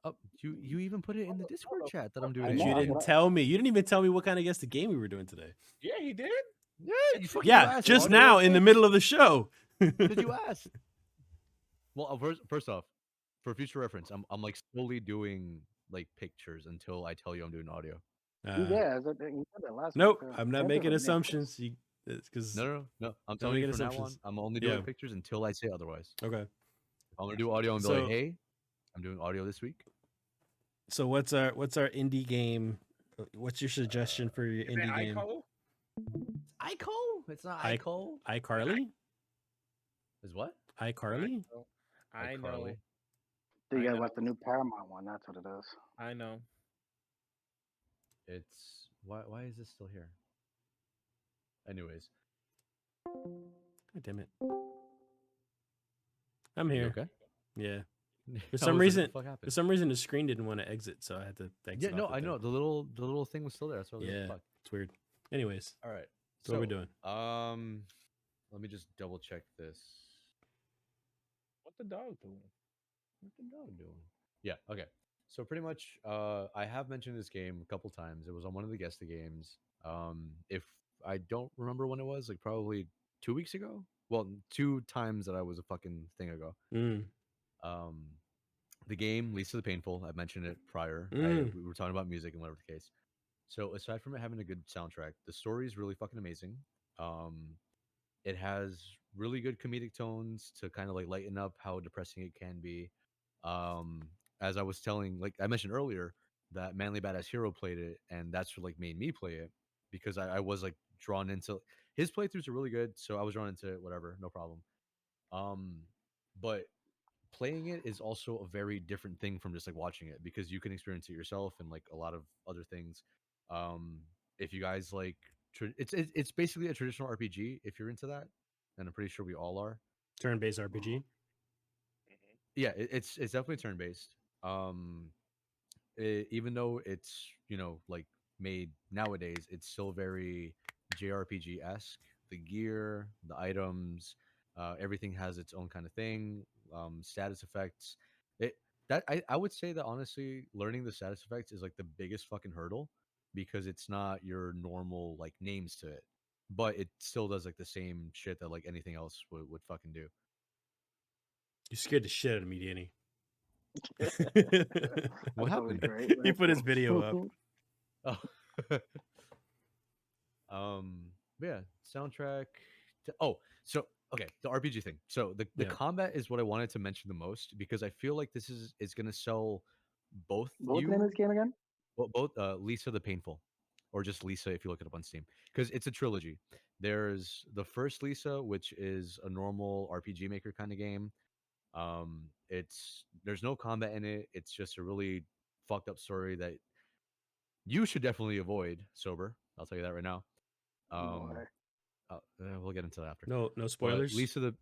Oh, you even put it in the Discord chat that I'm doing. But you didn't tell me. You didn't even tell me what kind of Guess the Game we were doing today. Yeah, he did. Yeah, just now in the middle of the show. Did you ask? Well, first off, for future reference, I'm like slowly doing like pictures until I tell you I'm doing audio. Yeah, you said that last nope, week, I'm not making assumptions. No. I'm telling you from now on, I'm only doing pictures until I say otherwise. Okay. If I'm gonna do audio and be like, hey, I'm doing audio this week. So what's our indie game? What's your suggestion for your indie game? iCo? It's not iCo. iCarly? Is what? iCarly? I know. You gotta watch the new Paramount one. That's what it is. I know. It's why is this still here? Anyways. God damn it. I'm here. Okay. Yeah. For some reason, the screen didn't want to exit, so I had to exit. Yeah, no, I know. The little thing was still there. So it's weird. Anyways. All right. So what are we doing? Let me just double check this. What's the dog doing? Yeah, okay. So pretty much, I have mentioned this game a couple times. It was on one of the Guess the Games. If I don't remember when it was, like probably 2 weeks ago. Well, 2 times that I was a fucking thing ago. The game Lisa the Painful. I mentioned it prior. We were talking about music and whatever the case. So aside from it having a good soundtrack, the story is really fucking amazing. It has really good comedic tones to kind of like lighten up how depressing it can be. As I was telling, like I mentioned earlier, that Manly Badass Hero played it, and that's what like made me play it because I was like drawn into his playthroughs are really good, so I was drawn into it. Whatever, no problem. But playing it is also a very different thing from just like watching it because you can experience it yourself and like a lot of other things. If you guys like, it's basically a traditional RPG if you're into that, and I'm pretty sure we all are. Turn-based RPG. Yeah, it's definitely turn-based. Even though it's like made nowadays, it's still very JRPG-esque. The gear, the items, everything has its own kind of thing. Status effects. I would say that honestly, learning the status effects is like the biggest fucking hurdle because it's not your normal like names to it, but it still does like the same shit that like anything else would fucking do. You scared the shit out of me, Danny. What happened? He put his video up. Yeah, soundtrack. So okay, the RPG thing. So the combat is what I wanted to mention the most because I feel like this is gonna sell both. What's the name of this game again? Well, both Lisa the Painful, or just Lisa if you look it up on Steam, because it's a trilogy. There's the first Lisa, which is a normal RPG maker kind of game. There's no combat in it. It's just a really fucked up story that you should definitely avoid sober. I'll tell you that right now. We'll get into that after. No spoilers. But Lisa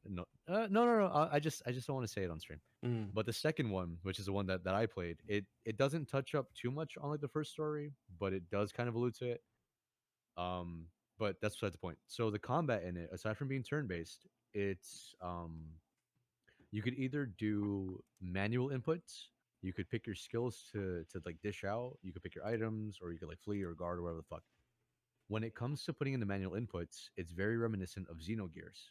no. I just don't want to say it on stream. But the second one, which is the one that I played, it doesn't touch up too much on like the first story, but it does kind of allude to it. But that's besides the point. So the combat in it, aside from being turn based, it's you could either do manual inputs. You could pick your skills to like dish out. You could pick your items, or you could like flee or guard or whatever the fuck. When it comes to putting in the manual inputs, it's very reminiscent of Xenogears.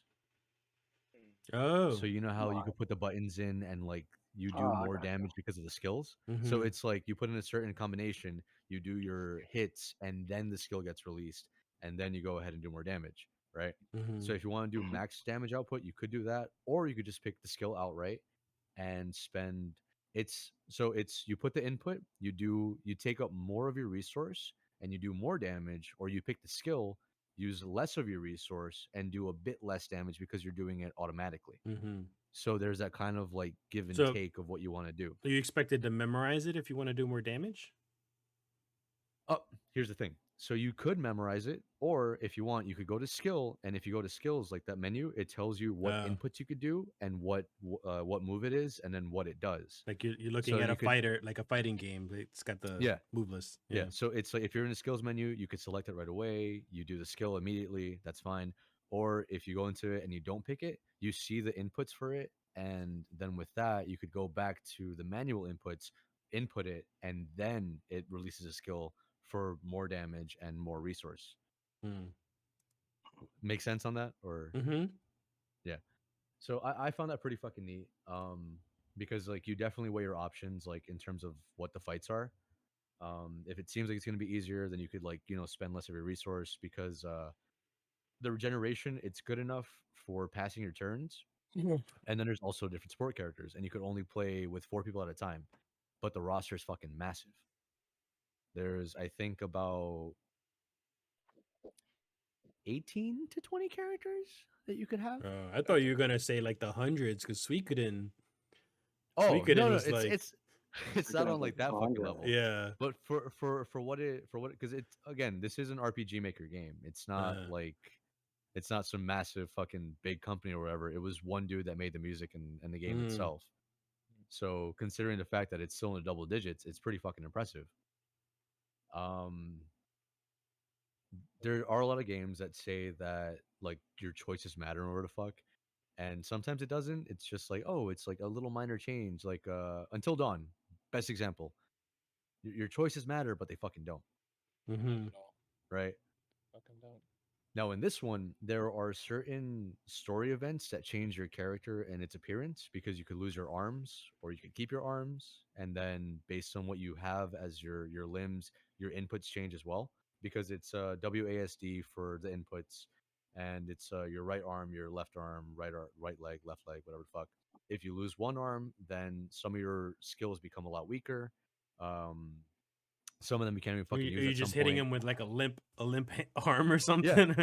Oh, so you know how you could put the buttons in and like you do more damage because of the skills. So it's like you put in a certain combination, you do your hits, and then the skill gets released, and then you go ahead and do more damage. right? Mm-hmm. So if you want to do max damage output, you could do that, or you could just pick the skill outright and spend. It's you put the input, you take up more of your resource and you do more damage, or you pick the skill, use less of your resource and do a bit less damage because you're doing it automatically. Mm-hmm. So there's that kind of like give and So take of what you want to do. are you expected to memorize it if you want to do more damage? Oh, here's the thing. So you could memorize it, or if you want, you could go to skill, and if you go to skills, like that menu, it tells you what inputs you could do and what move it is, and then what it does. Like you're looking So at you a could- fighter, like a fighting game. It's got the move list. Yeah. So it's like if you're in the skills menu, you could select it right away. You do the skill immediately. That's fine. Or if you go into it and you don't pick it, you see the inputs for it, and then with that, you could go back to the manual inputs, input it, and then it releases a skill for more damage and more resource. Make sense on that? Or yeah. So I found that pretty fucking neat. Because like you definitely weigh your options like in terms of what the fights are. If it seems like it's gonna be easier, then you could like, spend less of your resource because the regeneration, it's good enough for passing your turns. And then there's also different support characters, and you could only play with 4 people at a time. But the roster is fucking massive. There's I think about 18 to 20 characters that you could have. I thought you were gonna say like the hundreds, because Suikoden. Oh no, was it's not on like that fucking level. Yeah, but for what because it's again, this is an RPG Maker game. It's not like it's not some massive fucking big company or whatever. It was one dude that made the music and the game itself. So considering the fact that it's still in the double digits, it's pretty fucking impressive. There are a lot of games that say that like your choices matter or whatever the fuck, and sometimes it doesn't. It's just like, oh, it's like a little minor change, like Until Dawn, best example. Your choices matter, but they fucking don't. Right? Fucking don't. Now, in this one, there are certain story events that change your character and its appearance because you could lose your arms or you could keep your arms, and then based on what you have as your limbs, your inputs change as well because it's WASD for the inputs, and it's your right arm, your left arm, right leg, left leg, whatever the fuck. If you lose one arm, then some of your skills become a lot weaker. Some of them you can't even fucking use. Are you at just some hitting point. him with like a limp arm or something?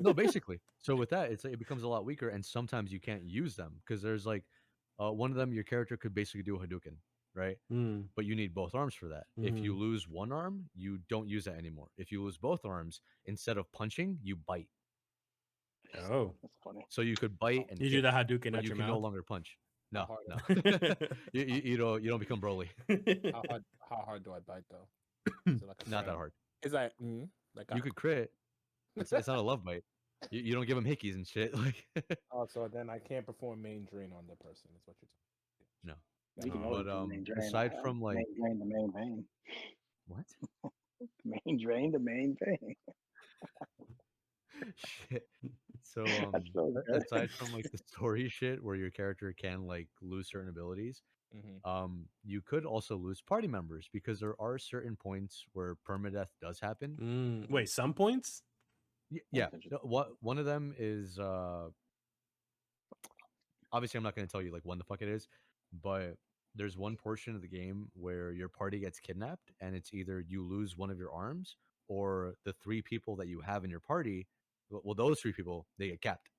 No, basically. So with that, it becomes a lot weaker, and sometimes you can't use them because there's like one of them, your character could basically do a Hadouken, right? But you need both arms for that. If you lose one arm, you don't use that anymore. If you lose both arms, instead of punching, you bite. Oh, that's funny. So you could bite and you kick, do the Hadouken but at you your can mouth. no longer punch. No, How no. you don't become Broly. How hard do I bite though? Is it like Not that hard. Is that like You could crit. It's not a love bite. You don't give them hickeys and shit. Like Oh, so then I can't perform main drain on the person. Is what you're no. You can always But do main drain. aside from like main drain, the main vein. what? Main drain, the main vein. Shit. So That's so good. aside from like the story shit where your character can like lose certain abilities, you could also lose party members because there are certain points where permadeath does happen. Wait, some points? Yeah. One of them is obviously I'm not going to tell you like when the fuck it is, but there's one portion of the game where your party gets kidnapped, and it's either you lose one of your arms or the 3 people that you have in your party. Well, those 3 people, they get capped.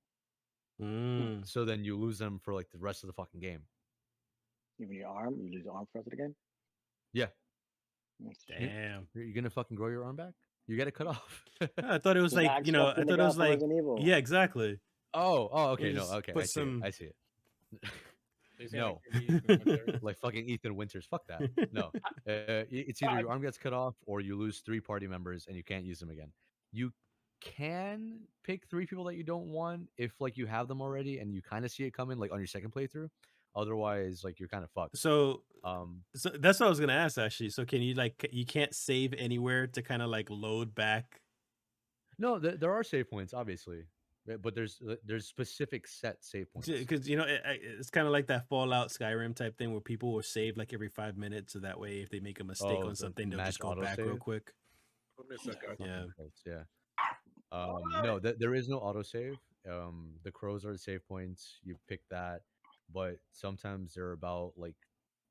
So then you lose them for like the rest of the fucking game. Even your arm, you lose your arm for the rest of the game. Yeah. Damn. You're gonna fucking grow your arm back? You get it cut off. I thought it was like, I thought it was like, yeah, exactly. Oh, okay, no, okay, I see it. No, like fucking Ethan Winters. Fuck that. No, it's either your arm gets cut off or you lose 3 party members and you can't use them again. You can pick 3 people that you don't want if like you have them already and you kind of see it coming like on your second playthrough. Otherwise, like you're kind of fucked. So that's what I was gonna ask actually. So can you like you can't save anywhere to kind of like load back? No, there are save points, obviously. But there's specific set save points because it's kind of like that Fallout Skyrim type thing where people will save like every 5 minutes, so that way if they make a mistake on something, they'll just go back real quick. Yeah. No, there is no autosave. The crows are the save points. You pick that, but sometimes they're about like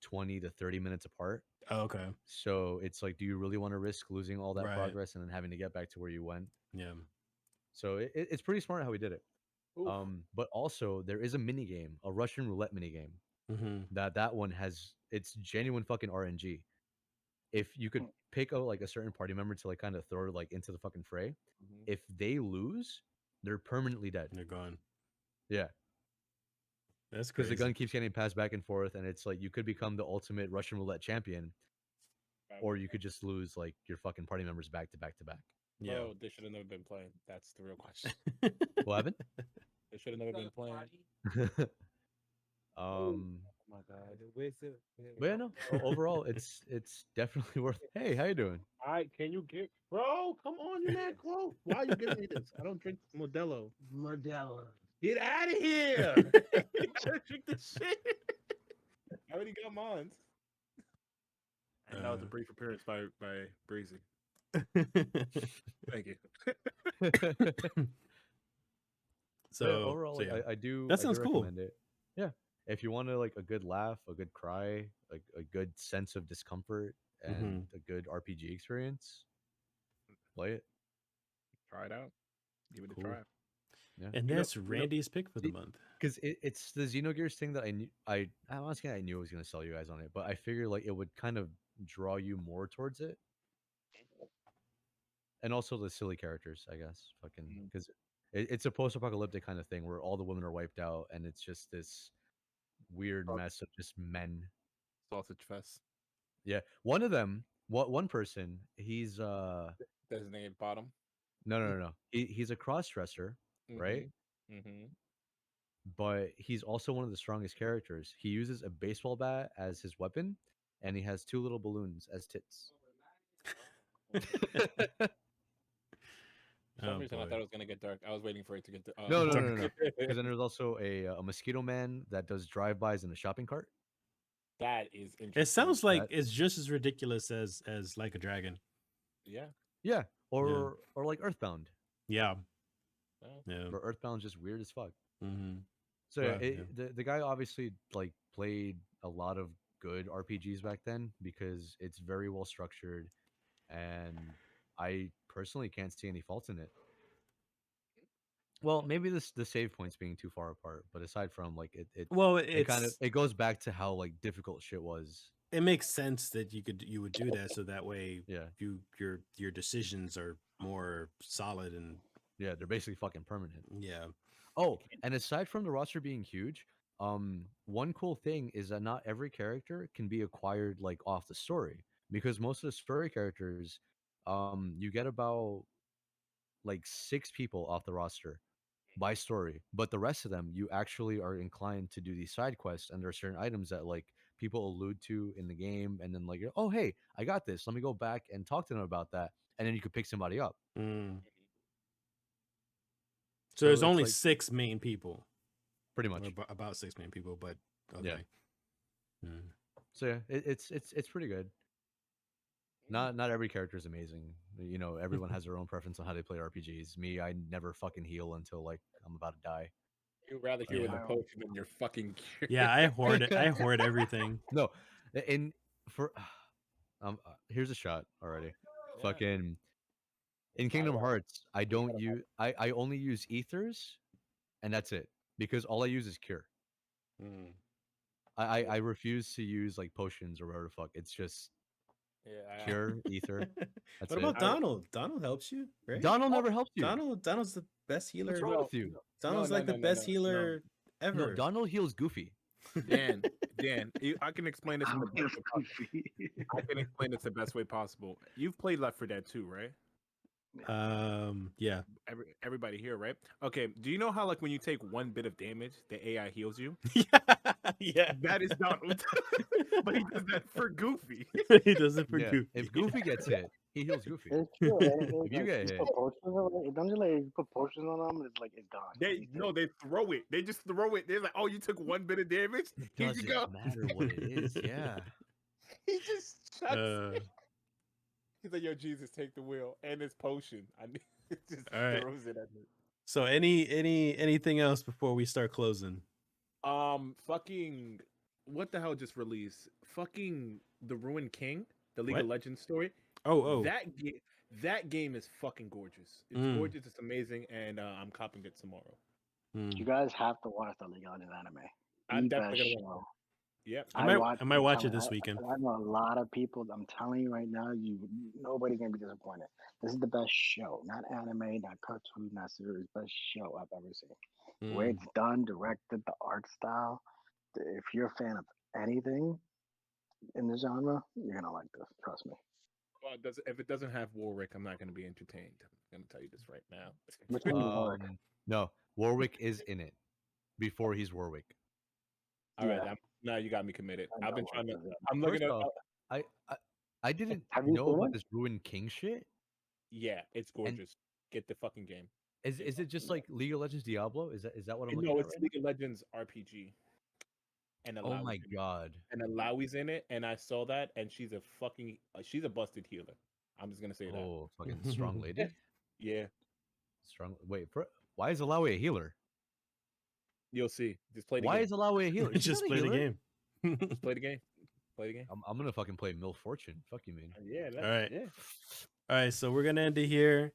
20 to 30 minutes apart. Oh, okay. So it's like, do you really want to risk losing all that Right. progress and then having to get back to where you went? Yeah. So it's pretty smart how we did it. Oof. But also there is a mini game, a Russian roulette mini game. That one has it's genuine fucking RNG. If you could pick out like a certain party member to like kind of throw like into the fucking fray, if they lose, they're permanently dead. They're gone. Yeah. That's because crazy. the gun keeps getting passed back and forth, and it's like you could become the ultimate Russian roulette champion, or you could just lose like your fucking party members back to back to back. Yeah. Oh, they should have never been playing. That's the real question. What happened? They should have never been playing. Oh my god. But yeah, no. Overall, it's definitely worth. Hey, how you doing? All right, can you get, bro? Come on, you're that close. Why are you giving me this? I don't drink Modelo. Get out of here! You gotta drink this shit. I already got mine. And that was a brief appearance by Breezy. Thank you. So overall, yeah. I do. That sounds cool. Recommend it. Yeah, if you want to like a good laugh, a good cry, like a good sense of discomfort, and a good RPG experience, play it. Try it out. Give it a try. Yeah. And that's Randy's pick for the month. Because it's the Xenogears thing that I knew. I honestly I knew I was gonna sell you guys on it, but I figured like it would kind of draw you more towards it. And also the silly characters, I guess, fucking because it's a post-apocalyptic kind of thing where all the women are wiped out, and it's just this weird mess of just men. Sausage fest. Yeah, one of them, one person, he's designated bottom. No. He's a cross-dresser, right? But he's also one of the strongest characters. He uses a baseball bat as his weapon, and he has 2 little balloons as tits. For some reason, I thought it was gonna get dark. I was waiting for it to get dark. No. Because then there's also a mosquito man that does drive-bys in a shopping cart. That is interesting. It sounds like it's just as ridiculous as Like a Dragon. Yeah. Or like Earthbound. Yeah. But Earthbound's just weird as fuck. So Well, the guy obviously like played a lot of good RPGs back then because it's very well structured, and I personally can't see any faults in it. Well, maybe the save points being too far apart, but aside from like it goes back to how like difficult shit was. It makes sense that you would do that so that way your decisions are more solid and they're basically fucking permanent. Yeah. Oh, and aside from the roster being huge, one cool thing is that not every character can be acquired like off the story, because most of the story characters, you get about like 6 people off the roster by story, but the rest of them you actually are inclined to do these side quests, and there are certain items that like people allude to in the game, and then like, oh hey, I got this, let me go back and talk to them about that, and then you could pick somebody up. So there's only like 6 main people, pretty much, about 6 main people, but okay. So yeah, it's pretty good. Not every character is amazing. You know, everyone has their own preference on how they play RPGs. Me, I never fucking heal until like I'm about to die. You'd rather heal in the potion than your fucking gear. Yeah, I hoard it. I hoard everything. No, here's a shot already. Yeah. Fucking in Kingdom Hearts, I don't use. I only use ethers, and that's it, because all I use is cure. I refuse to use like potions or whatever the fuck. It's just cure, ether. What about Donald? Donald helps you, right? Donald never helps you. Donald's the best healer. What's wrong with you? Donald's the best healer ever. No, Donald heals Goofy. Dan, I can explain this in the best way possible. I can explain this the best way possible. You've played Left 4 Dead 2, right? Yeah. Everybody here, right? Okay. Do you know how like when you take 1 bit of damage, the AI heals you? Yeah. That is Donald. But he does that for Goofy. He does it for Goofy. If Goofy gets hit, he heals Goofy. It's true. If you get hit, don't you like put potions on them? It's like it's gone. They throw it. They just throw it. They're like, oh, you took 1 bit of damage. Here you go. Doesn't matter what it is. Yeah. He just shuts. He's like, yo, Jesus, take the wheel and his potion. Just All right. throws it at me. So anything else before we start closing? Fucking, what the hell just released? Fucking The Ruined King, the League of What? Legends story. Oh. That game is fucking gorgeous. It's gorgeous. It's amazing, and I'm copping it tomorrow. You guys have to watch the League of Legends anime. I'm The definitely best gonna watch show. Yep. I might watch it this weekend. I know a lot of people. I'm telling you right now, nobody's gonna be disappointed. This is the best show, not anime, not cartoon, not series. Best show I've ever seen. The way it's done, directed, the art style. If you're a fan of anything in the genre, you're gonna like this. Trust me. Well, if it doesn't have Warwick, I'm not gonna be entertained. I'm gonna tell you this right now. Which one is Warwick? No, Warwick is in it before he's Warwick. All right, now you got me committed. I've been trying to. I'm First looking at. I didn't Have you know seen about it? this Ruined King shit. Yeah, it's gorgeous. Get the fucking game. Is it just like League of Legends Diablo? Is that what I'm looking No, at it's right League of Legends RPG. And now? Oh my god. And Alawi's in it, and I saw that, and she's a busted healer. I'm just gonna say that. Oh, fucking strong lady. Yeah, Strong. Wait, why is Alawi a healer? you'll see. Just play the Why game. is Alawi a healer? She's Just not a play the healer. game. Just play the game. Play the game. I'm gonna fucking play Mill Fortune. Fuck you, man. Yeah. All right. Yeah. All right, so we're gonna end it here.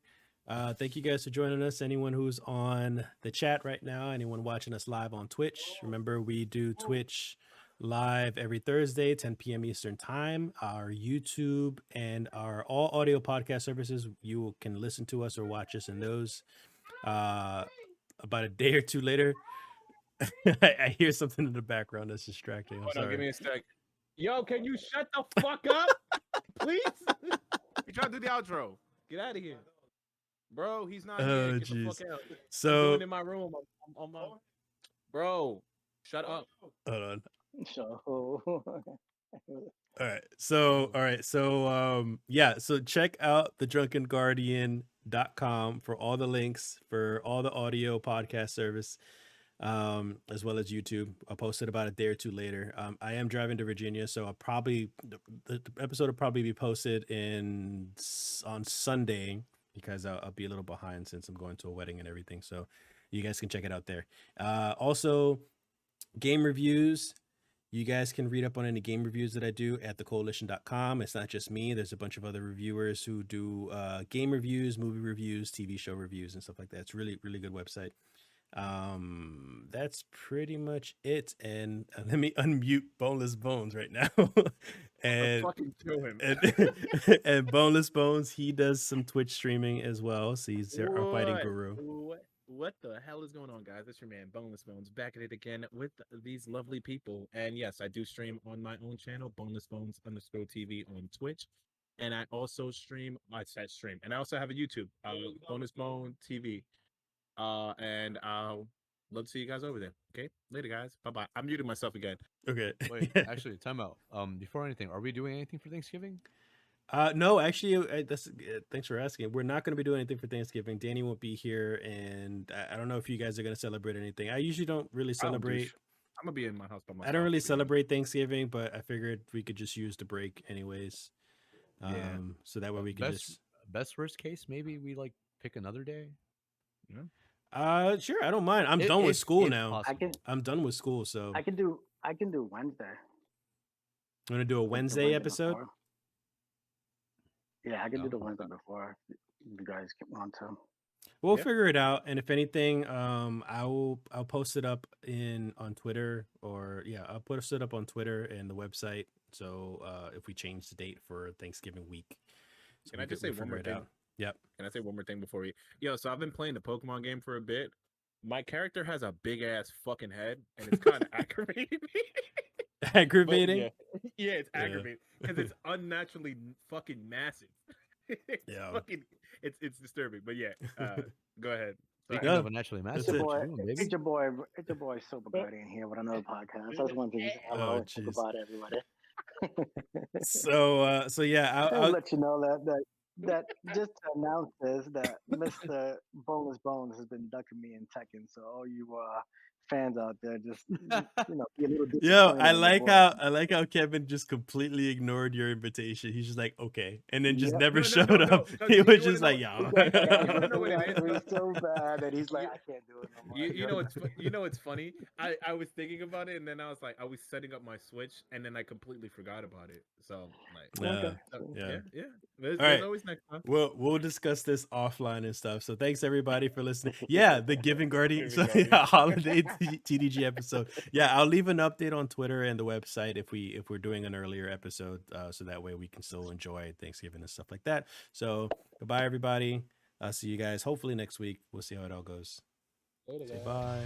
Thank you guys for joining us. Anyone who's on the chat right now, anyone watching us live on Twitch, remember we do Twitch live every Thursday, 10 p.m. Eastern time. Our YouTube and our all audio podcast services, you can listen to us or watch us in those. About a day or two later, I hear something in the background that's distracting. I'm sorry. Give me a sec. Yo, can you shut the fuck up, please? You trying to do the outro? Get out of here, bro. He's not here. Get the fuck out. So I'm doing it in my room. Bro, shut up. Hold on. So. All right. So so check out thedrunkenguardian.com for all the links for all the audio podcast service, as well as YouTube. I'll post it about a day or two later. I am driving to Virginia, so I'll probably the episode will probably be posted on Sunday because I'll be a little behind since I'm going to a wedding and everything. So you guys can check it out there. Also, game reviews. You guys can read up on any game reviews that I do at thecoalition.com. It's not just me. There's a bunch of other reviewers who do game reviews, movie reviews, TV show reviews, and stuff like that. It's really, really good website. That's pretty much it. And let me unmute Boneless Bones right now. and fucking kill him. and Boneless Bones, he does some Twitch streaming as well. So he's our fighting guru. What the hell is going on, guys? It's your man Boneless Bones back at it again with these lovely people. And yes, I do stream on my own channel, Boneless Bones _TV on Twitch. And I also stream. I also have a YouTube, Boneless Bone TV. And I'll love to see you guys over there. Okay, later, guys. Bye bye. I'm muting myself again. Okay. Wait, actually, time out. Before anything, are we doing anything for Thanksgiving? No, actually, thanks for asking. We're not going to be doing anything for Thanksgiving. Danny won't be here, and I don't know if you guys are going to celebrate anything. I usually don't really celebrate. I'm gonna be in my house by myself. I don't really celebrate Thanksgiving, but I figured we could just use the break anyways. So that way we can best worst case, maybe we like pick another day. Yeah. Sure, I don't mind. I'm done with school now. I'm done with school, so I can do Wednesday. I'm gonna do a Wednesday episode. Before. Yeah, I can do the Wednesday before. If you guys want to. We'll figure it out, and if anything, I'll post it up on Twitter, or I'll post it up on Twitter and the website. So if we change the date for Thanksgiving week, can I just say one more thing? Yep. Can I say one more thing before we? So I've been playing the Pokemon game for a bit. My character has a big ass fucking head, and it's kind of aggravating me. Aggravating? Yeah, it's aggravating because it's unnaturally fucking massive. It's disturbing. But go ahead. Speaking of naturally massive, it's your boy Super Buddy in here with another podcast. I just wanted to just talk about everybody. I'll let you know that just to announce this, that Mr. Boneless Bones has been ducking me in Tekken. So all you fans out there just be a little disappointed. Yo, I like how Kevin just completely ignored your invitation. He's just like, okay, and then just never showed up. He was just like, yo. It was so bad that he's like, I can't do it no more. You know it's funny. I was thinking about it, and then I was like, I was setting up my Switch, and then I completely forgot about it. So like, yeah. There's always next time. We'll discuss this offline and stuff. So thanks everybody for listening. Yeah, the Giving Guardian holiday TDG episode. Yeah, I'll leave an update on Twitter and the website if we're doing an earlier episode, so that way we can still enjoy Thanksgiving and stuff like that. So goodbye everybody. I'll see you guys hopefully next week. We'll see how it all goes. Say bye.